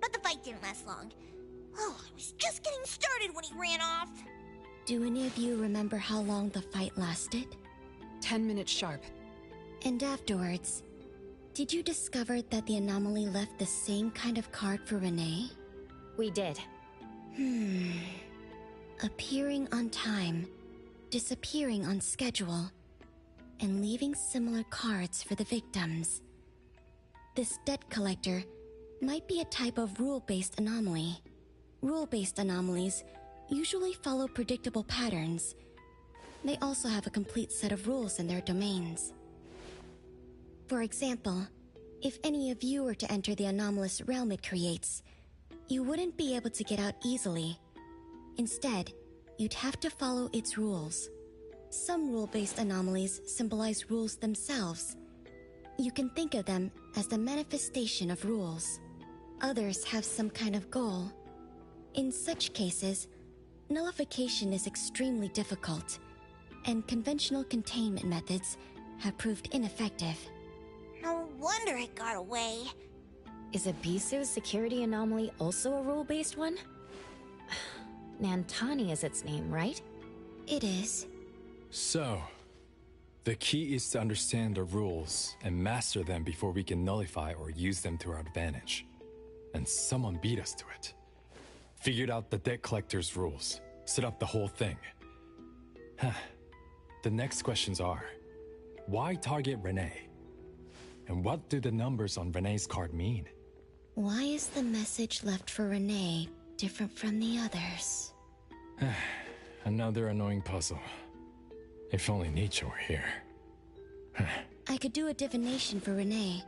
But the fight didn't last long. Oh, I was just getting started when he ran off.
Do any of you remember how long the fight lasted?
10 minutes sharp.
And afterwards, did you discover that the anomaly left the same kind of card for Renee?
We did.
Appearing on time, disappearing on schedule, and leaving similar cards for the victims. This debt collector might be a type of rule-based anomaly. Rule-based anomalies usually follow predictable patterns. They also have a complete set of rules in their domains. For example, if any of you were to enter the anomalous realm it creates, you wouldn't be able to get out easily. Instead, you'd have to follow its rules. Some rule-based anomalies symbolize rules themselves. You can think of them as the manifestation of rules. Others have some kind of goal. In such cases, nullification is extremely difficult, and conventional containment methods have proved ineffective.
No wonder it got away.
Is Abisu's security anomaly also a rule-based one? Nantani is its name, right?
It is.
So, the key is to understand the rules and master them before we can nullify or use them to our advantage. And someone beat us to it. Figured out the debt collector's rules, set up the whole thing. The next questions are, why target Renee? And what do the numbers on Renee's card mean?
Why is the message left for Renee
different from the others.
Another annoying puzzle. If only Nietzsche were here.
I could do a divination for Renee.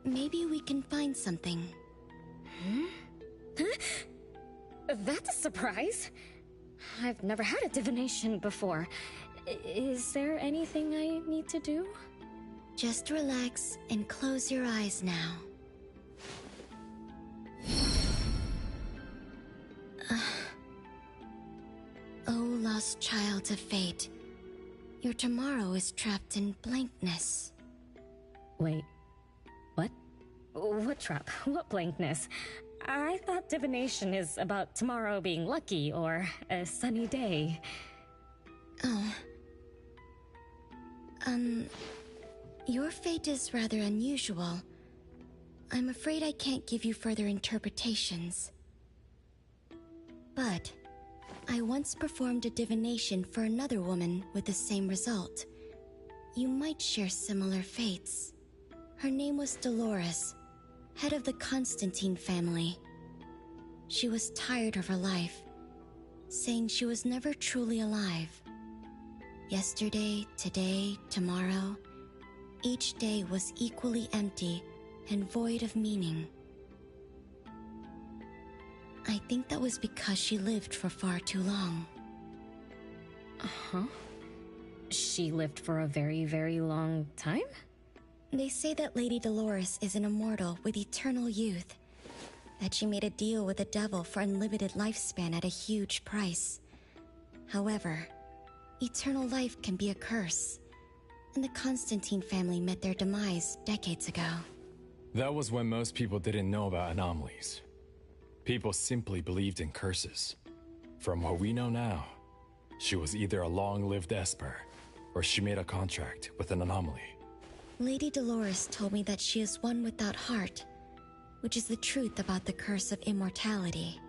Maybe we can find something.
That's a surprise. I've never had a divination before. Is there anything I need to do?
Just relax and close your eyes now. Oh, lost child of fate. Your tomorrow is trapped in blankness.
Wait, what? What trap? What blankness? I thought divination is about tomorrow being lucky or a sunny day.
Oh. Your fate is rather unusual. I'm afraid I can't give you further interpretations. But I once performed a divination for another woman with the same result. You might share similar fates. Her name was Dolores, head of the Constantine family. She was tired of her life, saying she was never truly alive. Yesterday, today, tomorrow, each day was equally empty and void of meaning. I think that was because she lived for far too long.
Uh-huh. She lived for a very, very long time?
They say that Lady Dolores is an immortal with eternal youth. That she made a deal with the devil for unlimited lifespan at a huge price. However, eternal life can be a curse, and the Constantine family met their demise decades ago.
That was when most people didn't know about anomalies. People simply believed in curses. From what we know now, she was either a long-lived Esper, or she made a contract with an anomaly.
Lady Dolores told me that she is one without heart, which is the truth about the curse of immortality.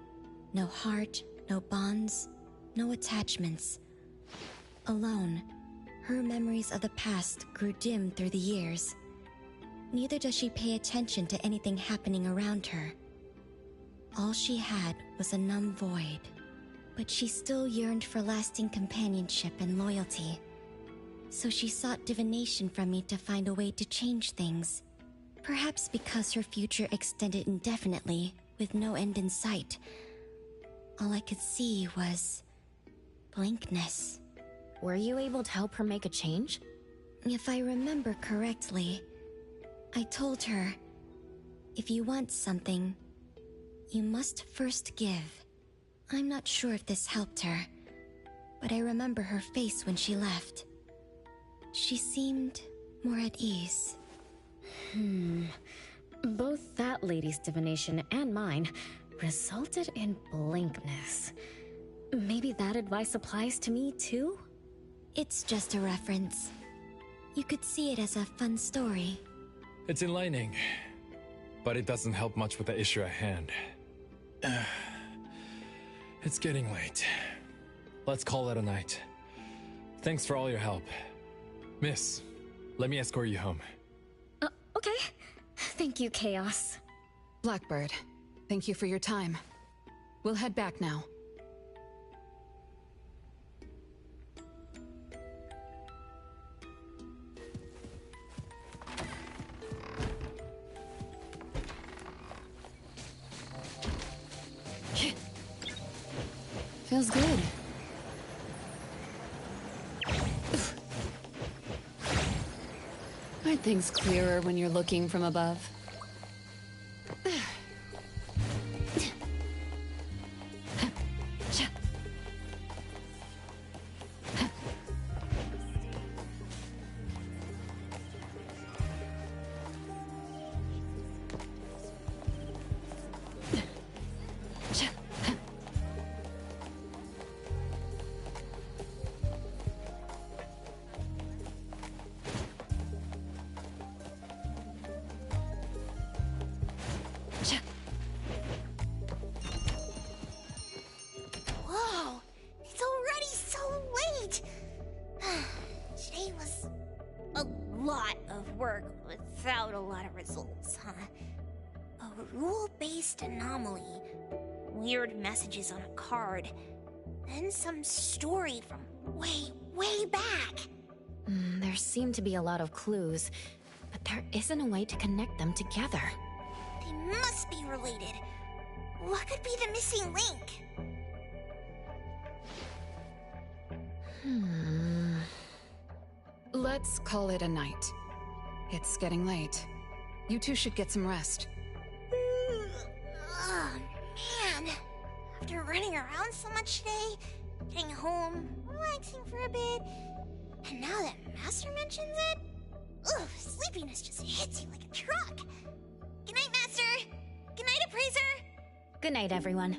No heart, no bonds, no attachments. Alone, her memories of the past grew dim through the years. Neither does she pay attention to anything happening around her. All she had was a numb void, but she still yearned for lasting companionship and loyalty. So she sought divination from me to find a way to change things. Perhaps because her future extended indefinitely, with no end in sight. All I could see was blankness. Were you able to help her make a change? If I remember correctly, I told her, if you want something, you must first give. I'm not sure if this helped her, but I remember her face when she left. She seemed more at ease.
Both that lady's divination and mine resulted in blankness. Maybe that advice applies to me too?
It's just a reference. You could see it as a fun story.
It's enlightening, but it doesn't help much with the issue at hand. It's getting late. Let's call it a night. Thanks for all your help. Miss, let me escort you home.
Okay. Thank you, Chaos.
Blackbird, thank you for your time. We'll head back now. Feels good. Aren't things clearer when you're looking from above?
weird messages on a card. Then some story from way back.
There seem to be a lot of clues, but there isn't a way to connect them together.
They must be related. What could be the missing link?
Let's call it a night. It's getting late. You two should get some rest.
Oh, man. After running around so much today, getting home, relaxing for a bit, and now that Master mentions it, sleepiness just hits you like a truck. Good night, Master. Good night, Appraiser.
Good night, everyone.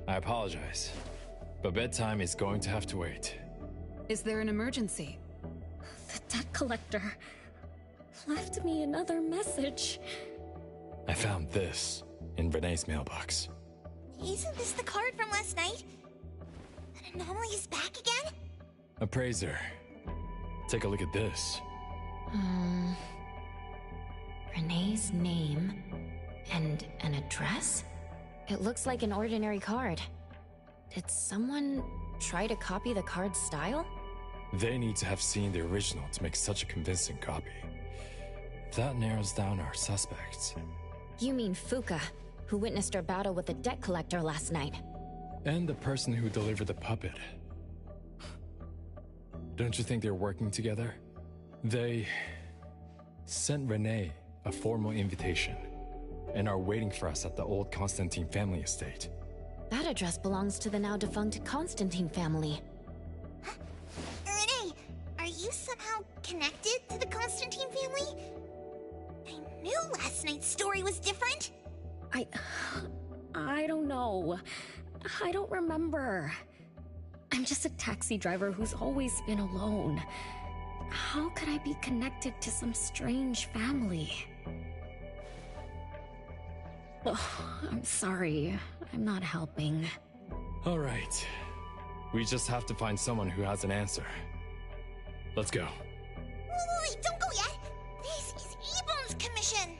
I apologize, but bedtime is going to have to wait.
Is there an emergency?
The debt collector left me another message.
I found this in Renee's mailbox.
Isn't this the card from last night? An anomaly is back again?
Appraiser, take a look at this.
Renee's name and an address? It looks like an ordinary card. Did someone try to copy the card's style?
They need to have seen the original to make such a convincing copy. That narrows down our suspects.
You mean Fuka, who witnessed our battle with the debt collector last night.
And the person who delivered the puppet. Don't you think they're working together? They sent Renee a formal invitation and are waiting for us at the old Constantine family estate.
That address belongs to the now defunct Constantine family.
Renee, are you somehow connected to the Constantine family? I knew last night's story was different.
I don't know. I don't remember. I'm just a taxi driver who's always been alone. How could I be connected to some strange family? Oh, I'm sorry. I'm not helping.
All right. We just have to find someone who has an answer. Let's go.
Wait, don't go yet. This is Ebone's commission.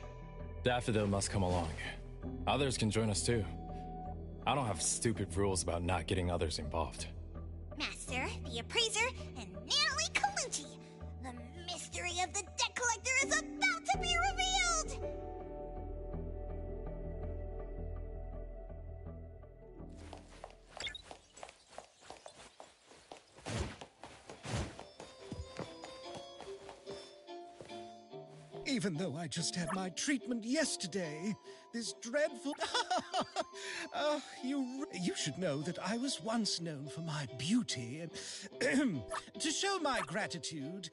Daffodil must come along. Others can join us too. I don't have stupid rules about not getting others involved.
Master, the Appraiser, and Natalie Calucci. The mystery of the debt collector is about to be revealed!
Even though I just had my treatment yesterday, this dreadful... you should know that I was once known for my beauty. To show my gratitude...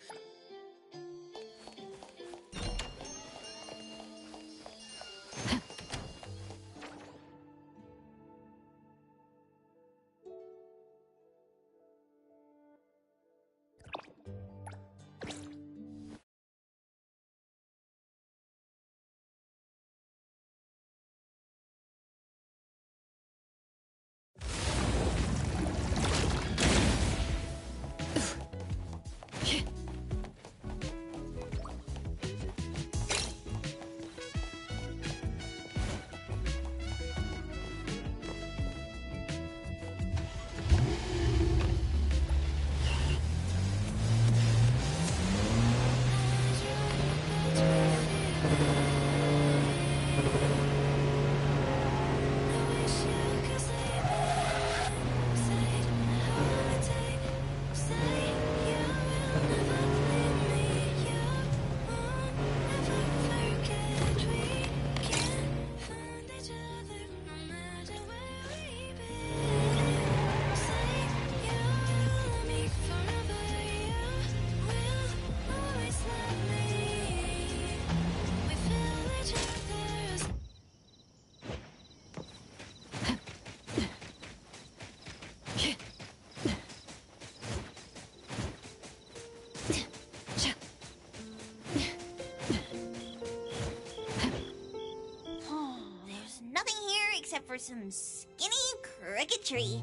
except for some skinny cricketry.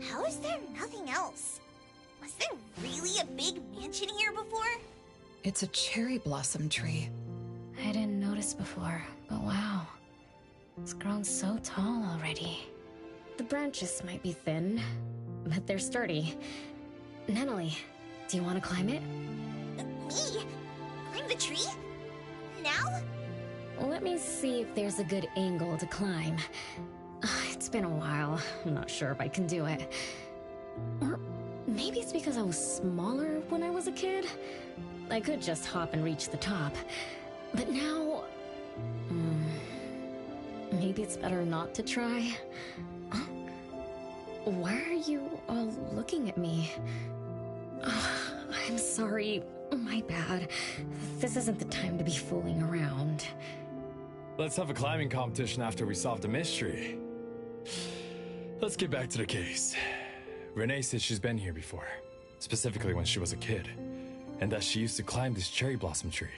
How is there nothing else? Was there really a big mansion here before?
It's a cherry blossom tree.
I didn't notice noticed before, but wow. It's grown so tall already. The branches might be thin, but they're sturdy. Natalie, do you want to climb it?
Me? Climb the tree? Now?
Let me see if there's a good angle to climb. It's been a while. I'm not sure if I can do it. Or maybe it's because I was smaller when I was a kid. I could just hop and reach the top. But now... maybe it's better not to try. Huh? Why are you all looking at me? I'm sorry. My bad. This isn't the time to be fooling around.
Let's have a climbing competition after we solve the mystery. Let's get back to the case. Renee said she's been here before, specifically when she was a kid, and that she used to climb this cherry blossom tree.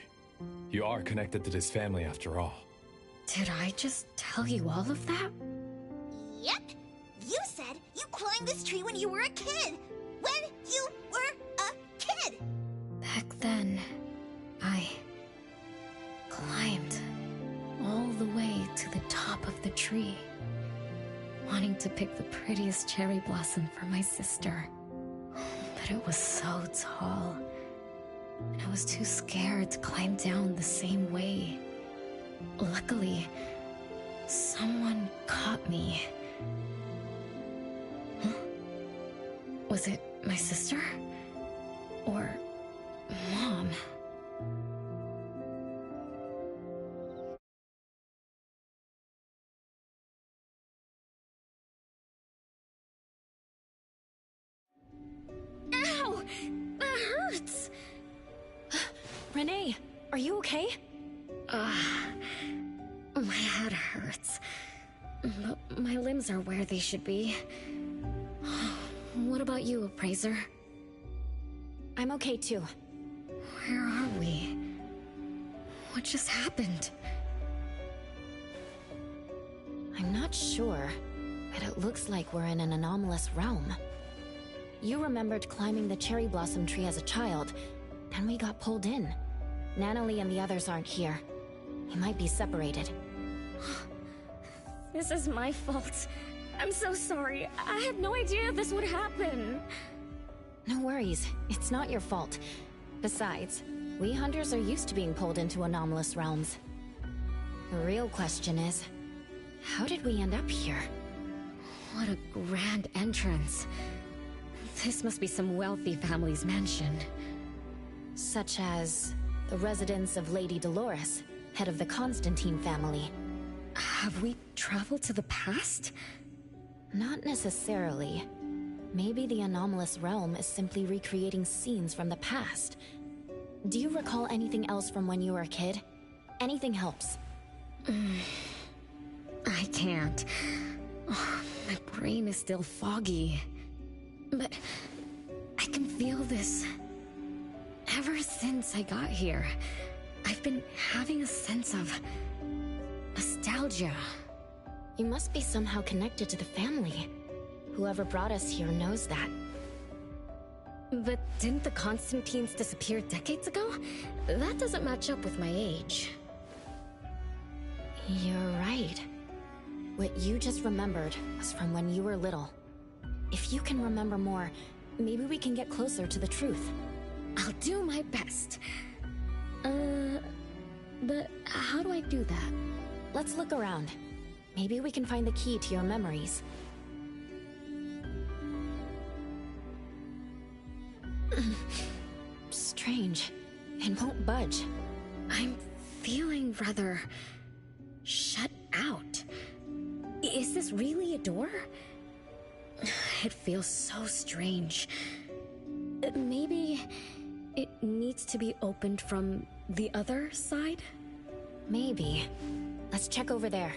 You are connected to this family after all.
Did I just tell you all of that?
Yep. You said you climbed this tree when you were a kid. When you were a kid.
Back then, I climbed all the way to the top of the tree, wanting to pick the prettiest cherry blossom for my sister. But it was so tall, and I was too scared to climb down the same way. Luckily, someone caught me. Huh? Was it my sister? Or Mom?
Ow! That hurts! Renee, are you okay?
My head hurts. But my limbs are where they should be. What about you, Appraiser?
I'm okay too.
Where are we? What just happened?
I'm not sure, but it looks like we're in an anomalous realm. You remembered climbing the cherry blossom tree as a child, and we got pulled in. Natalie and the others aren't here. We might be separated.
This is my fault. I'm so sorry. I had no idea this would happen.
No worries. It's not your fault. Besides, we hunters are used to being pulled into anomalous realms. The real question is, how did we end up here?
What a grand entrance. This must be some wealthy family's mansion.
Such as the residence of Lady Dolores, head of the Constantine family.
Have we traveled to the past?
Not necessarily. Maybe the anomalous realm is simply recreating scenes from the past. Do you recall anything else from when you were a kid? Anything helps.
I can't. My brain is still foggy. But I can feel this. Ever since I got here, I've been having a sense of nostalgia.
You must be somehow connected to the family. Whoever brought us here knows that.
But didn't the Constantines disappear decades ago? That doesn't match up with my age.
You're right. What you just remembered was from when you were little. If you can remember more, maybe we can get closer to the truth.
I'll do my best. But how do I do that?
Let's look around. Maybe we can find the key to your memories. Strange. It won't budge.
I'm feeling rather shut out. Is this really a door? It feels so strange. Maybe it needs to be opened from the other side?
Maybe. Let's check over there.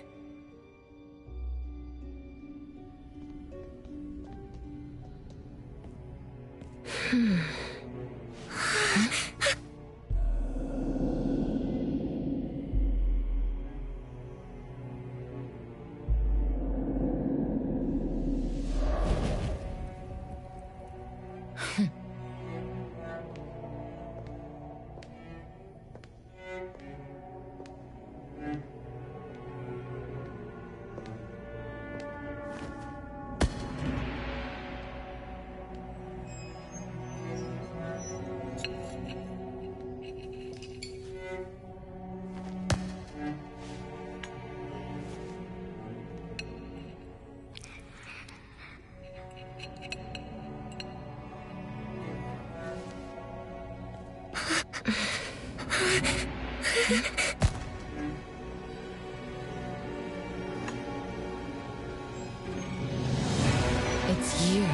It's you.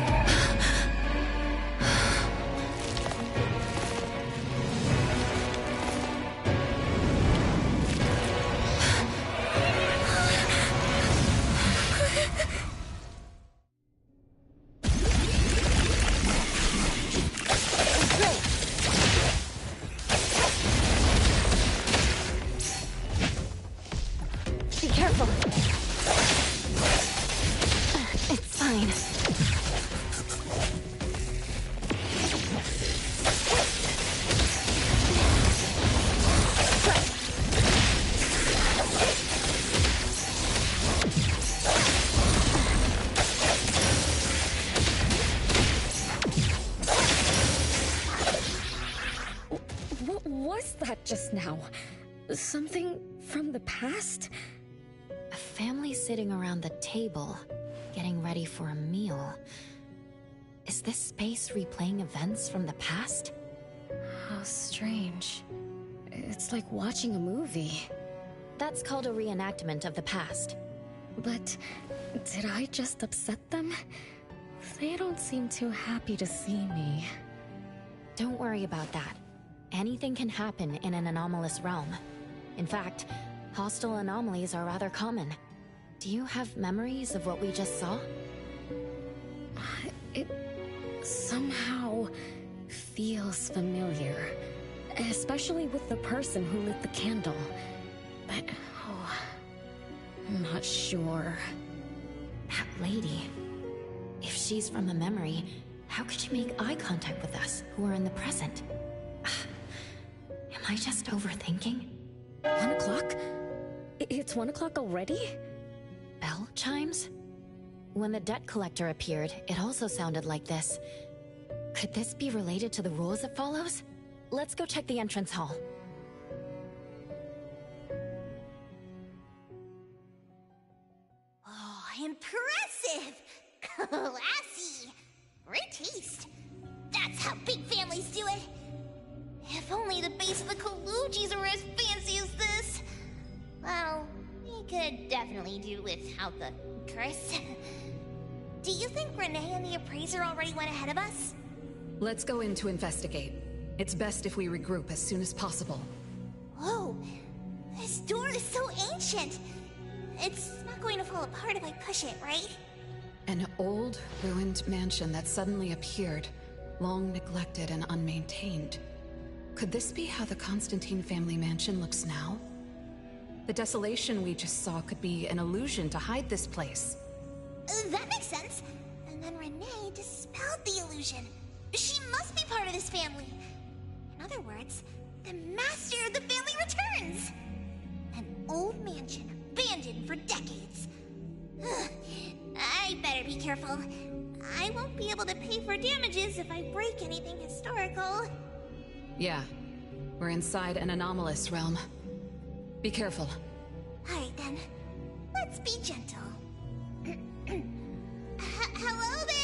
Be careful. It's fine.
What was that just now? Something from the past?
A family sitting around the table, getting ready for a meal. Is this space replaying events from the past?
How strange. It's like watching a movie.
That's called a reenactment of the past.
But did I just upset them? They don't seem too happy to see me.
Don't worry about that. Anything can happen in an anomalous realm. In fact, hostile anomalies are rather common. Do you have memories of what we just saw?
It somehow feels familiar. Especially with the person who lit the candle. But, I'm not sure.
That lady. If she's from a memory, how could she make eye contact with us, who are in the present? Am I just overthinking?
1 o'clock? It's 1 o'clock already?
Bell chimes? When the debt collector appeared, it also sounded like this. Could this be related to the rules it follows? Let's go check the entrance hall.
Oh, impressive! Classy! Great taste! That's how big families do it! If only the base of the Kalujis were as fancy as this! Well, we could definitely do without the Chris. Do you think Renee and the appraiser already went ahead of us?
Let's go in to investigate. It's best if we regroup as soon as possible.
Whoa! This door is so ancient! It's not going to fall apart if I push it, right?
An old, ruined mansion that suddenly appeared, long neglected and unmaintained. Could this be how the Constantine family mansion looks now? The desolation we just saw could be an illusion to hide this place.
That makes sense. And then Renee dispelled the illusion. She must be part of this family. In other words, the master of the family returns. An old mansion abandoned for decades. I better be careful. I won't be able to pay for damages if I break anything historical.
Yeah, we're inside an anomalous realm. Be careful.
Alright then, let's be gentle. Hello there!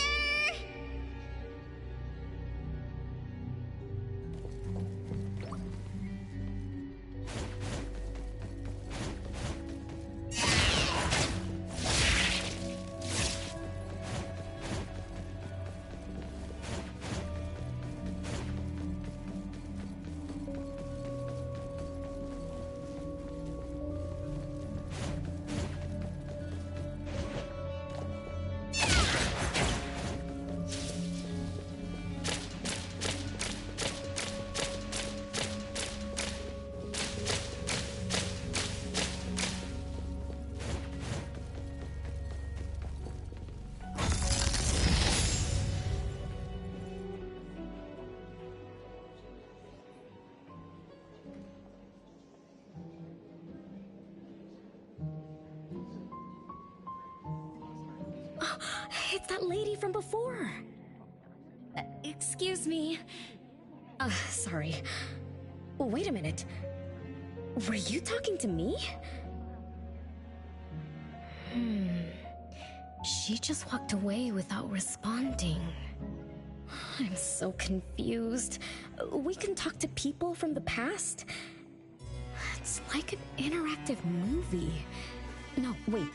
It's that lady from before.
Excuse me.
Sorry. Wait a minute. Were you talking to me? She just walked away without responding. I'm so confused. We can talk to people from the past? It's like an interactive movie. No, wait.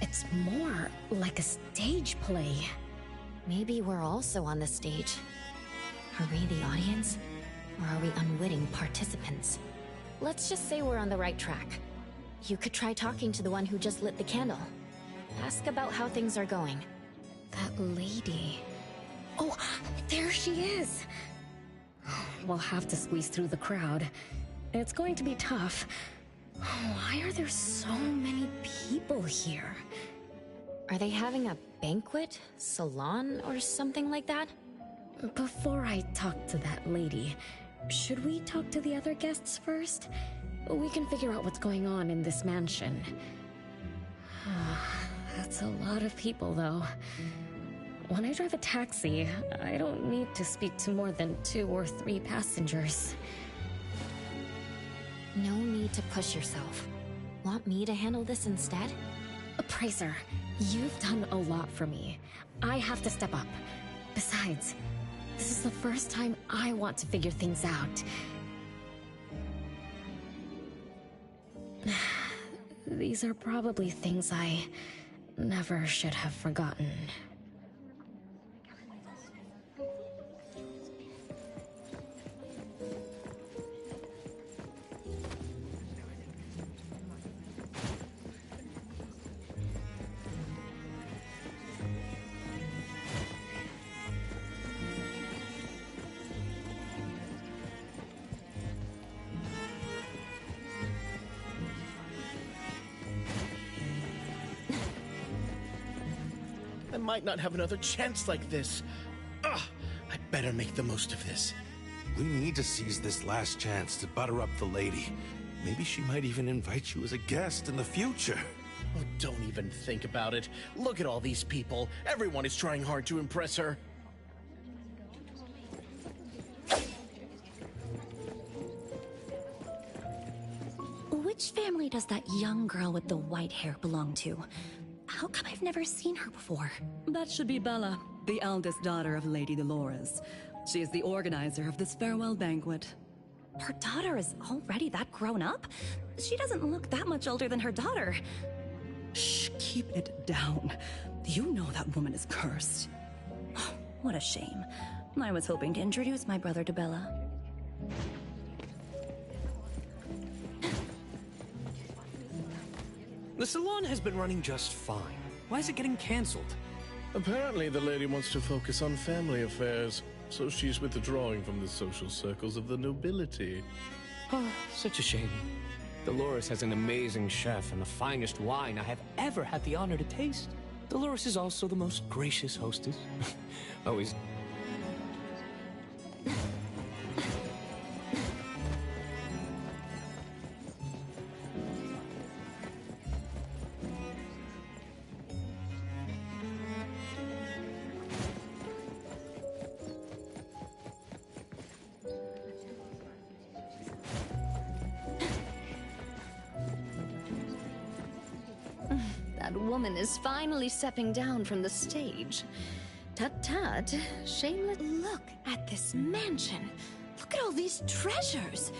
It's more like a stage play.
Maybe we're also on the stage. Are we the audience? Or are we unwitting participants? Let's just say we're on the right track. You could try talking to the one who just lit the candle. Ask about how things are going.
That lady. Oh, there she is! We'll have to squeeze through the crowd. It's going to be tough. Why are there so many people here?
Are they having a banquet, salon, or something like that?
Before I talk to that lady, should we talk to the other guests first? We can figure out what's going on in this mansion. That's a lot of people, though. When I drive a taxi, I don't need to speak to more than 2 or 3 passengers.
No need to push yourself. Want me to handle this instead?
Appraiser, you've done a lot for me. I have to step up. Besides, this is the first time I want to figure things out. These are probably things I never should have forgotten.
I might not have another chance like this. Ugh, I better make the most of this.
We need to seize this last chance to butter up the lady. Maybe she might even invite you as a guest in the future.
Oh, don't even think about it. Look at all these people. Everyone is trying hard to impress her.
Which family does that young girl with the white hair belong to? How come I've never seen her before?
That should be Bella, the eldest daughter of Lady Dolores. She is the organizer of this farewell banquet.
Her daughter is already that grown up? She doesn't look that much older than her daughter.
Shh, keep it down. You know that woman is cursed.
What a shame. I was hoping to introduce my brother to Bella.
The salon has been running just fine. Why is it getting cancelled?
Apparently the lady wants to focus on family affairs, so she's withdrawing from the social circles of the nobility.
Such a shame. Dolores has an amazing chef and the finest wine I have ever had the honor to taste. Dolores is also the most gracious hostess. Always.
That woman is finally stepping down from the stage. Tut-tut, shameless. Look at this mansion. Look at all these treasures.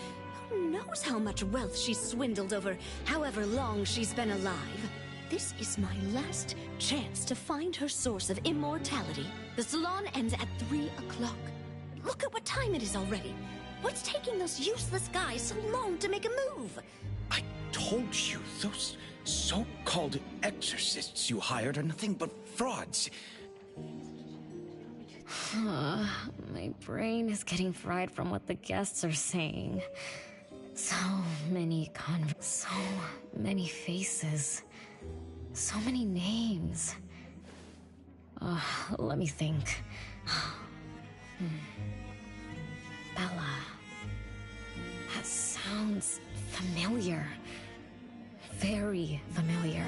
Who knows how much wealth she's swindled over however long she's been alive. This is my last chance to find her source of immortality. The salon ends at 3 o'clock. Look at what time it is already. What's taking those useless guys so long to make a move?
Told you, those so-called exorcists you hired are nothing but frauds.
My brain is getting fried from what the guests are saying. So many so many faces. So many names. Let me think. Bella. That sounds familiar. Very familiar.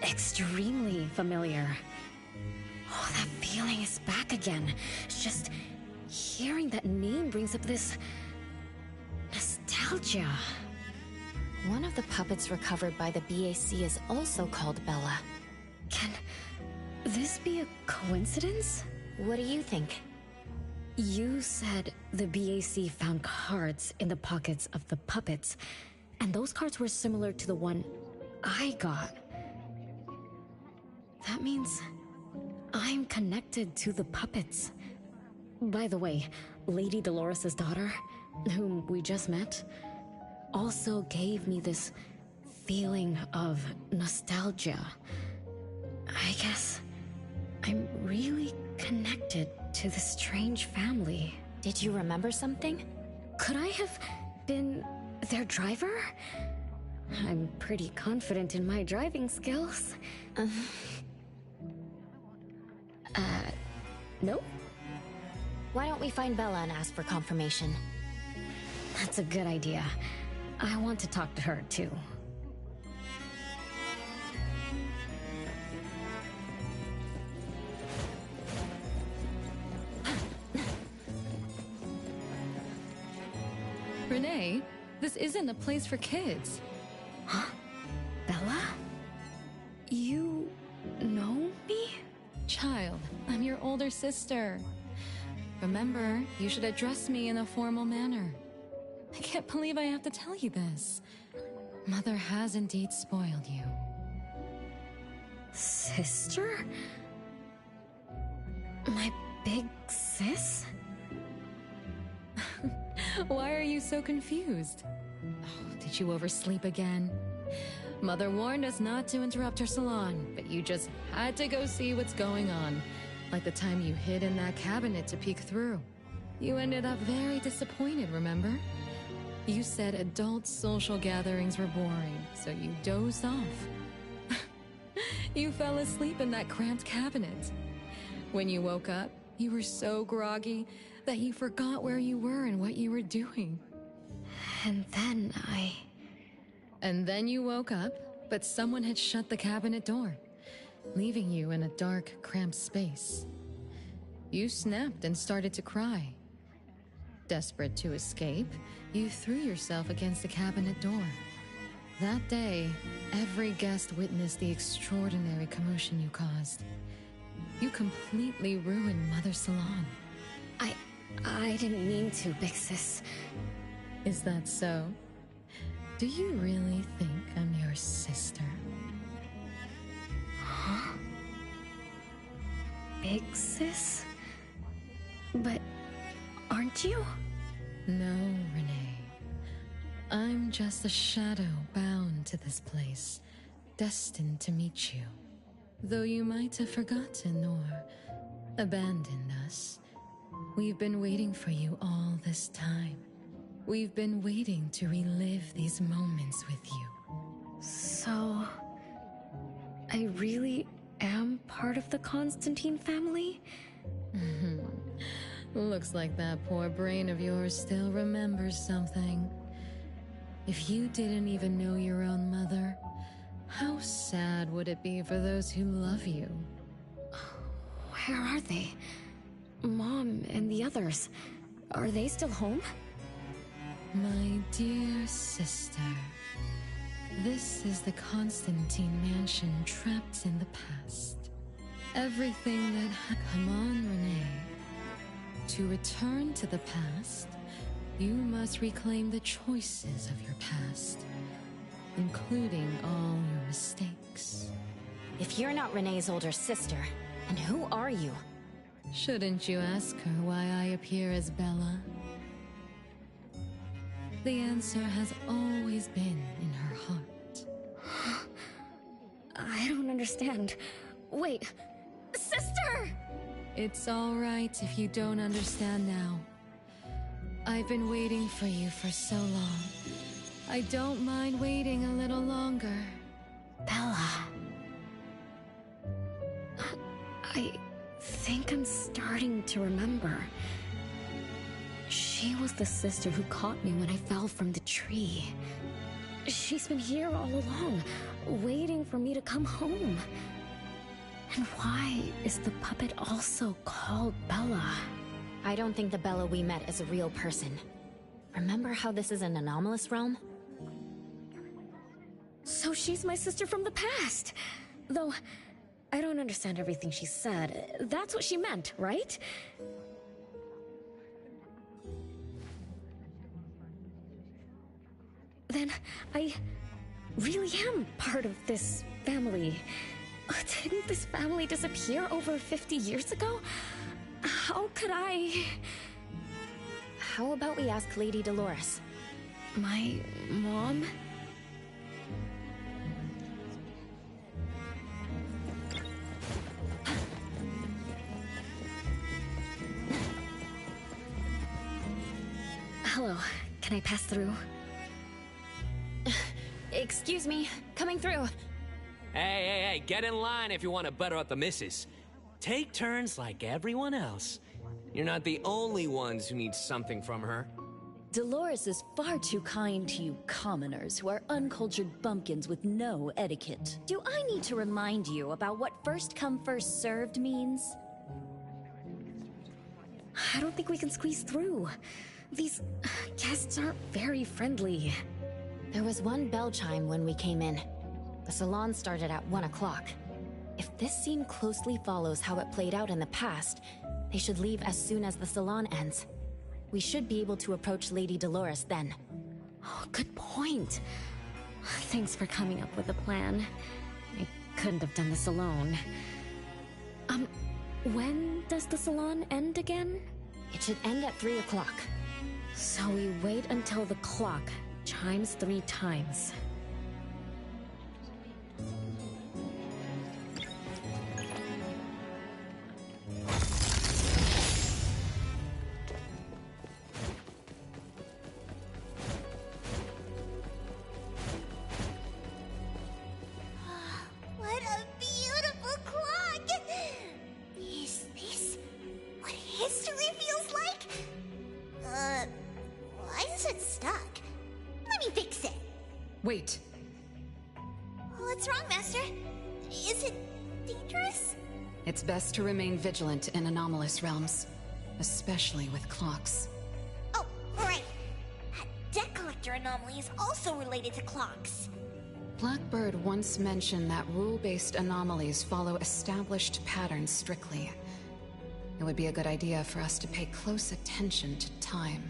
Extremely familiar. Oh, that feeling is back again. Just hearing that name brings up this nostalgia.
One of the puppets recovered by the BAC is also called Bella.
Can this be a coincidence?
What do you think?
You said the BAC found cards in the pockets of the puppets, And those cards were similar to the one I got. That means I'm connected to the puppets. By the way, Lady Dolores' daughter, whom we just met, also gave me this feeling of nostalgia. I guess I'm really connected to this strange family.
Did you remember something?
Could I have been their driver? I'm pretty confident in my driving skills. No?
Why don't we find Bella and ask for confirmation?
That's a good idea. I want to talk to her, too.
Renee, this isn't a place for kids.
Huh? Bella? You know me?
Child, I'm your older sister. Remember, you should address me in a formal manner. I can't believe I have to tell you this. Mother has indeed spoiled you.
Sister? My big sis?
Why are you so confused? Oh, did you oversleep again? Mother warned us not to interrupt her salon, but you just had to go see what's going on. Like the time you hid in that cabinet to peek through. You ended up very disappointed, remember? You said adult social gatherings were boring, so you dozed off. You fell asleep in that cramped cabinet. When you woke up, you were so groggy that you forgot where you were and what you were doing.
And then
And then you woke up, but someone had shut the cabinet door, leaving you in a dark, cramped space. You snapped and started to cry. Desperate to escape, you threw yourself against the cabinet door. That day, every guest witnessed the extraordinary commotion you caused. You completely ruined Mother's salon.
I didn't mean to, big sis.
Is that so? Do you really think I'm your sister?
Huh? Big sis? But aren't you?
No, Renee. I'm just a shadow bound to this place, destined to meet you. Though you might have forgotten or abandoned us, we've been waiting for you all this time. We've been waiting to relive these moments with you.
So, I really am part of the Constantine family?
Looks like that poor brain of yours still remembers something. If you didn't even know your own mother, how sad would it be for those who love you?
Where are they? Mom and the others. Are they still home?
My dear sister, this is the Constantine mansion trapped in the past. Everything that come on, Renee. To return to the past, you must reclaim the choices of your past, including all your mistakes.
If you're not Renee's older sister, then who are you?
Shouldn't you ask her why I appear as Bella? The answer has always been in her heart.
I don't understand. Wait, sister!
It's all right if you don't understand now. I've been waiting for you for so long. I don't mind waiting a little longer.
Bella. I think I'm starting to remember. She was the sister who caught me when I fell from the tree. She's been here all along, waiting for me to come home. And why is the puppet also called Bella?
I don't think the Bella we met is a real person. Remember how this is an anomalous realm?
So she's my sister from the past. Though, I don't understand everything she said. That's what she meant, right? then I really am part of this family. Didn't this family disappear over 50 years ago? How could I...
How about we ask Lady Dolores?
My mom? Hello, can I pass through?
Excuse me, coming through.
Hey, get in line if you want to butter up the missus. Take turns like everyone else. You're not the only ones who need something from her.
Dolores is far too kind to you commoners who are uncultured bumpkins with no etiquette. Do I need to remind you about what first come first served means?
I don't think we can squeeze through. These guests aren't very friendly.
There was one bell chime when we came in. The salon started at 1 o'clock. If this scene closely follows how it played out in the past, they should leave as soon as the salon ends. We should be able to approach Lady Dolores then.
Oh, good point. Thanks for coming up with a plan. I couldn't have done this alone. When does the salon end again?
It should end at 3 o'clock.
So we wait until the clock chimes 3 times.
What a beautiful clock! Is this what history feels like? Why is it stuck? Let me fix it.
Wait.
What's wrong, Master? Is it dangerous?
It's best to remain vigilant in anomalous realms, especially with clocks.
Oh, right. That debt collector anomaly is also related to clocks.
Blackbird once mentioned that rule-based anomalies follow established patterns strictly. It would be a good idea for us to pay close attention to time.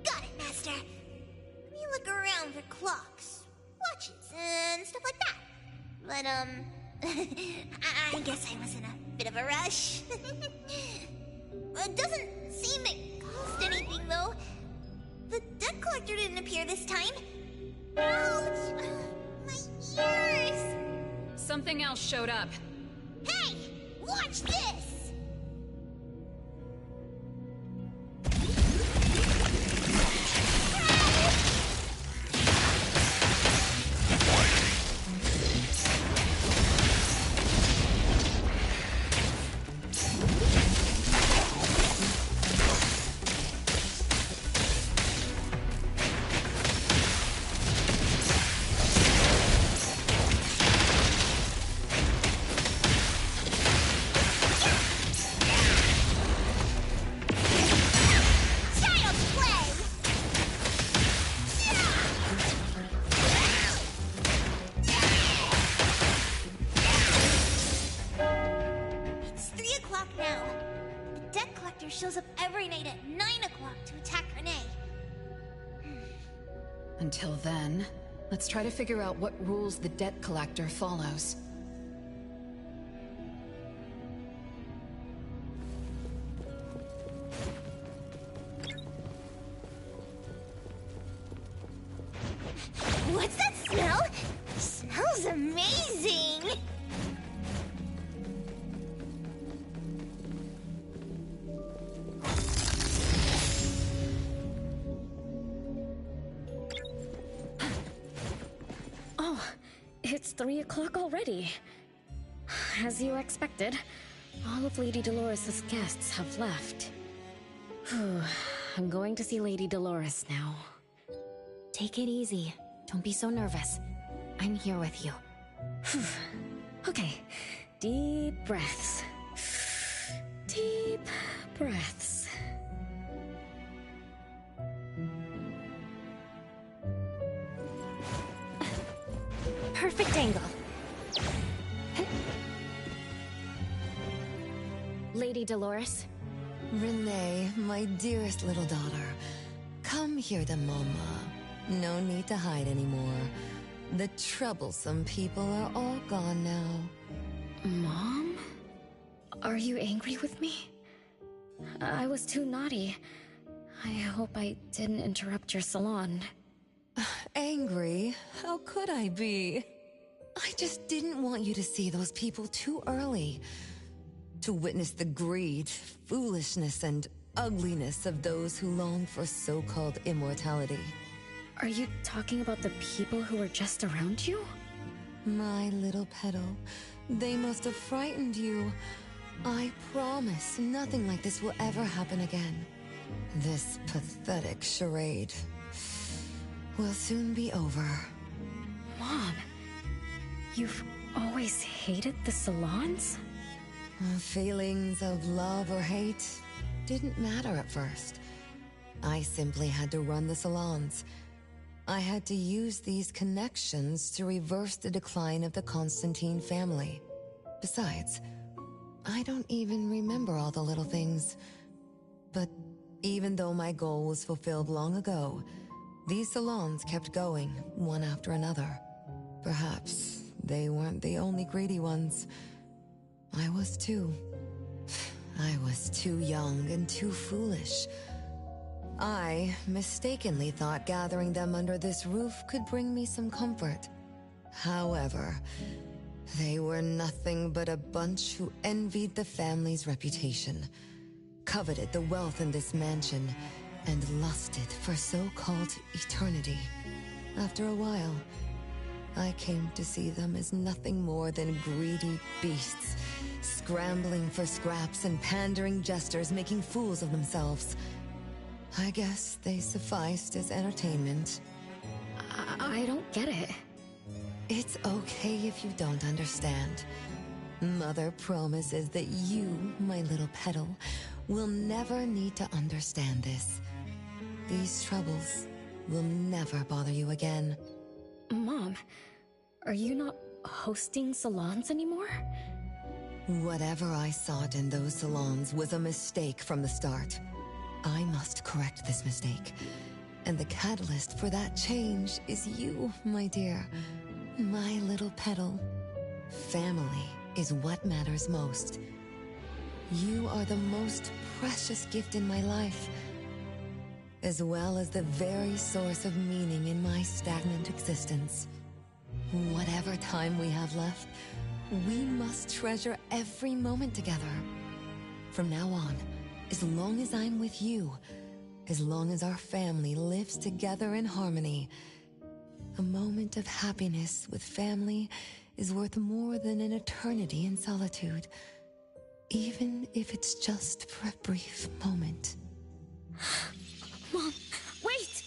Got it, Master. Let me look around for clocks, watches, and stuff like that. But, I guess I was in a bit of a rush. It doesn't seem it cost anything, though. The debt collector didn't appear this time. Ouch! My ears!
Something else showed up.
Hey! Watch this! Shows up every night at 9 o'clock to attack Renee.
Until then, let's try to figure out what rules the debt collector follows.
What's that smell? Smells amazing!
It's 3 o'clock already. As you expected, all of Lady Dolores' guests have left. I'm going to see Lady Dolores now.
Take it easy. Don't be so nervous. I'm here with you.
Okay, deep breaths. Deep breaths.
Perfect angle. Lady Dolores?
Renee, my dearest little daughter, come here to Mama. No need to hide anymore. The troublesome people are all gone now.
Mom? Are you angry with me? I was too naughty. I hope I didn't interrupt your salon.
Angry? How could I be? I just didn't want you to see those people too early. To witness the greed, foolishness, and ugliness of those who long for so-called immortality.
Are you talking about the people who were just around you?
My little petal, they must have frightened you. I promise nothing like this will ever happen again. This pathetic charade will soon be over.
Mom, you've always hated the salons?
Feelings of love or hate didn't matter at first. I simply had to run the salons. I had to use these connections to reverse the decline of the Constantine family. Besides, I don't even remember all the little things. But even though my goal was fulfilled long ago, these salons kept going, one after another. Perhaps they weren't the only greedy ones. I was too. I was too young and too foolish. I mistakenly thought gathering them under this roof could bring me some comfort. However, they were nothing but a bunch who envied the family's reputation, coveted the wealth in this mansion, and lusted for so-called eternity. After a while, I came to see them as nothing more than greedy beasts, scrambling for scraps and pandering jesters making fools of themselves. I guess they sufficed as entertainment.
I don't get it.
It's okay if you don't understand. Mother promises that you, my little petal, will never need to understand this. These troubles will never bother you again.
Mom, are you not hosting salons anymore?
Whatever I sought in those salons was a mistake from the start. I must correct this mistake. And the catalyst for that change is you, my dear. My little petal. Family is what matters most. You are the most precious gift in my life, as well as the very source of meaning in my stagnant existence. Whatever time we have left, we must treasure every moment together. From now on, as long as I'm with you, as long as our family lives together in harmony, a moment of happiness with family is worth more than an eternity in solitude, even if it's just for a brief moment.
Mom, wait!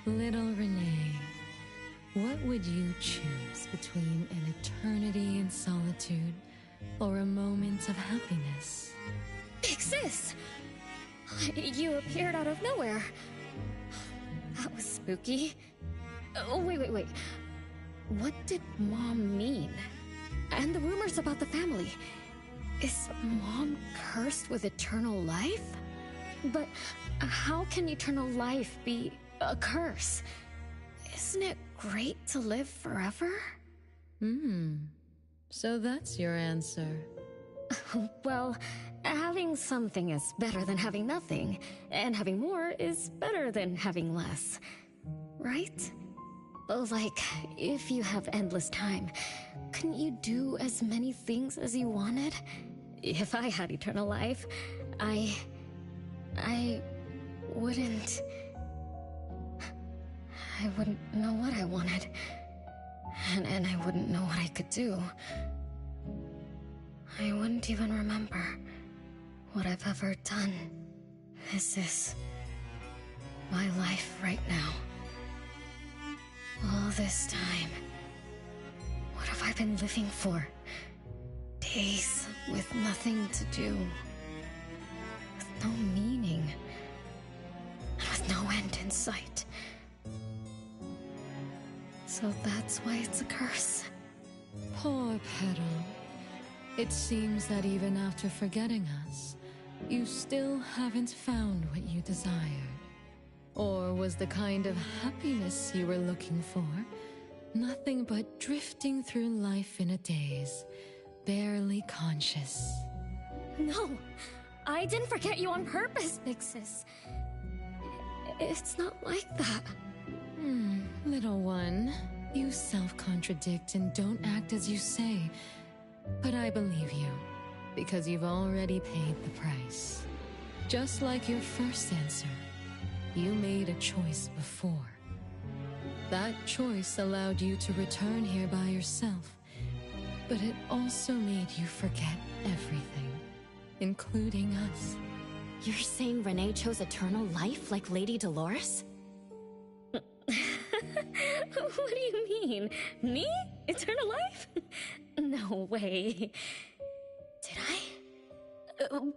Little Renee, what would you choose between an eternity in solitude or a moment of happiness?
Big Sis! You appeared out of nowhere. That was spooky. Oh, wait. What did Mom mean? And the rumors about the family. Is Mom cursed with eternal life? But how can eternal life be a curse? Isn't it great to live forever?
So that's your answer.
Well, having something is better than having nothing, and having more is better than having less. Right? Like, if you have endless time, couldn't you do as many things as you wanted? If I had eternal life, I wouldn't know what I wanted. And I wouldn't know what I could do. I wouldn't even remember what I've ever done. This is my life right now. All this time, what have I been living for? Days with nothing to do, with no meaning, and with no end in sight. So that's why it's a curse.
Poor Petal. It seems that even after forgetting us, you still haven't found what you desired. Or was the kind of happiness you were looking for nothing but drifting through life in a daze, barely conscious?
No, I didn't forget you on purpose, Big Sis. It's not like that.
Little one, you self-contradict and don't act as you say. But I believe you, because you've already paid the price. Just like your first answer, you made a choice before. That choice allowed you to return here by yourself, but it also made you forget everything, including us.
You're saying Renee chose eternal life like Lady Dolores?
What do you mean? Me? Eternal life? No way. Did I?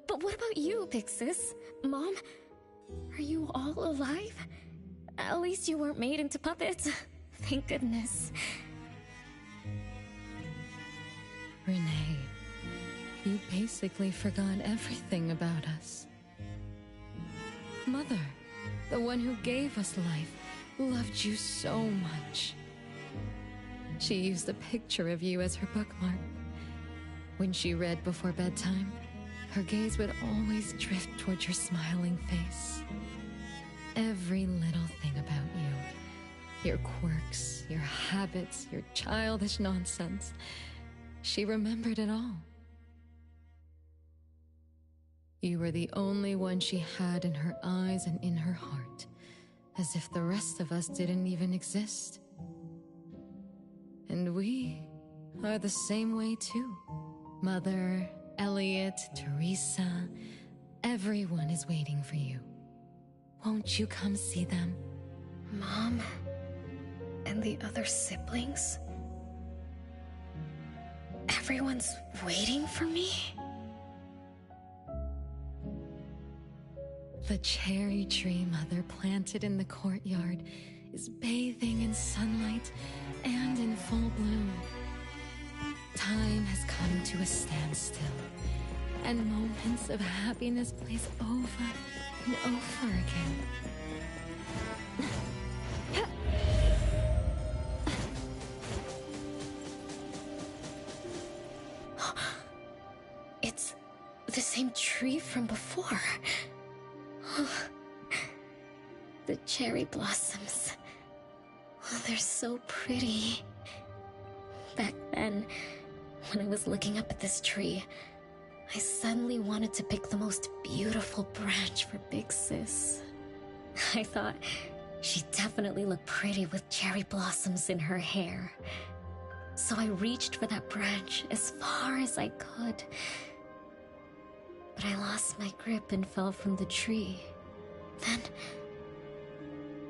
But what about you, Big Sis? Mom? Are you all alive? At least you weren't made into puppets. Thank goodness.
Renee, you basically forgot everything about us. Mother, the one who gave us life, loved you so much. She used a picture of you as her bookmark. When she read before bedtime, her gaze would always drift towards your smiling face. Every little thing about you, your quirks, your habits, your childish nonsense, she remembered it all. You were the only one she had in her eyes and in her heart, as if the rest of us didn't even exist. And we are the same way too. Mother, Elliot, Teresa, everyone is waiting for you. Won't you come see them?
Mom? And the other siblings? Everyone's waiting for me?
The cherry tree Mother planted in the courtyard is bathing in sunlight and in full bloom. Time has come to a standstill, and moments of happiness place over and over again.
It's the same tree from before. The cherry blossoms. Oh, they're so pretty. Back then, when I was looking up at this tree, I suddenly wanted to pick the most beautiful branch for Big Sis. I thought she'd definitely look pretty with cherry blossoms in her hair. So I reached for that branch as far as I could. But I lost my grip and fell from the tree. Then...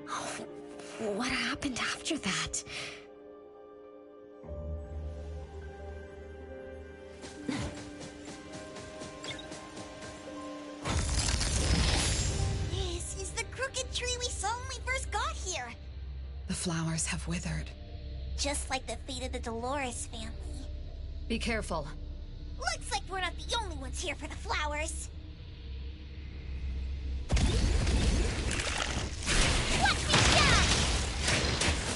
oh, what happened after that?
This is the crooked tree we saw when we first got here.
The flowers have withered.
Just like the fate of the Dolores family.
Be careful.
Looks like we're not the only ones here for the flowers. Watch me shine! Child's play!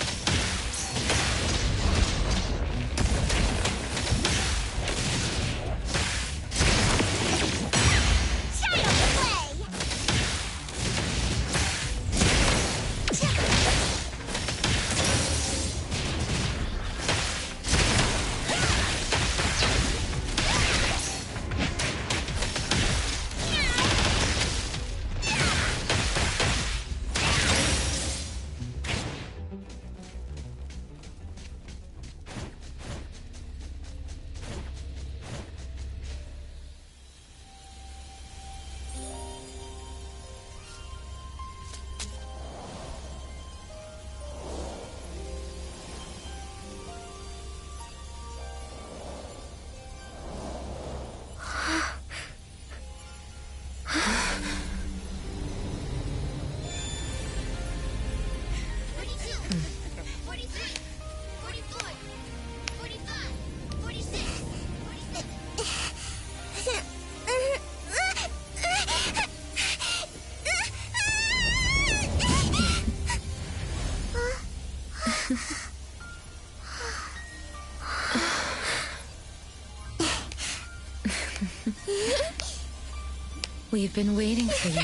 We've been waiting for you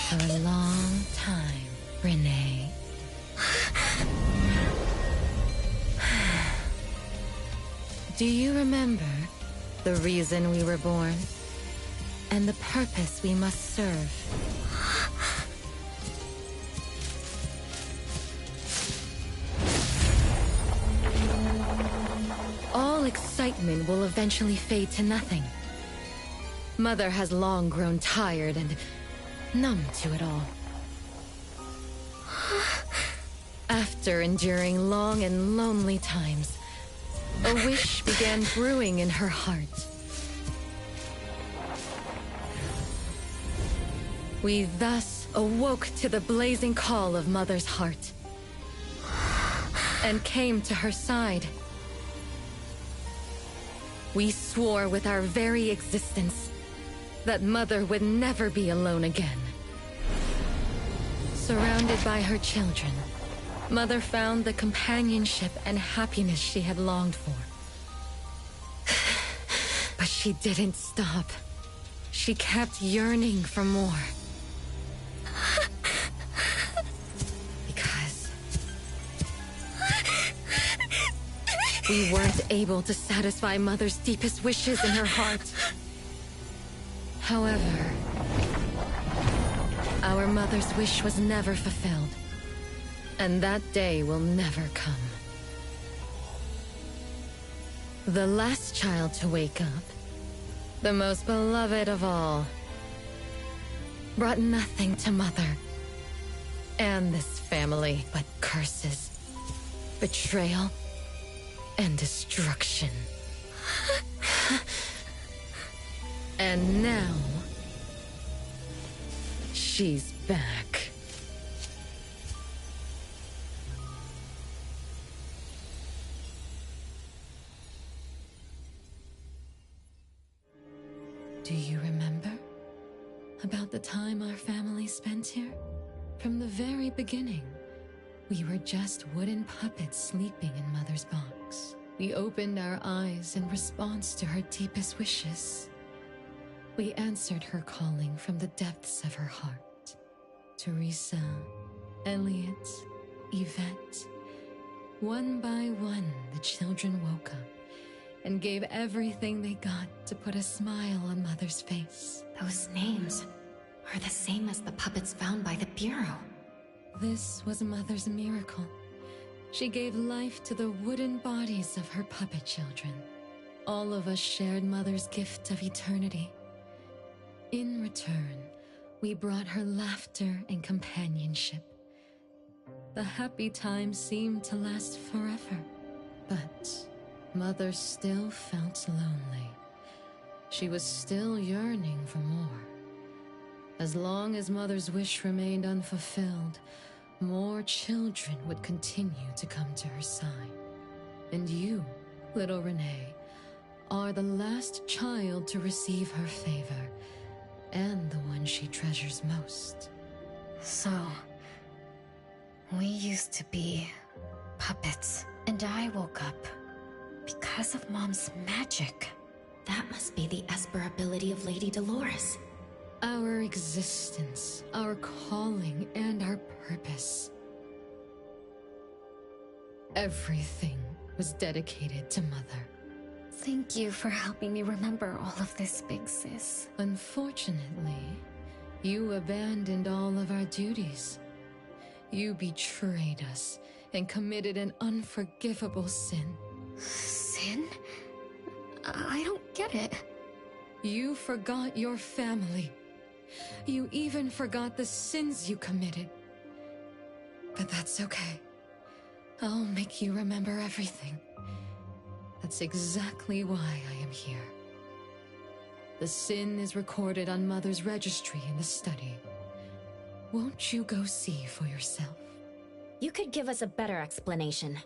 for a long time, Renee. Do you remember the reason we were born? And the purpose we must serve? All excitement will eventually fade to nothing. Mother has long grown tired and numb to it all. After enduring long and lonely times, a wish began brewing in her heart. We thus awoke to the blazing call of Mother's heart and came to her side. We swore with our very existence that Mother would never be alone again. Surrounded by her children, Mother found the companionship and happiness she had longed for. But she didn't stop. She kept yearning for more. Because we weren't able to satisfy Mother's deepest wishes in her heart. However, our Mother's wish was never fulfilled. And that day will never come. The last child to wake up, the most beloved of all, brought nothing to Mother and this family but curses, betrayal, and destruction. And now, she's back. Do you remember about the time our family spent here? From the very beginning, we were just wooden puppets sleeping in Mother's box. We opened our eyes in response to her deepest wishes. We answered her calling from the depths of her heart. Teresa, Elliot, Yvette. One by one, the children woke up and gave everything they got to put a smile on Mother's face.
Those names are the same as the puppets found by the Bureau.
This was Mother's miracle. She gave life to the wooden bodies of her puppet children. All of us shared Mother's gift of eternity. In return, we brought her laughter and companionship. The happy times seemed to last forever, but Mother still felt lonely. She was still yearning for more. As long as Mother's wish remained unfulfilled, more children would continue to come to her side. And you, little Renee, are the last child to receive her favor, and the one she treasures most.
So, we used to be puppets, and I woke up because of Mom's magic.
That must be the Esper ability of Lady Dolores.
Our existence, our calling, and our purpose. Everything was dedicated to Mother.
Thank you for helping me remember all of this, Big Sis.
Unfortunately, you abandoned all of our duties. You betrayed us and committed an unforgivable sin.
Sin? I don't get it.
You forgot your family. You even forgot the sins you committed. But that's okay. I'll make you remember everything. That's exactly why I am here. The sin is recorded on Mother's registry in the study. Won't you go see for yourself?
You could give us a better explanation.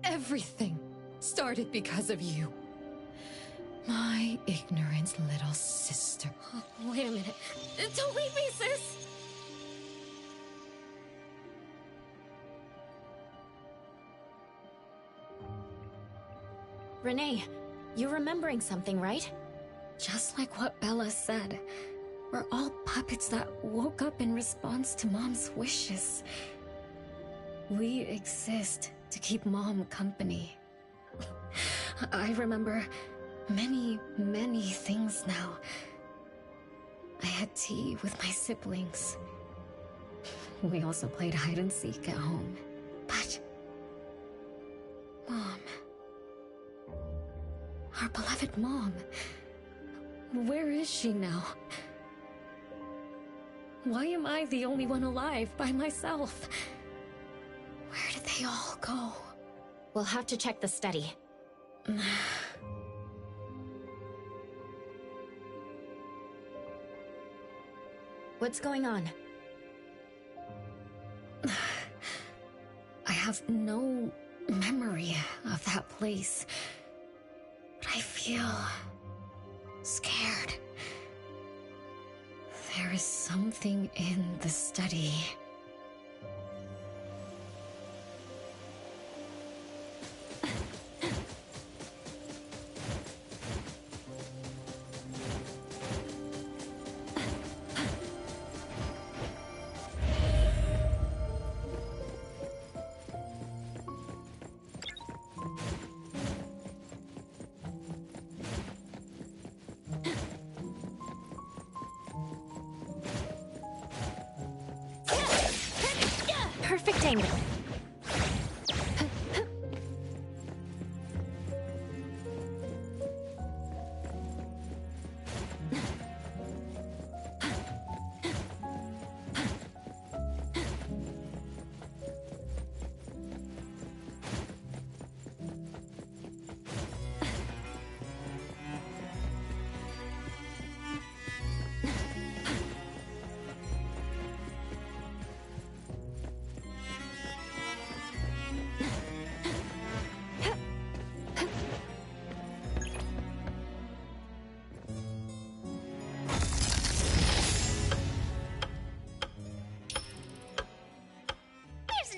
Everything started because of you. My ignorant little sister.
Oh, wait a minute. Don't leave me, sis!
Renee, you're remembering something, right?
Just like what Bella said, we're all puppets that woke up in response to Mom's wishes. We exist to keep Mom company. I remember many, many things now. I had tea with my siblings. We also played hide and seek at home. But Mom, our beloved Mom, where is she now? Why am I the only one alive by myself? Where did they all go?
We'll have to check the study. What's going on?
I have no memory of that place, but I feel scared. There is something in the study.
Perfect angle.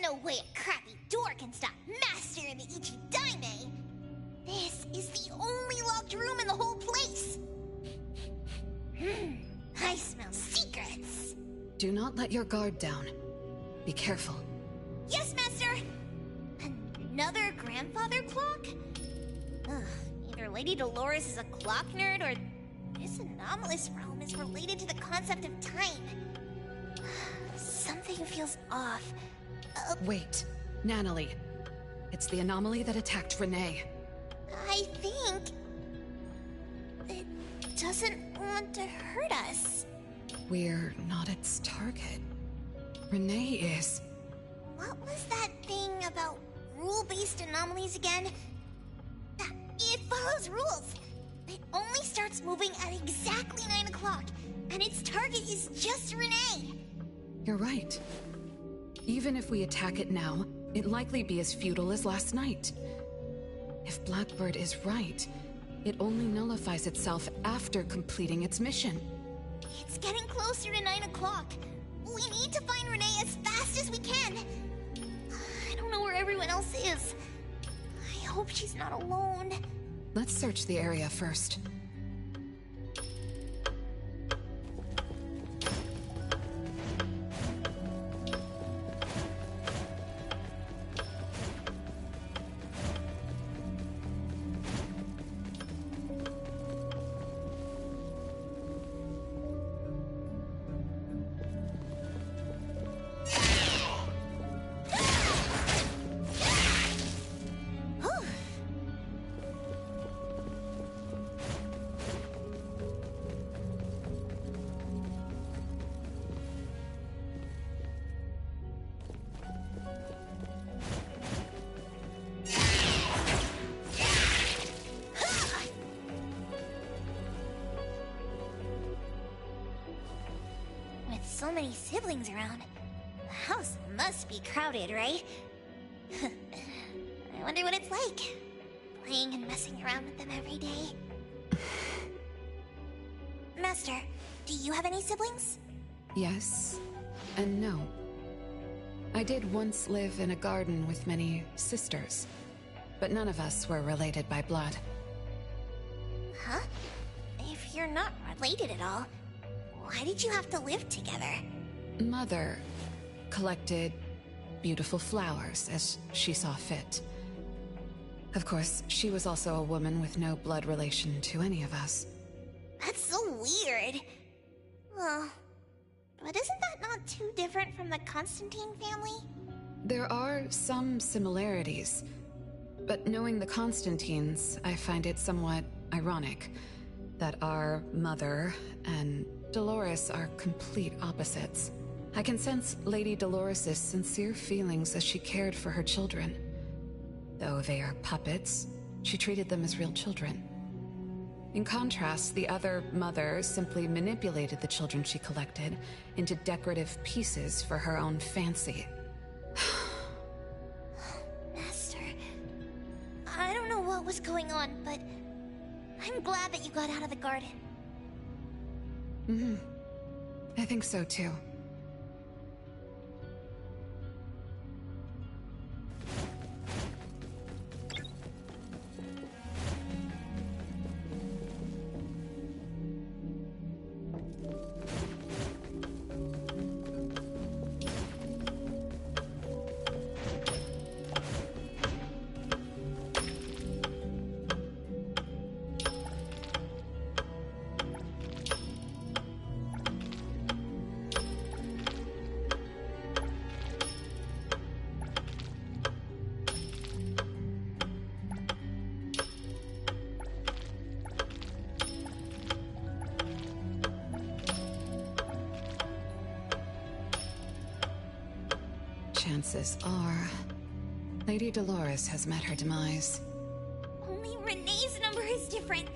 No way a crappy door can stop Master of the Ichidaime! This is the only locked room in the whole place! I smell secrets!
Do not let your guard down. Be careful.
Yes, Master! Another grandfather clock? Ugh, either Lady Dolores is a clock nerd or this anomalous realm is related to the concept of time. Something feels off.
Wait, Natalie. It's the anomaly that attacked Renee.
I think it doesn't want to hurt us.
We're not its target. Renee is.
What was that thing about rule-based anomalies again? It follows rules. It only starts moving at exactly 9 o'clock, and its target is just Renee.
You're right. Even if we attack it now, it'd likely be as futile as last night. If Blackbird is right, it only nullifies itself after completing its mission.
It's getting closer to 9 o'clock. We need to find Renee as fast as we can. I don't know where everyone else is. I hope she's not alone.
Let's search the area first.
So many siblings around. The house must be crowded, right? I wonder what it's like, playing and messing around with them every day. Master, do you have any siblings?
Yes, and no. I did once live in a garden with many sisters, but none of us were related by blood.
Huh? If If you're not related at all, why did you have to live together?
Mother collected beautiful flowers as she saw fit. Of course, she was also a woman with no blood relation to any of us.
That's so weird. Oh, but isn't that not too different from the Constantine family?
There are some similarities, but knowing the Constantines, I find it somewhat ironic that our mother and Dolores are complete opposites. I can sense Lady Dolores' sincere feelings as she cared for her children. Though they are puppets, she treated them as real children. In contrast, the other mother simply manipulated the children she collected into decorative pieces for her own fancy.
Master, I don't know what was going on, but I'm glad that you got out of the garden.
Mm-hmm. I think so too. Chances are, Lady Dolores has met her demise.
Only Renee's number is different.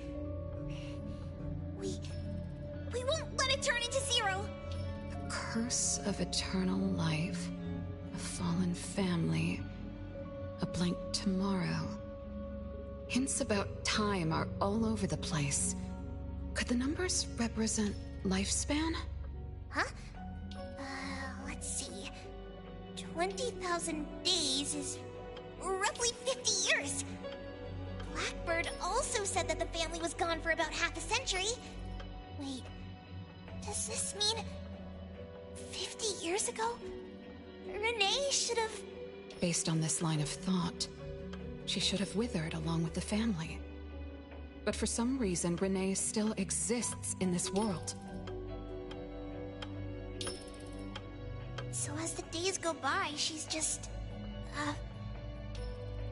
We won't let it turn into zero.
A curse of eternal life, a fallen family, a blank tomorrow. Hints about time are all over the place. Could the numbers represent lifespan?
Huh? Let's see. 20,000 days is roughly 50 years. Blackbird also said that the family was gone for about half a century. Wait, does this mean 50 years ago? Renee should have...
Based on this line of thought, she should have withered along with the family. But for some reason, Renee still exists in this world.
So as the days go by, she's just...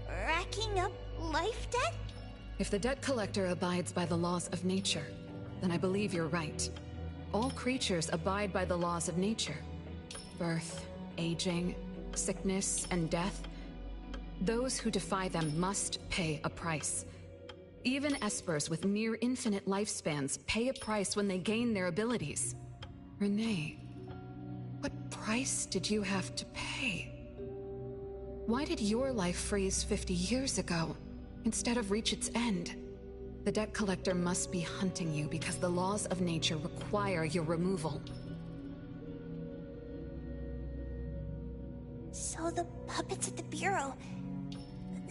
racking up life debt?
If the debt collector abides by the laws of nature, then I believe you're right. All creatures abide by the laws of nature. Birth, aging, sickness, and death. Those who defy them must pay a price. Even espers with near infinite lifespans pay a price when they gain their abilities. Renee, what price did you have to pay? Why did your life freeze 50 years ago, instead of reach its end? The debt collector must be hunting you because the laws of nature require your removal.
So the puppets at the Bureau,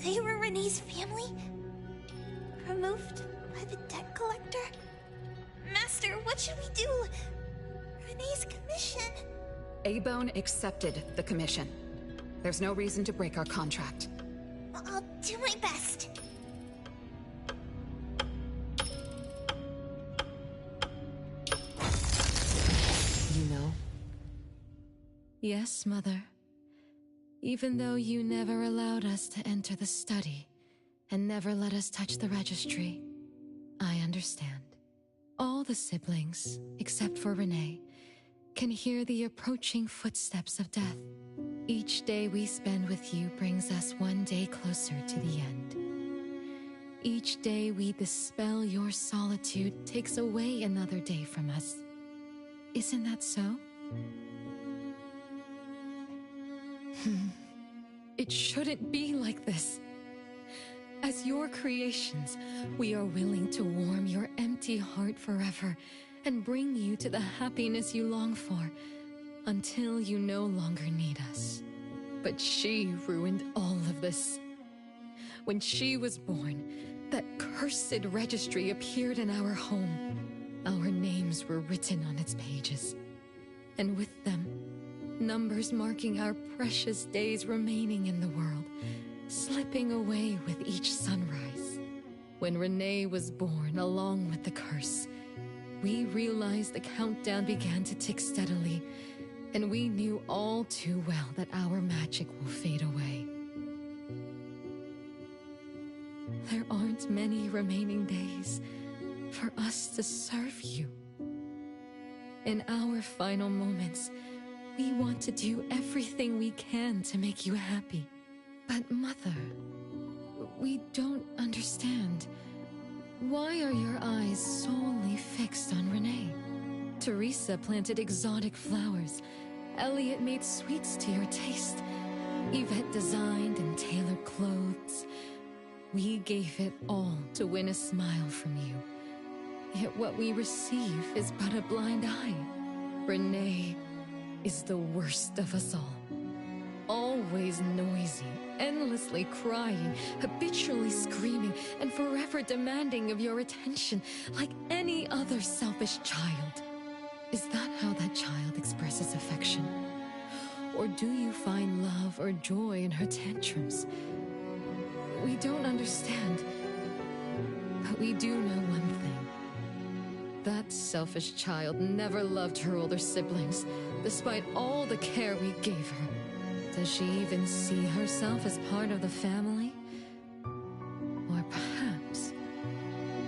they were Renee's family? Removed by the debt collector? Master, what should we do? Renee's commission...
A-Bone accepted the commission. There's no reason to break our contract.
I'll do my best.
You know?
Yes, Mother. Even though you never allowed us to enter the study and never let us touch the registry, I understand. All the siblings, except for Renee, can hear the approaching footsteps of death. Each day we spend with you brings us one day closer to the end. Each day we dispel your solitude takes away another day from us. Isn't that so? It shouldn't be like this. As your creations, we are willing to warm your empty heart forever and bring you to the happiness you long for, until you no longer need us. But she ruined all of this. When she was born, that cursed registry appeared in our home. our names were written on its pages, and with them, numbers marking our precious days remaining in the world, slipping away with each sunrise. When Renee was born along with the curse, we realized the countdown began to tick steadily, and we knew all too well that our magic will fade away. There aren't many remaining days for us to serve you. In our final moments, we want to do everything we can to make you happy. But Mother, we don't understand. Why are your eyes solely fixed on Renee? Teresa planted exotic flowers. Elliot made sweets to your taste. Yvette designed and tailored clothes. We gave it all to win a smile from you. Yet what we receive is but a blind eye. Renee is the worst of us all. Always noisy, endlessly crying, habitually screaming, and forever demanding of your attention like any other selfish child. Is that how that child expresses affection? Or do you find love or joy in her tantrums? We don't understand, but we do know one thing. That selfish child never loved her older siblings, despite all the care we gave her. Does she even see herself as part of the family? Or perhaps,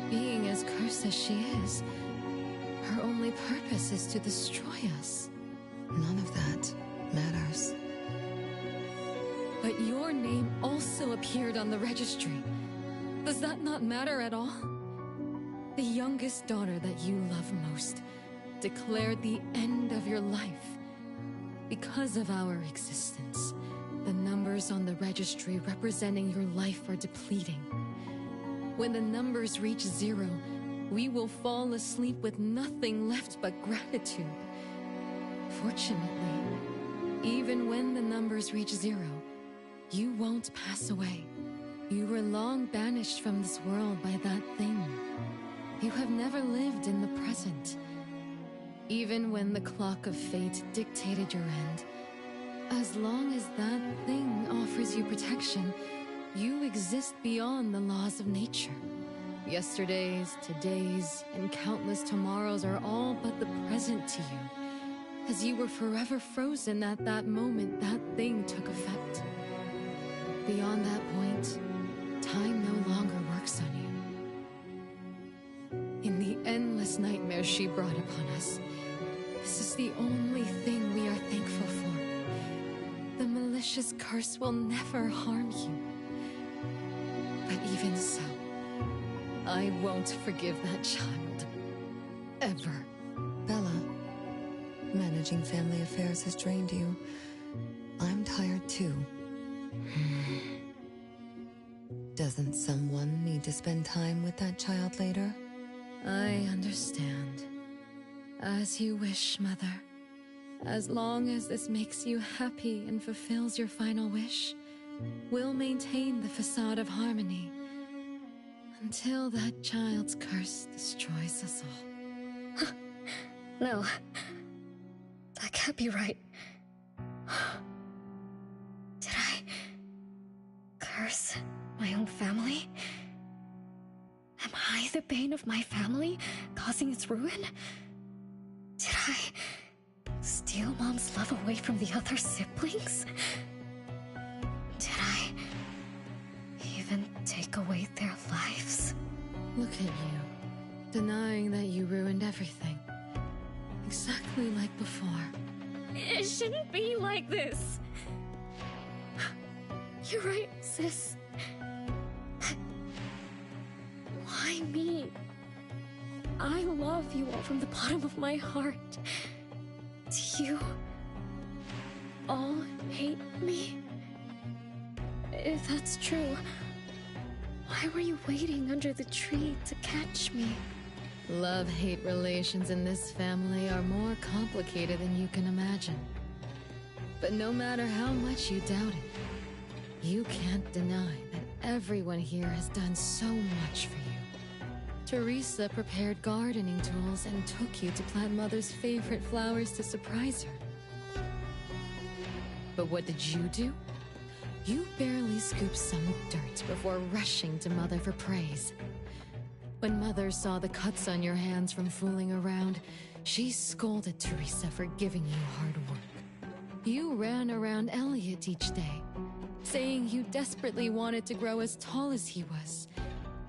being as cursed as she is, her only purpose is to destroy us.
None of that matters.
But your name also appeared on the registry. Does that not matter at all? The youngest daughter that you love most declared the end of your life. Because of our existence, the numbers on the registry representing your life are depleting. When the numbers reach 0, we will fall asleep with nothing left but gratitude. Fortunately, even when the numbers reach 0, you won't pass away. You were long banished from this world by that thing. You have never lived in the present. Even when the clock of fate dictated your end, as long as that thing offers you protection, you exist beyond the laws of nature. Yesterdays, todays, and countless tomorrows are all but the present to you, as you were forever frozen at that moment that thing took effect. Beyond that point, time no longer works on you. In the endless nightmares she brought upon us, this is the only thing we are thankful for. The malicious curse will never harm you. But even so, I won't forgive that child. Ever.
Bella, managing family affairs has drained you. I'm tired too. Doesn't someone need to spend time with that child later?
I understand. As you wish, Mother. As long as this makes you happy and fulfills your final wish, we'll maintain the facade of harmony until that child's curse destroys us all.
No. That can't be right. Did I curse my own family? Am I the bane of my family, causing its ruin? Did I steal Mom's love away from the other siblings? Did I even take away their lives?
Look at you, denying that you ruined everything. Exactly like before.
It shouldn't be like this. You're right, sis. But why me? I love you all from the bottom of my heart. Do you all hate me? If that's true, why were you waiting under the tree to catch me?
Love-hate relations in this family are more complicated than you can imagine. But no matter how much you doubt it, you can't deny that everyone here has done so much for you. Teresa prepared gardening tools and took you to plant Mother's favorite flowers to surprise her. But what did you do? You barely scooped some dirt before rushing to Mother for praise. When Mother saw the cuts on your hands from fooling around, she scolded Teresa for giving you hard work. You ran around Elliot each day, saying you desperately wanted to grow as tall as he was.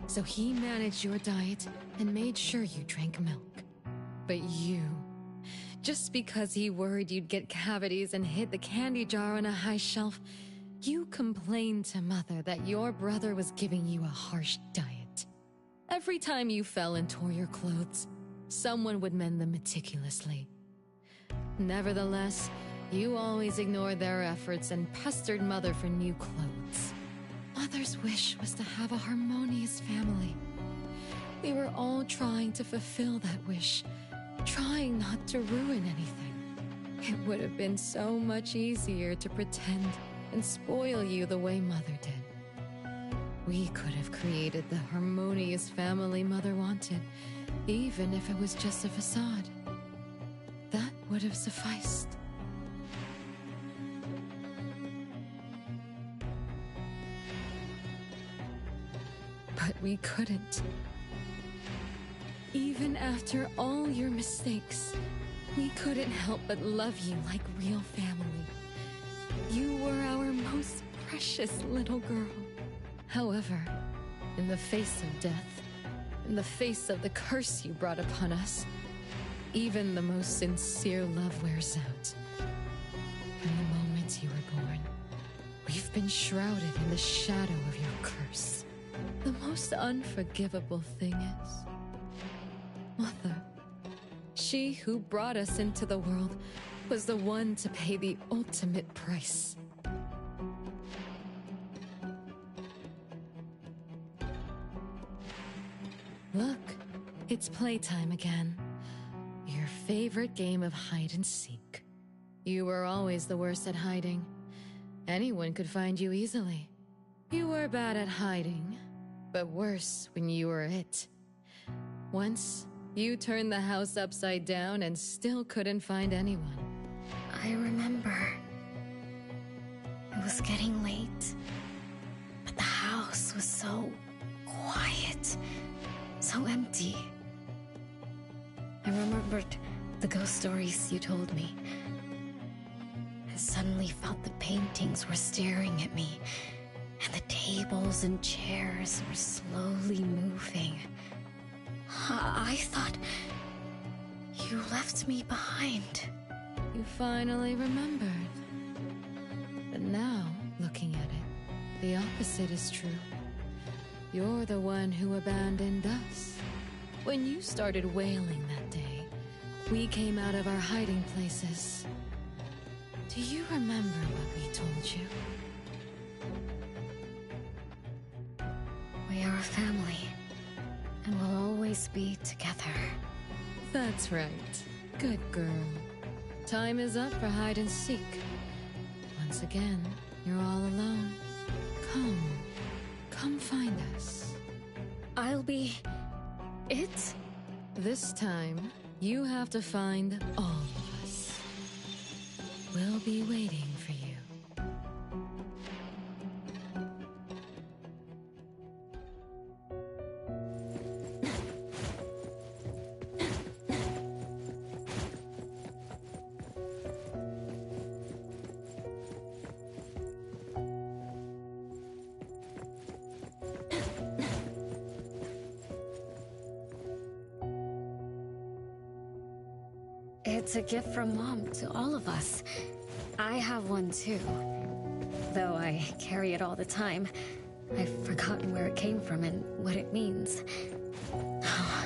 So he managed your diet and made sure you drank milk. But you, just because he worried you'd get cavities and hid the candy jar on a high shelf, you complained to Mother that your brother was giving you a harsh diet. Every time you fell and tore your clothes, someone would mend them meticulously. Nevertheless, you always ignored their efforts and pestered Mother for new clothes. Mother's wish was to have a harmonious family. We were all trying to fulfill that wish, trying not to ruin anything. It would have been so much easier to pretend and spoil you the way Mother did. We could have created the harmonious family Mother wanted, even if it was just a facade. That would have sufficed. But we couldn't. Even after all your mistakes, we couldn't help but love you like real family. You were our most precious little girl. However, in the face of death, in the face of the curse you brought upon us, even the most sincere love wears out. From the moment you were born, we've been shrouded in the shadow of your curse. The most unforgivable thing is, Mother, she who brought us into the world, was the one to pay the ultimate price. Look, it's playtime again. Your favorite game of hide and seek. You were always the worst at hiding. Anyone could find you easily. You were bad at hiding, but worse when you were it. Once, you turned the house upside down and still couldn't find anyone.
I remember. It was getting late, but the house was so quiet, so empty. I remembered the ghost stories you told me. I suddenly felt the paintings were staring at me, and the tables and chairs were slowly moving. I thought you left me behind.
You finally remembered. But now, looking at it, the opposite is true. You're the one who abandoned us. When you started wailing that day, we came out of our hiding places. Do you remember what we told you?
We are a family, and we'll always be together.
That's right. Good girl. Time is up for hide and seek. Once again, you're all alone. Come find us.
I'll be it?
This time, you have to find all of us. We'll be waiting for you.
It's a gift from Mom to all of us. I have one too. Though I carry it all the time, I've forgotten where it came from and what it means. Oh,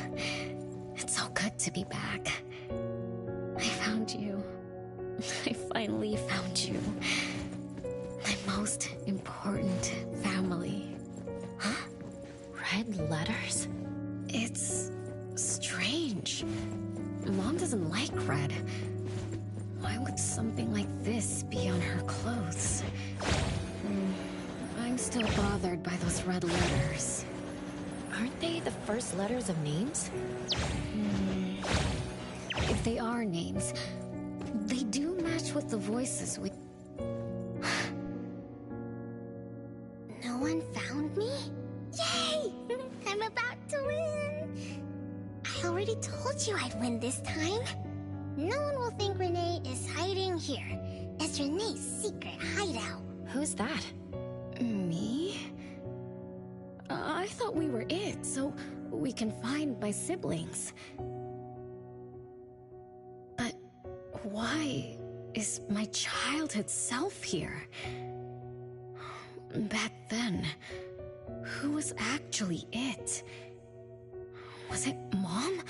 it's so good to be back. I found you. I finally found you. My most important family.
Huh? Red letters?
It's strange. Mom doesn't like red. Why would something like this be on her clothes? I'm still bothered by those red letters.
Aren't they the first letters of names?
If they are names, they do match with the voices we...
No one found me? Yay! I'm about to win! I already told you I'd win this time. No one will think Renee is hiding here. It's Renee's secret hideout.
Who's that?
Me? I thought we were it, so we can find my siblings. But why is my childhood self here? Back then, who was actually it? Was it Mom?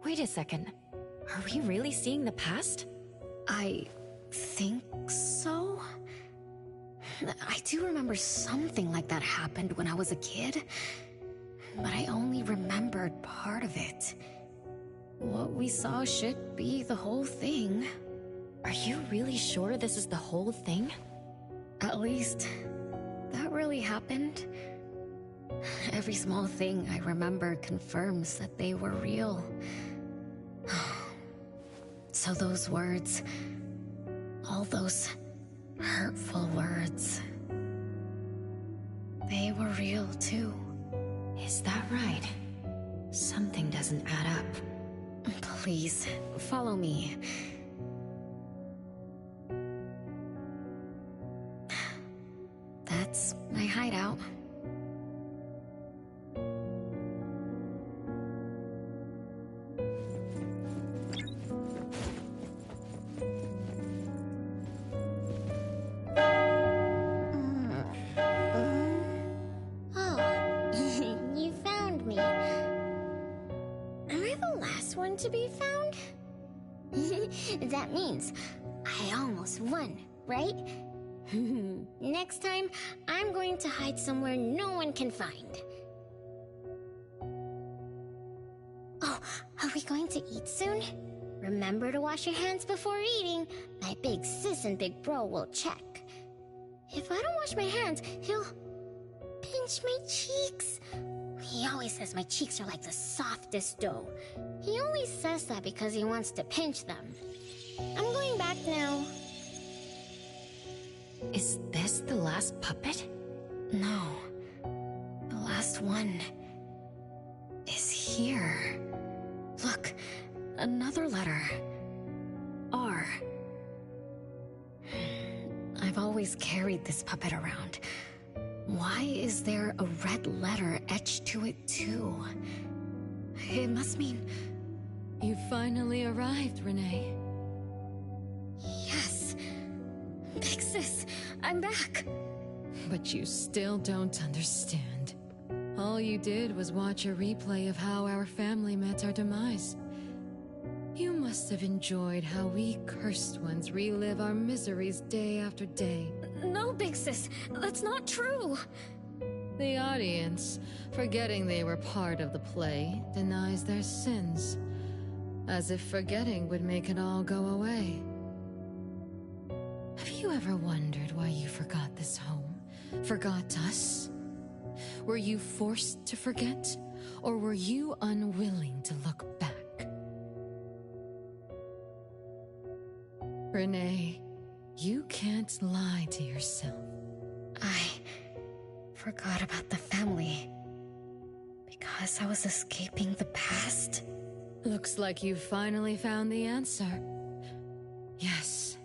Wait a second. Are we really seeing the past?
I think so. I do remember something like that happened when I was a kid, but I only remembered part of it. What we saw should be the whole thing.
Are you really sure this is the whole thing?
At least, that really happened. Every small thing I remember confirms that they were real. So those words, all those hurtful words, they were real too.
Is that right? Something doesn't add up.
Please, follow me. That's my hideout.
You found me. Am I the last one to be found? That means I almost won, right? Next time, I'm going to hide somewhere no one can find. Oh, are we going to eat soon? Remember to wash your hands before eating. My big sis and big bro will check. If I don't wash my hands, he'll pinch my cheeks. He always says my cheeks are like the softest dough. He only says that because he wants to pinch them. I'm going back now.
Is this the last puppet?
No. The last one is here. Look, another letter. R. I've always carried this puppet around. Why is there a red letter etched to it too? It must mean...
You finally arrived, Renee.
Yes. Big sis, I'm back.
But you still don't understand. All you did was watch a replay of how our family met our demise. You must have enjoyed how we cursed ones relive our miseries day after day.
No, Big Sis, that's not true.
The audience, forgetting they were part of the play, denies their sins, as if forgetting would make it all go away. Have you ever wondered why you forgot this home? Forgot us? Were you forced to forget, or were you unwilling to look back? Renee, you can't lie to yourself.
I forgot about the family because I was escaping the past.
Looks like you've finally found the answer. Yes,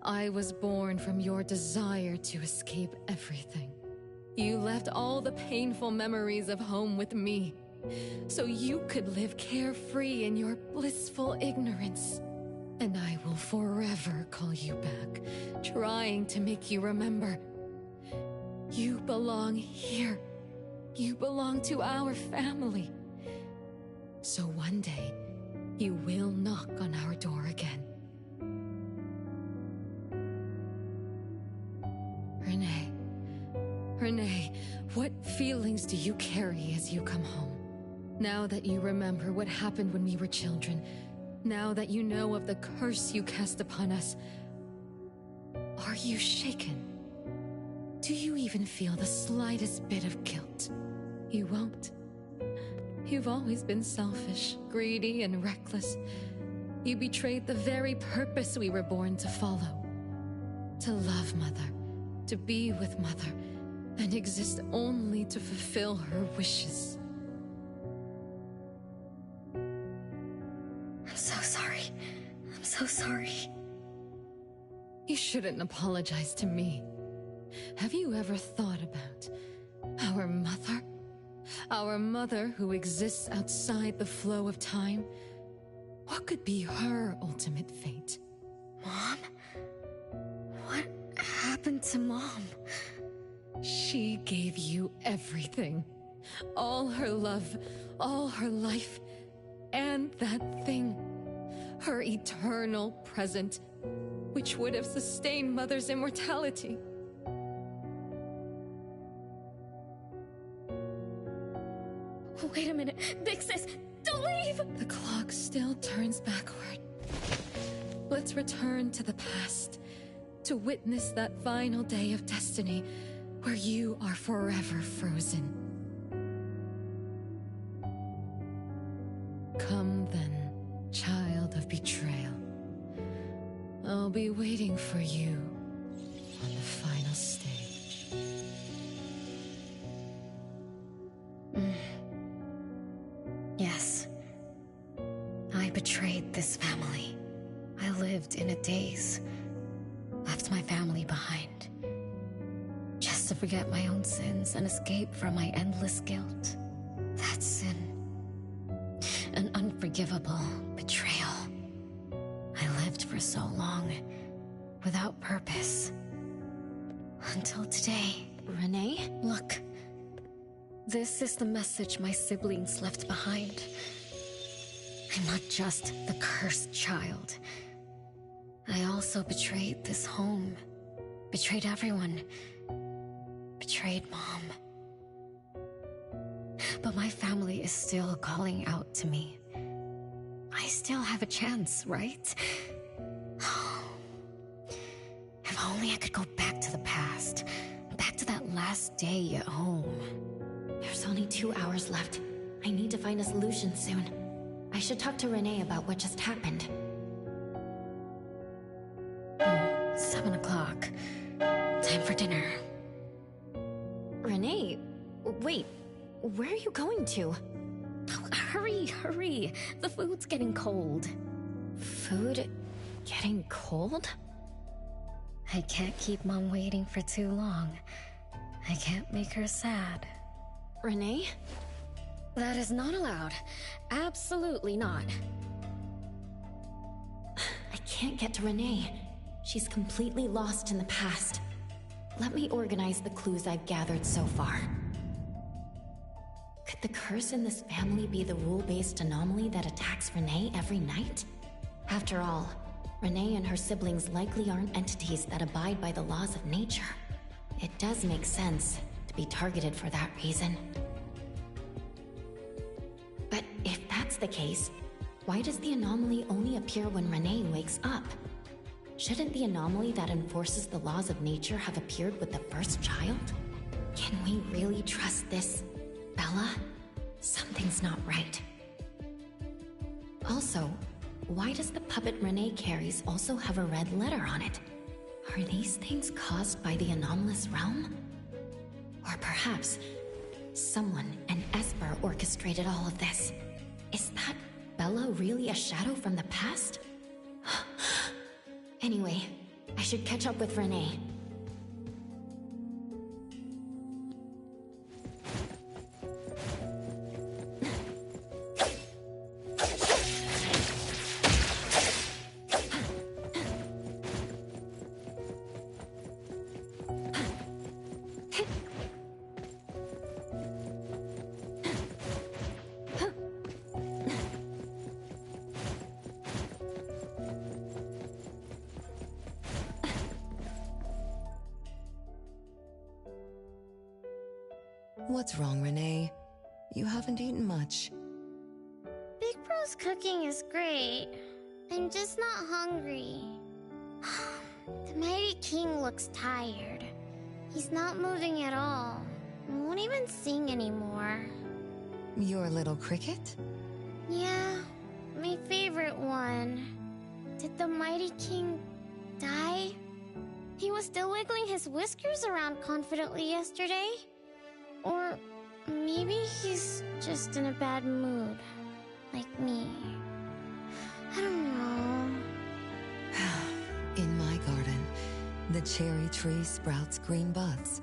I was born from your desire to escape everything. You left all the painful memories of home with me, so you could live carefree in your blissful ignorance. And I will forever call you back, trying to make you remember. You belong here. You belong to our family. So one day, you will knock on our door again. Renee, what feelings do you carry as you come home? Now that you remember what happened when we were children, now that you know of the curse you cast upon us, are you shaken? Do you even feel the slightest bit of guilt? You won't. You've always been selfish, greedy, and reckless. You betrayed the very purpose we were born to follow. To love Mother, to be with Mother, and exist only to fulfill her wishes.
I'm so sorry. I'm so sorry.
You shouldn't apologize to me. Have you ever thought about our mother? Our mother who exists outside the flow of time? What could be her ultimate fate?
Mom? What happened to Mom?
She gave you everything. All her love, all her life, and that thing. Her eternal present, which would have sustained Mother's immortality.
Wait a minute. Vixis, don't leave!
The clock still turns backward. Let's return to the past, to witness that final day of destiny where you are forever frozen. Come then, child of betrayal. I'll be waiting for you on the final stage.
Yes. I betrayed this family. I lived in a daze. Left my family behind. Just to forget my own sins and escape from my endless guilt. That sin. An unforgivable betrayal. I lived for so long, without purpose. Until today.
Renee?
Look. This is the message my siblings left behind. I'm not just the cursed child. I also betrayed this home. Betrayed everyone. Betrayed Mom. But my family is still calling out to me. I still have a chance, right? If only I could go back to the past. Back to that last day at home.
There's only 2 hours left. I need to find a solution soon. I should talk to Renee about what just happened.
7 o'clock. Time for dinner.
Renee, wait. Where are you going to?
Oh, hurry, hurry. The food's getting cold.
Food getting cold?
I can't keep Mom waiting for too long. I can't make her sad.
Renee?
That is not allowed. Absolutely not.
I can't get to Renee. She's completely lost in the past. Let me organize the clues I've gathered so far. Could the curse in this family be the rule-based anomaly that attacks Renee every night? After all, Renee and her siblings likely aren't entities that abide by the laws of nature. It does make sense to be targeted for that reason. But if that's the case, why does the anomaly only appear when Renee wakes up? Shouldn't the anomaly that enforces the laws of nature have appeared with the first child? Can we really trust this, Bella? Something's not right. Also, why does the puppet Renee carries also have a red letter on it? Are these things caused by the anomalous realm? Or perhaps someone, an Esper, orchestrated all of this. Is that Bella really a shadow from the past? Anyway, I should catch up with Renee.
What's wrong, Renee? You haven't eaten much.
Big Bro's cooking is great. I'm just not hungry. The Mighty King looks tired. He's not moving at all. He won't even sing anymore.
Your little cricket?
Yeah, my favorite one. Did the Mighty King die? He was still wiggling his whiskers around confidently yesterday. Or maybe he's just in a bad mood, like me. I don't know.
In my garden, the cherry tree sprouts green buds,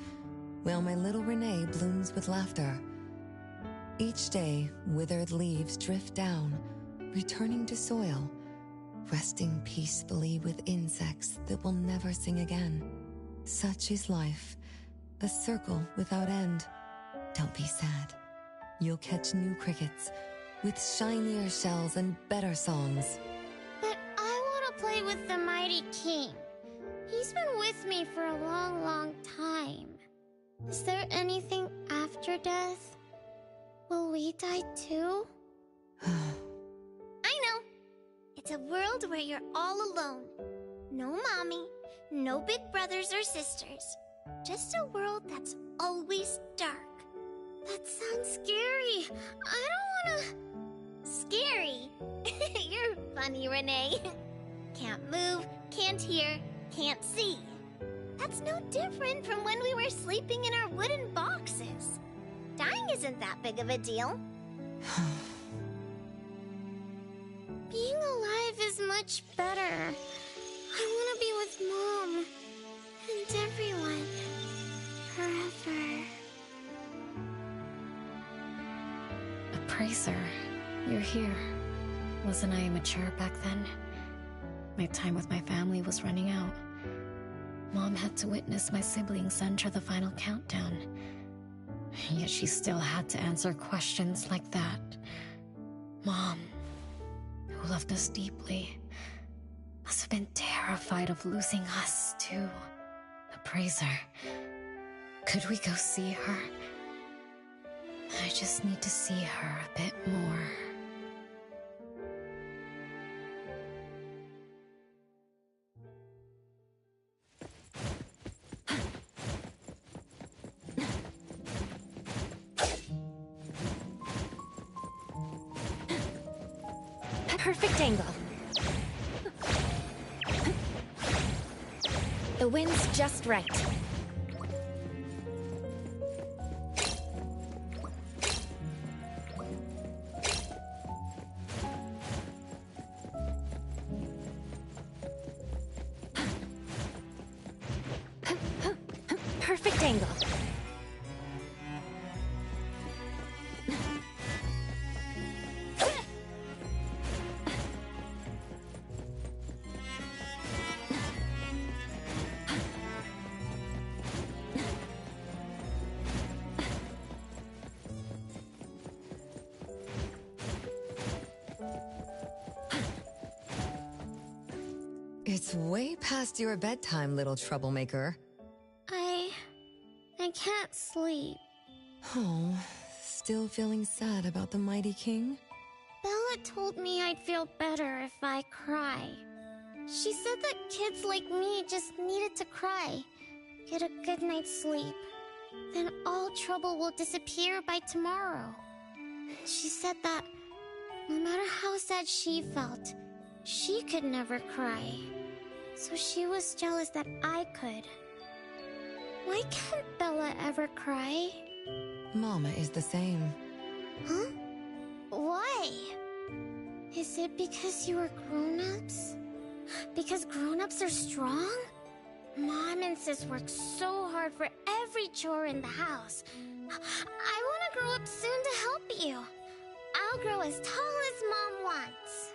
while my little Renee blooms with laughter. Each day, withered leaves drift down, returning to soil, resting peacefully with insects that will never sing again. Such is life, a circle without end. Don't be sad. You'll catch new crickets with shinier shells and better songs.
But I want to play with the Mighty King. He's been with me for a long, long time. Is there anything after death? Will we die too?
I know. It's a world where you're all alone. No mommy, no big brothers or sisters. Just a world that's always dark.
That sounds scary. I don't wanna...
Scary? You're funny, Renee. Can't move, can't hear, can't see. That's no different from when we were sleeping in our wooden boxes. Dying isn't that big of a deal.
Being alive is much better. I want to be with Mom and everyone forever.
Appraiser, you're here. Wasn't I immature back then? My time with my family was running out. Mom had to witness my siblings enter the final countdown. Yet she still had to answer questions like that. Mom, who loved us deeply, must have been terrified of losing us, too. Appraiser, could we go see her? I just need to see her a bit more.
Perfect angle. The wind's just right. Perfect angle.
It's way past your bedtime, little troublemaker.
I can't sleep.
Oh, still feeling sad about the Mighty King?
Bella told me I'd feel better if I cry. She said that kids like me just needed to cry, get a good night's sleep. Then all trouble will disappear by tomorrow. She said that no matter how sad she felt, she could never cry. So she was jealous that I could. Why can't Bella ever cry?
Mama is the same.
Huh? Why? Is it because you are grown-ups? Because grown-ups are strong? Mom and Sis work so hard for every chore in the house. I want to grow up soon to help you. I'll grow as tall as Mom wants.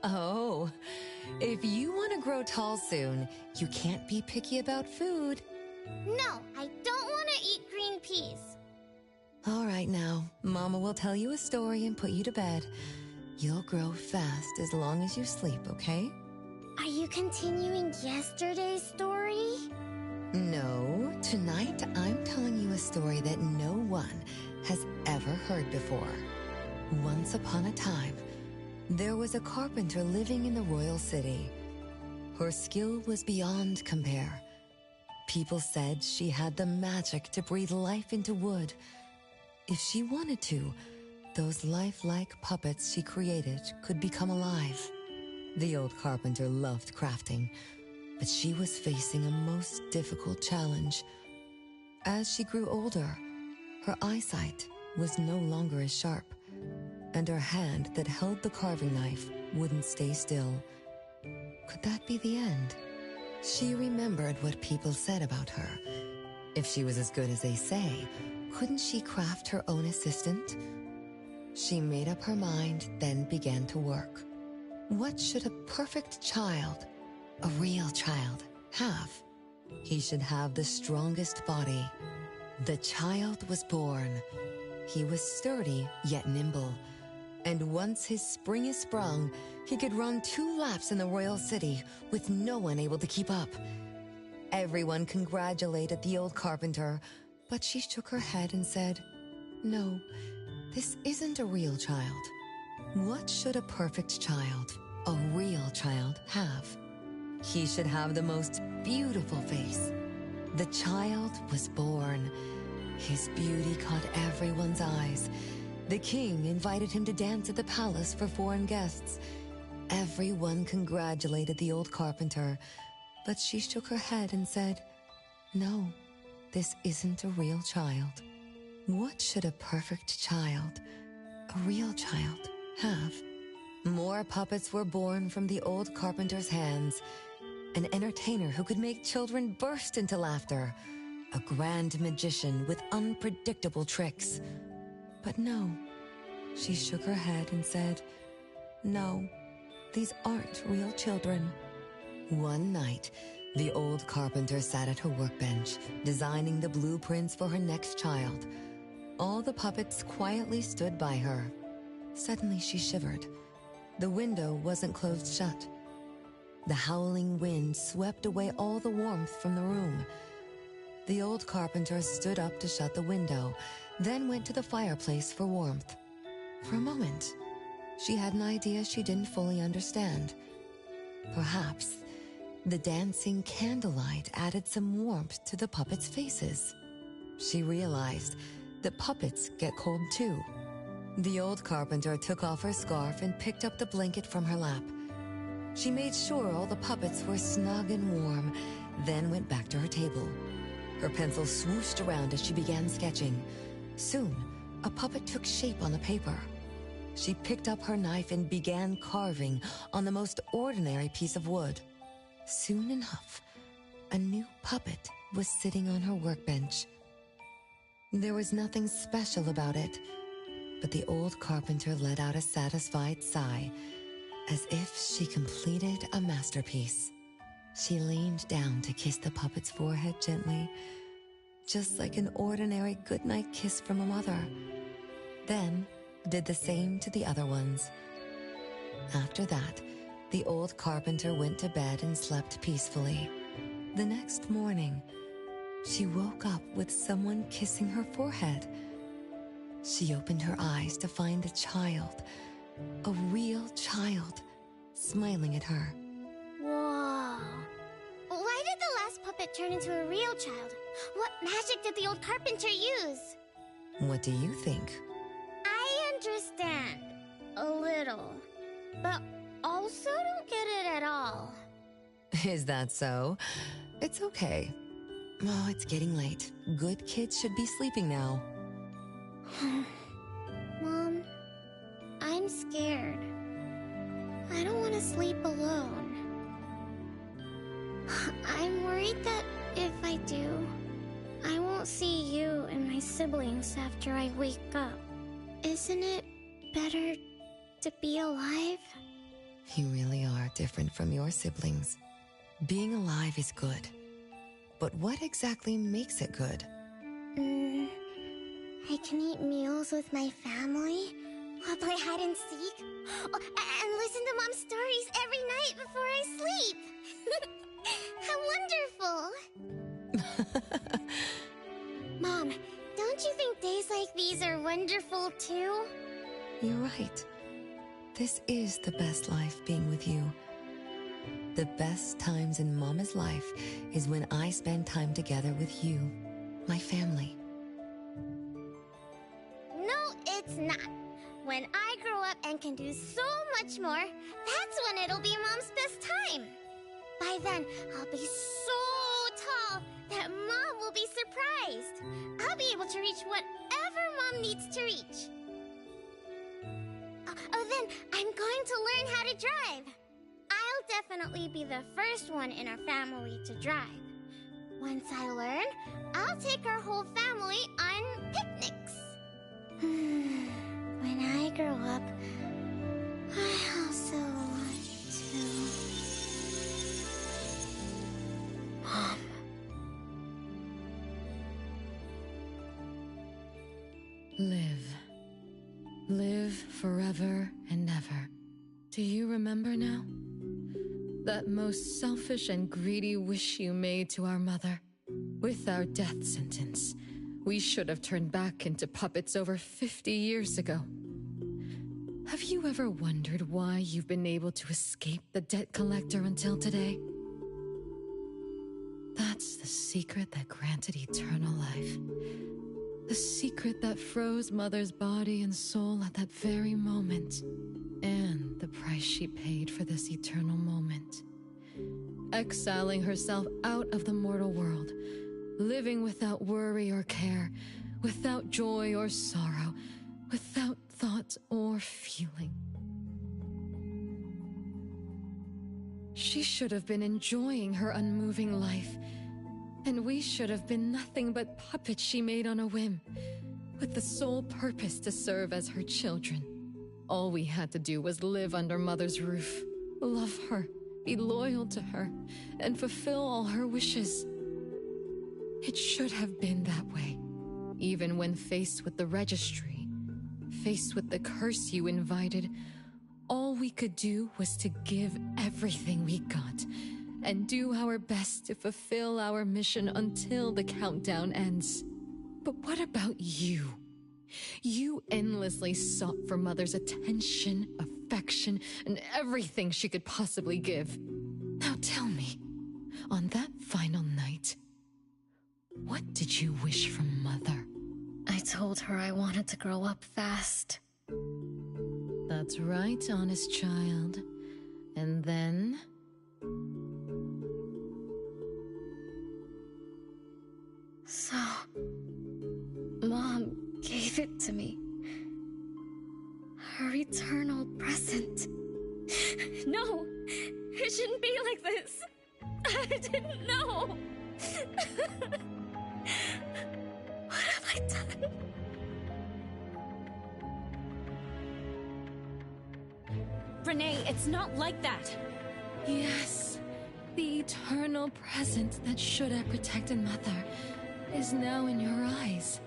Oh, if you want to grow tall soon, you can't be picky about food.
No, I don't want to eat green peas.
All right now, Mama will tell you a story and put you to bed. You'll grow fast as long as you sleep, okay?
Are you continuing yesterday's story?
No, tonight I'm telling you a story that no one has ever heard before. Once upon a time, there was a carpenter living in the royal city. Her skill was beyond compare. People said she had the magic to breathe life into wood. If she wanted to, those lifelike puppets she created could become alive. The old carpenter loved crafting, but she was facing a most difficult challenge. As she grew older, her eyesight was no longer as sharp, and her hand that held the carving knife wouldn't stay still. Could that be the end? She remembered what people said about her. If she was as good as they say, couldn't she craft her own assistant? She made up her mind, then began to work. What should a perfect child, a real child, have? He should have the strongest body. The child was born. He was sturdy, yet nimble. And once his spring is sprung, he could run 2 laps in the royal city with no one able to keep up. Everyone congratulated the old carpenter, but she shook her head and said, "No, this isn't a real child. What should a perfect child, a real child, have? He should have the most beautiful face." The child was born. His beauty caught everyone's eyes. The king invited him to dance at the palace for foreign guests. Everyone congratulated the old carpenter, but she shook her head and said, "No, this isn't a real child. What should a perfect child, a real child, have?" More puppets were born from the old carpenter's hands. An entertainer who could make children burst into laughter. A grand magician with unpredictable tricks. But no, she shook her head and said, "No, these aren't real children." One night, the old carpenter sat at her workbench, designing the blueprints for her next child. All the puppets quietly stood by her. Suddenly she shivered. The window wasn't closed shut. The howling wind swept away all the warmth from the room. The old carpenter stood up to shut the window, then went to the fireplace for warmth. For a moment, she had an idea she didn't fully understand. Perhaps the dancing candlelight added some warmth to the puppets' faces. She realized that puppets get cold too. The old carpenter took off her scarf and picked up the blanket from her lap. She made sure all the puppets were snug and warm, then went back to her table. Her pencil swooshed around as she began sketching. Soon, a puppet took shape on the paper. She picked up her knife and began carving on the most ordinary piece of wood. Soon enough, a new puppet was sitting on her workbench. There was nothing special about it, but the old carpenter let out a satisfied sigh, as if she completed a masterpiece. She leaned down to kiss the puppet's forehead gently, just like an ordinary goodnight kiss from a mother. Then did the same to the other ones. After that, the old carpenter went to bed and slept peacefully. The next morning, she woke up with someone kissing her forehead. She opened her eyes to find a child, a real child, smiling at her.
Whoa. Why did the last puppet turn into a real child? What magic did the old carpenter use?
What do you think?
I understand. A little. But also don't get it at all.
Is that so? It's okay. Oh, it's getting late. Good kids should be sleeping now.
Mom, I'm scared. I don't want to sleep alone. I'm worried that if I do, I won't see you and my siblings after I wake up. Isn't it better to be alive?
You really are different from your siblings. Being alive is good. But what exactly makes it good?
I can eat meals with my family, or play hide and seek, and listen to Mom's stories every night before I sleep. How wonderful! Mom, don't you think days like these are wonderful too?
You're right. This is the best life being with you. The best times in Mama's life is when I spend time together with you, my family.
it's not. When I grow up and can do so much more, that's when it'll be Mom's best time. By then, I'll be so tall that Mom will be surprised. I'll be able to reach whatever Mom needs to reach. Oh, then I'm going to learn how to drive. I'll definitely be the first one in our family to drive. Once I learn, I'll take our whole family on picnics. When I grow up, I also want to... Mom.
Live. Live forever and ever. Do you remember now? That most selfish and greedy wish you made to our mother. With our death sentence, we should have turned back into puppets over 50 years ago. Have you ever wondered why you've been able to escape the debt collector until today? That's the secret that granted eternal life. The secret that froze Mother's body and soul at that very moment. And the price she paid for this eternal moment. Exiling herself out of the mortal world, living without worry or care, without joy or sorrow, without thought or feeling. She should have been enjoying her unmoving life, and we should have been nothing but puppets she made on a whim, with the sole purpose to serve as her children. All we had to do was live under Mother's roof, love her, be loyal to her, and fulfill all her wishes. It should have been that way, even when faced with the registry, faced with the curse you invited. All we could do was to give everything we got, and do our best to fulfill our mission until the countdown ends. But what about you? You endlessly sought for Mother's attention, affection, and everything she could possibly give. Now tell me, on that final night, what did you wish from Mother?
I told her I wanted to grow up fast.
That's right, honest child. And then?
So, Mom gave it to me. Her eternal present.
No! It shouldn't be like this! I didn't know!
What have I done?
Renee, it's not like that!
Yes, the eternal present that should have protected Mother is now in your eyes.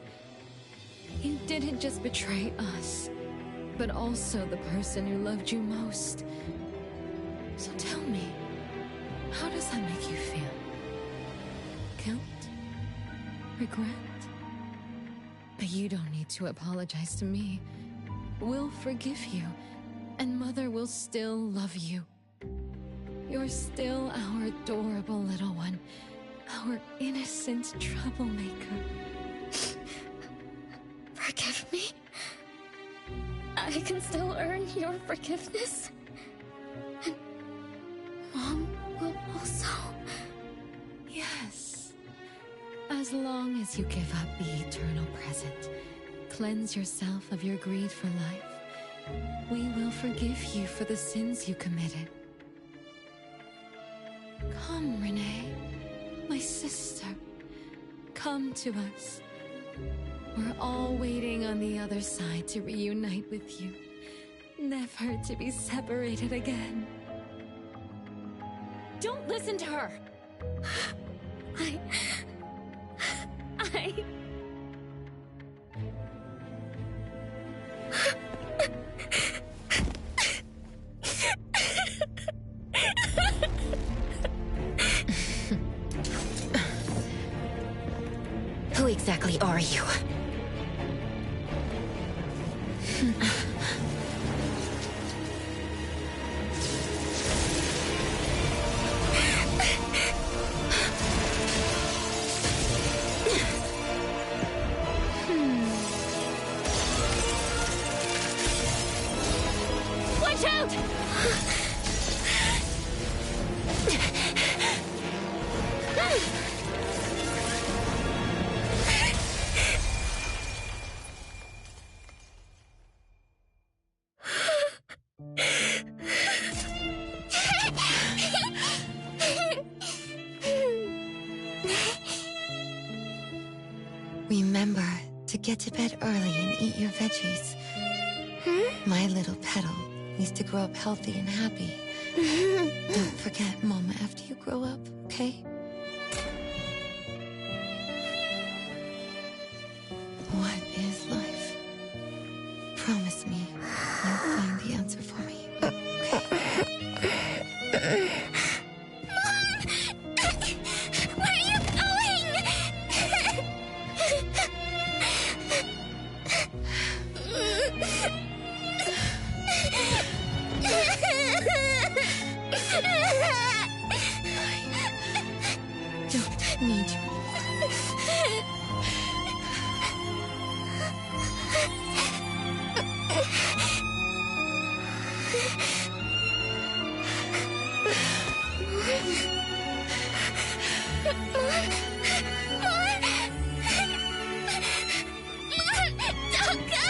You didn't just betray us, but also the person who loved you most. So tell me, how does that make you feel? Guilt? Regret? But you don't need to apologize to me. We'll forgive you, and Mother will still love you. You're still our adorable little one, our innocent troublemaker.
Forgive me? I can still earn your forgiveness? And Mom will also?
Yes. As long as you give up the eternal present, cleanse yourself of your greed for life, we will forgive you for the sins you committed. Come, Renee, my sister. Come to us. We're all waiting on the other side to reunite with you, never to be separated again.
Don't listen to her!
Who exactly are you? Watch out!
Remember to get to bed early and eat your veggies. My little petal needs to grow up healthy and happy. Don't forget Mama after you grow up, okay? What is life? Promise me you'll find the answer for me, okay?
Where are you going?
Don't need you.
Don't go!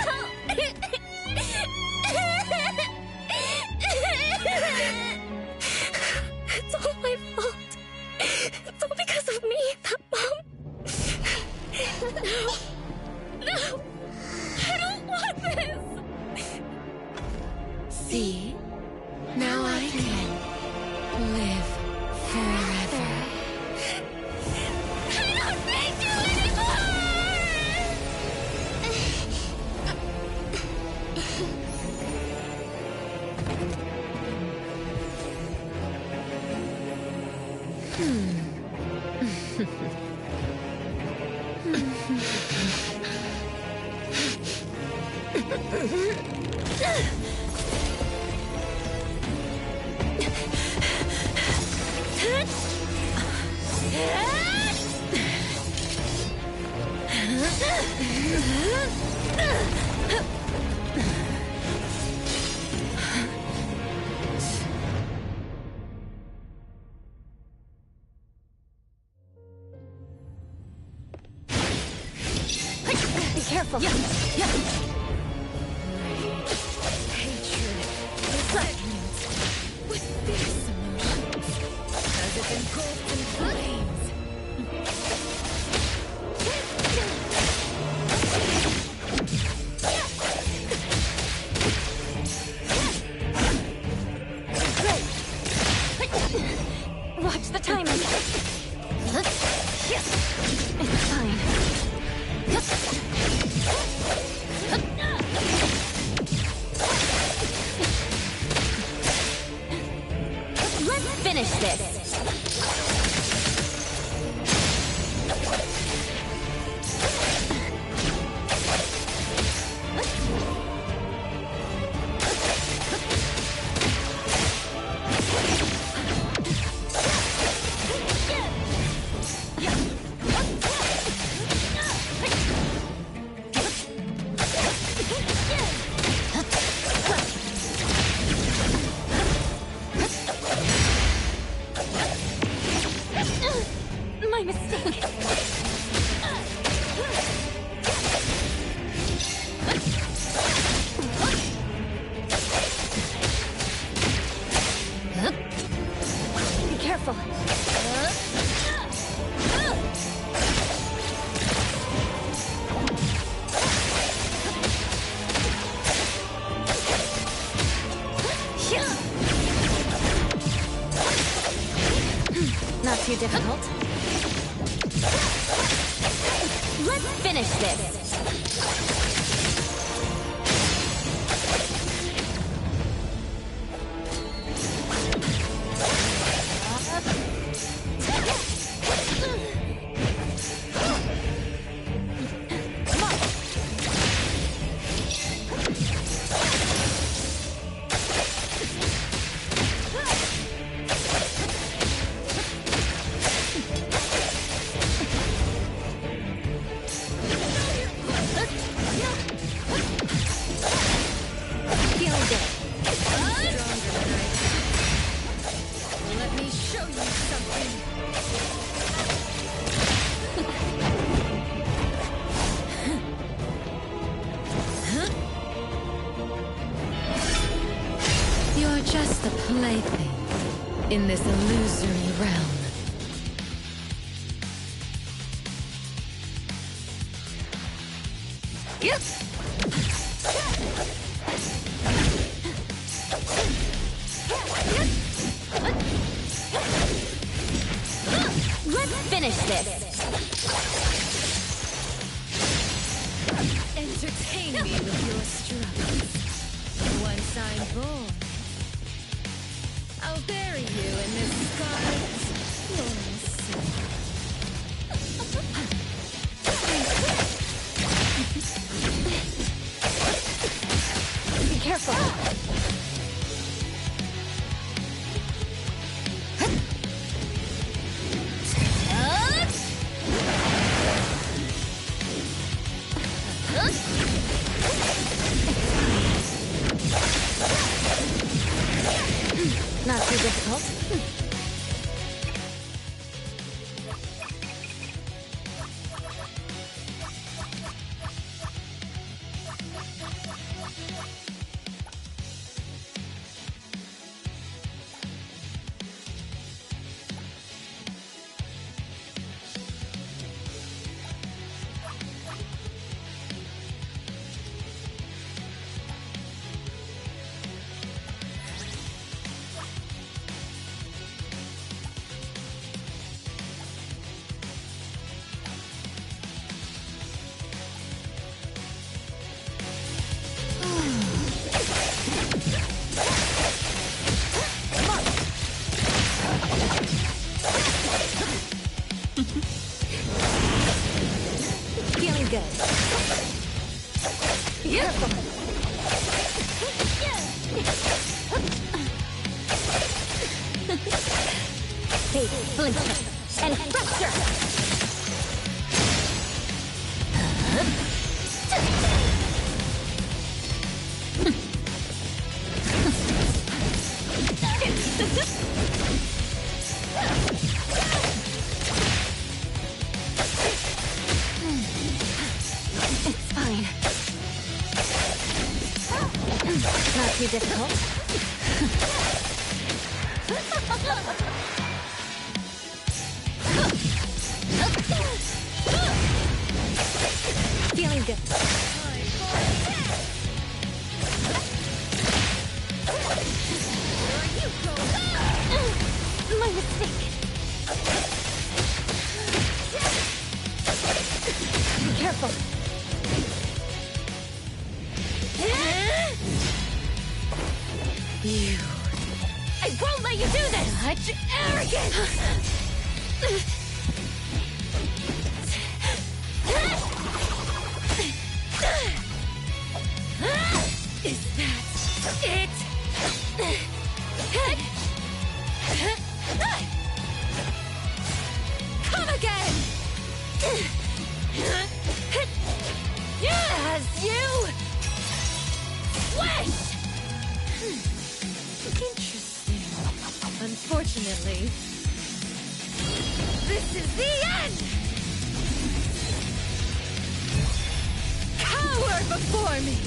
It's all my fault. It's all because of me, that Mom. No! I don't want this!
See? Now I can live forever.
I don't need you anymore!
Be careful. Yeah.
Hatred, resentment, with fierce emotions, as if engulfed in flames.
Watch the timing. It's fine. Let's finish this. My mistake. Be careful. Not too difficult. Let's finish this.
just a plaything in this illusory realm.
Yes! Let's finish this!
Entertain me with your struggles. Once I'm born, I'll bury you in this scarlet glorious sea.
Be careful! Not too difficult. Feeling good. Careful. Hey, splinter and fracture. It's fine. Not too difficult. Feeling good. My mistake. Be careful. You. I won't let you do this! Such arrogance! Is that it? Come again! As you wish!
Interesting. Unfortunately,
This is the end!
cower before me!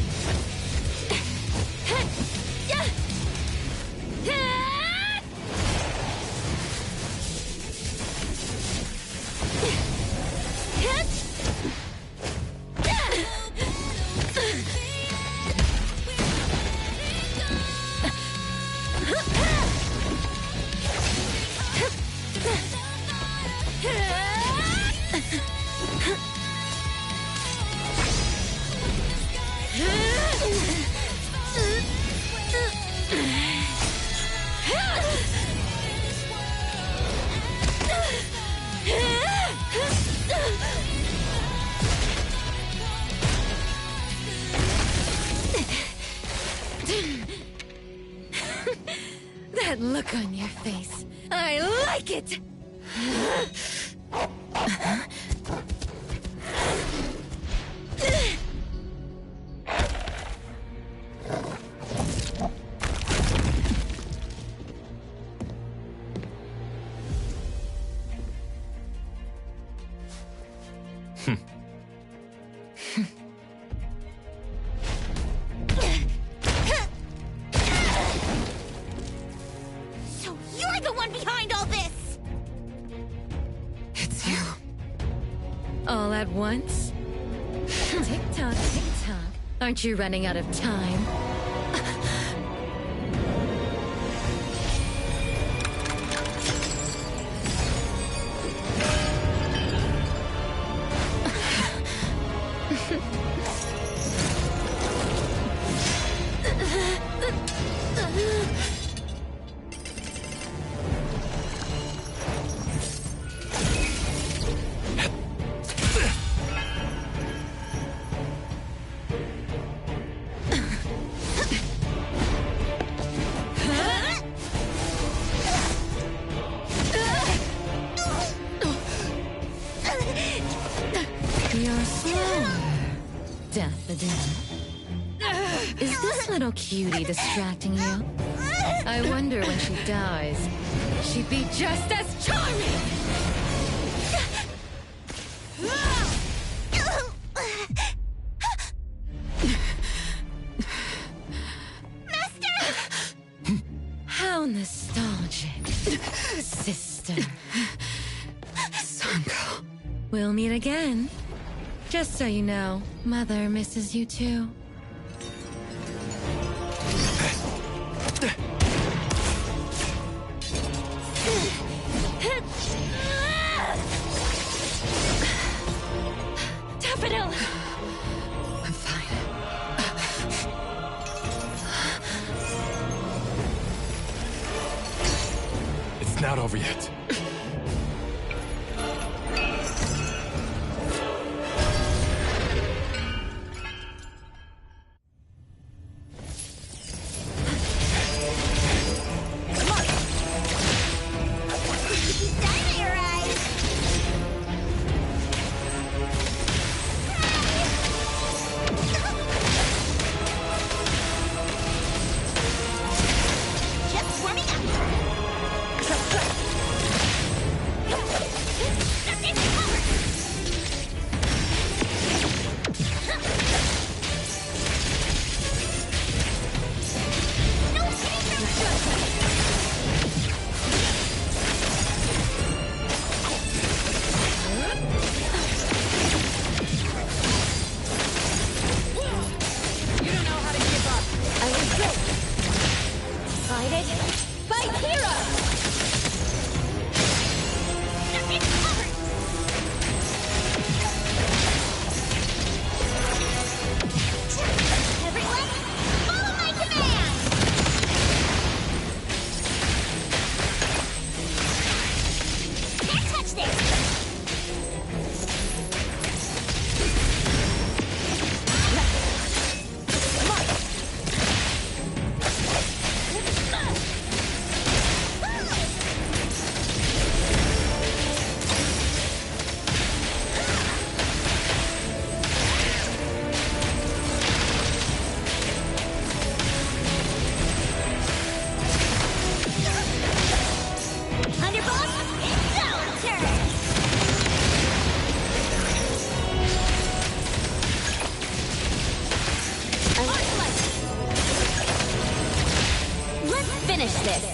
That look on your face. I like it! at once? Tick-tock, tick-tock. Aren't you running out of time? Is this little cutie distracting you? I wonder when she dies, she'd be just as charming! How nostalgic, sister.
Sanko.
We'll meet again. Just so you know, Mother misses you too. Daffodil!
I'm fine.
It's not over yet.
Finish this.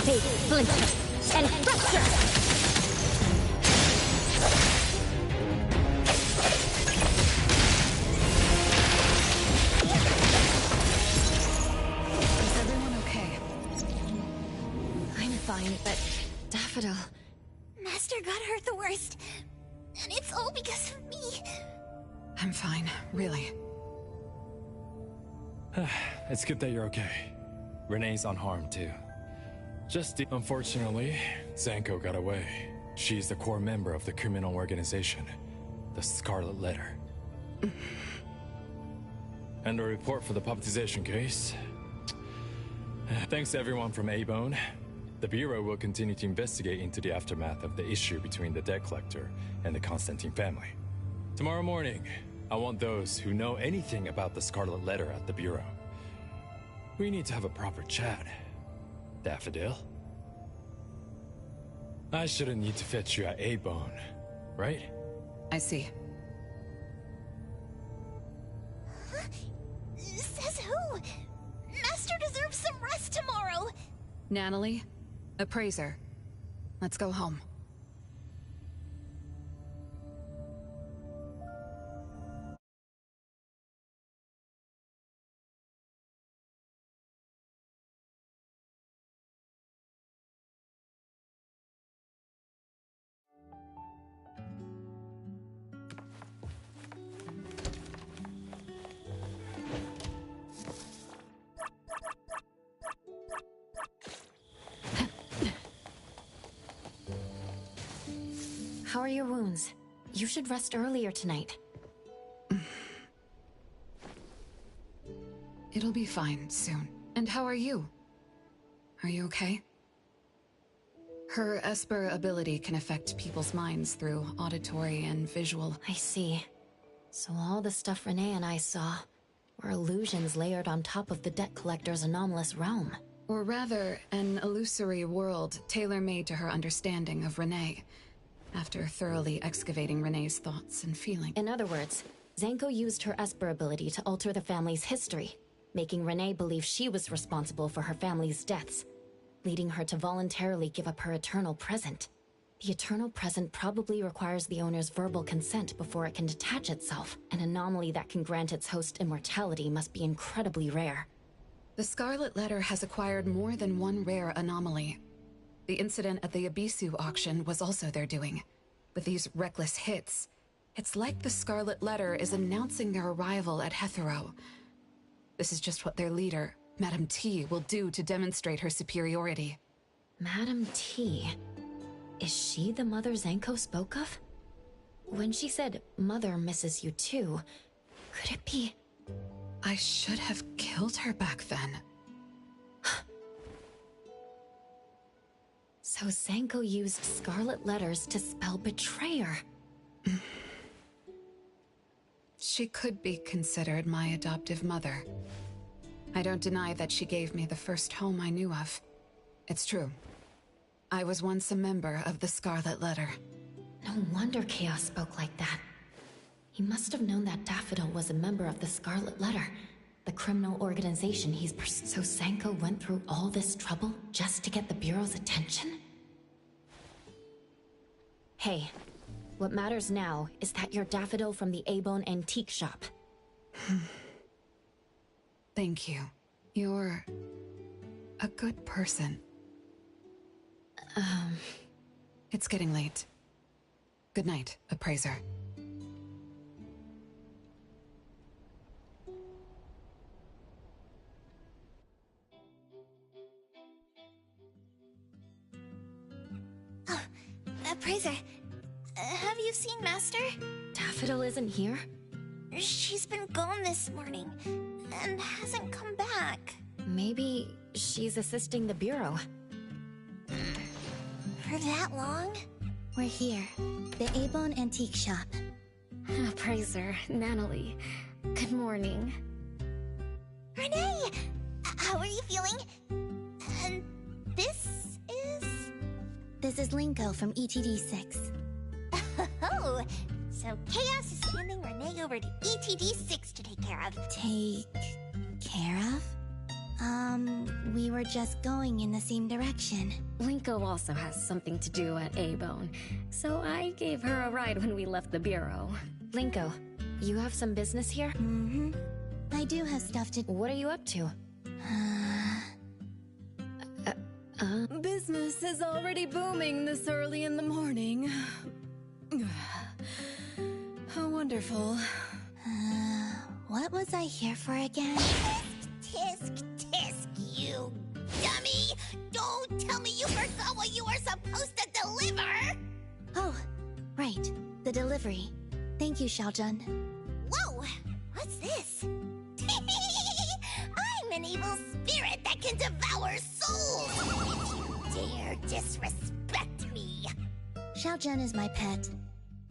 Take Splinter and Fracture!
Is everyone okay?
I'm fine, but Daffodil...
Master got hurt the worst. And it's all because of me.
I'm fine, really.
It's good that you're okay. Renee's unharmed too. Unfortunately, Zanko got away. She's the core member of the criminal organization, the Scarlet Letter. And a report for the puppetization case. Thanks to everyone from A-Bone. The Bureau will continue to investigate into the aftermath of the issue between the debt collector and the Constantine family. Tomorrow morning, I want those who know anything about the Scarlet Letter at the Bureau. We need to have a proper chat. Daffodil? I shouldn't need to fetch you at A-Bone, right?
I see.
Huh? Says who? Master deserves some rest tomorrow.
Natalie, Appraiser. Let's go home.
How are your wounds? You should rest earlier tonight.
It'll be fine soon. And how are you? Are you okay? Her Esper ability can affect people's minds through auditory and visual.
I see. So all the stuff Renee and I saw were illusions layered on top of the debt collector's anomalous realm.
Or rather, an illusory world tailor-made to her understanding of Renee, after thoroughly excavating Renee's thoughts and feelings.
In other words, Zanko used her Esper ability to alter the family's history, making Renee believe she was responsible for her family's deaths, leading her to voluntarily give up her eternal present. The eternal present probably requires the owner's verbal consent before it can detach itself. An anomaly that can grant its host immortality must be incredibly rare.
The Scarlet Letter has acquired more than one rare anomaly. The incident at the Abisu auction was also their doing. With these reckless hits, it's like the Scarlet Letter is announcing their arrival at Hetero. This is just what their leader, Madame T, will do to demonstrate her superiority.
Madame T? Is she the mother Zanko spoke of? When she said, "Mother misses you too," could it be...
I should have killed her back then.
So Zanko used Scarlet Letters to spell betrayer.
She could be considered my adoptive mother. I don't deny that she gave me the first home I knew of. It's true. I was once a member of the Scarlet Letter.
No wonder Chaos spoke like that. He must have known that Daffodil was a member of the Scarlet Letter, the criminal organization he's So Zanko went through all this trouble just to get the Bureau's attention? Hey, what matters now is that you're Daffodil from the A-Bone Antique Shop.
Thank you. You're... a good person. It's getting late. Good night, Appraiser.
Oh, Appraiser, have you seen Master?
Daffodil isn't here?
She's been gone this morning, and hasn't come back.
Maybe she's assisting the Bureau.
For that long?
We're here, the A-Bone Antique Shop.
Appraiser, Natalie, good morning.
Renee! How are you feeling? And this is...
This is Linko from ETD6.
Oh, so Chaos is handing Renee over to ETD6 to take care of.
Take care of? We were just going in the same direction.
Linko also has something to do at A-Bone, so I gave her a ride when we left the bureau.
Linko, you have some business here?
Mm-hmm. I do have stuff to...
What are you up to?
Business is already booming this early in the morning. How wonderful.
What was I here for again?
Tisk, tisk, you dummy! Don't tell me you forgot what you were supposed to deliver!
Oh, right. The delivery. Thank you, Xiaojun.
Whoa! What's this? I'm an evil spirit that can devour souls! If you dare disrespect me!
Xiaojun is my pet.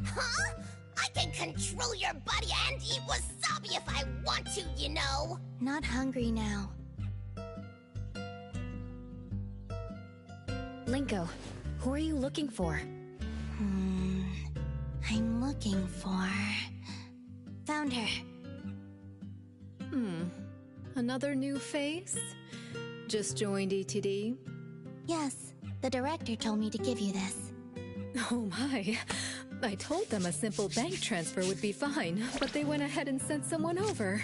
Huh? I can control your body and eat wasabi if I want to, you know!
Not hungry now.
Linko, who are you looking for?
I'm looking for... Found her.
Another new face? Just joined ETD?
Yes, the director told me to give you this.
Oh my. I told them a simple bank transfer would be fine, but they went ahead and sent someone over.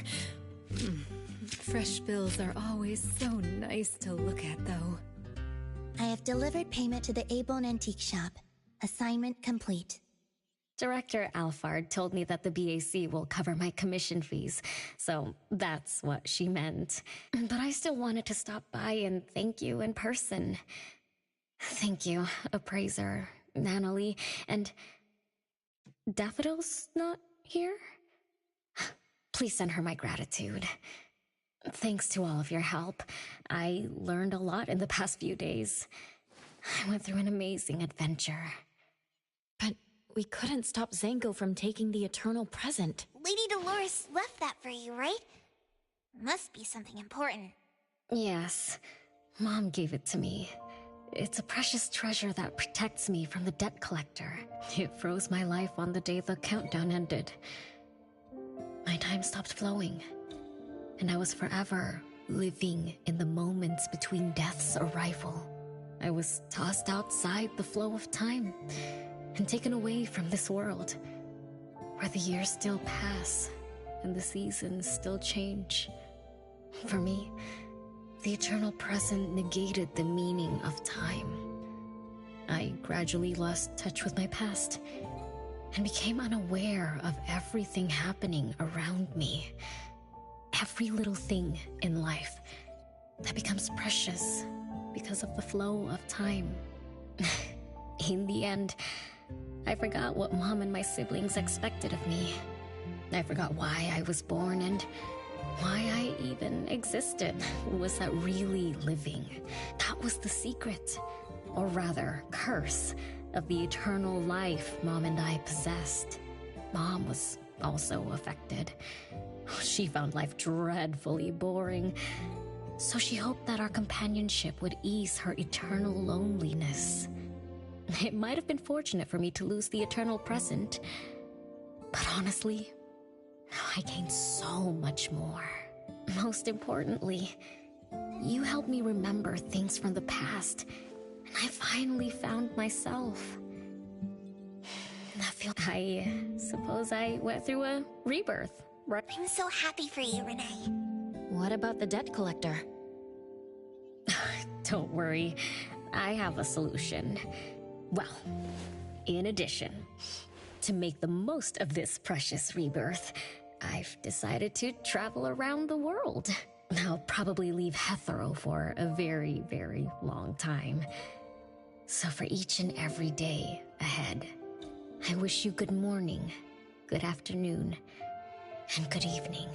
Fresh bills are always so nice to look at, though.
I have delivered payment to the A-Bone Antique Shop. Assignment complete.
Director Alfard told me that the BAC will cover my commission fees, so that's what she meant. But I still wanted to stop by and thank you in person. Thank you, Appraiser, Natalie, and... Daffodil's not here? Please send her my gratitude. Thanks to all of your help. I learned a lot in the past few days. I went through an amazing adventure.
But we couldn't stop Zango from taking the eternal present.
Lady Dolores left that for you, right? Must be something important.
Yes. Mom gave it to me. It's a precious treasure that protects me from the debt collector. It froze my life on the day the countdown ended. My time stopped flowing, and I was forever living in the moments between death's arrival. I was tossed outside the flow of time and taken away from this world, where the years still pass and the seasons still change. For me, the eternal present negated the meaning of time. I gradually lost touch with my past and became unaware of everything happening around me. Every little thing in life that becomes precious because of the flow of time. In the end, I forgot what Mom and my siblings expected of me. I forgot why I was born and why I even existed. Was that really living? That was the secret, or rather, curse, of the eternal life Mom and I possessed. Mom was also affected. She found life dreadfully boring, so she hoped that our companionship would ease her eternal loneliness. It might have been fortunate for me to lose the eternal present, but honestly, I gained so much more. Most importantly, you helped me remember things from the past, and I finally found myself. I suppose I went through a rebirth, right?
I'm so happy for you, Renee.
What about the debt collector?
Don't worry, I have a solution. Well, in addition, to make the most of this precious rebirth, I've decided to travel around the world. I'll probably leave Hethero for a very, very long time. So for each and every day ahead, I wish you good morning, good afternoon, and good evening.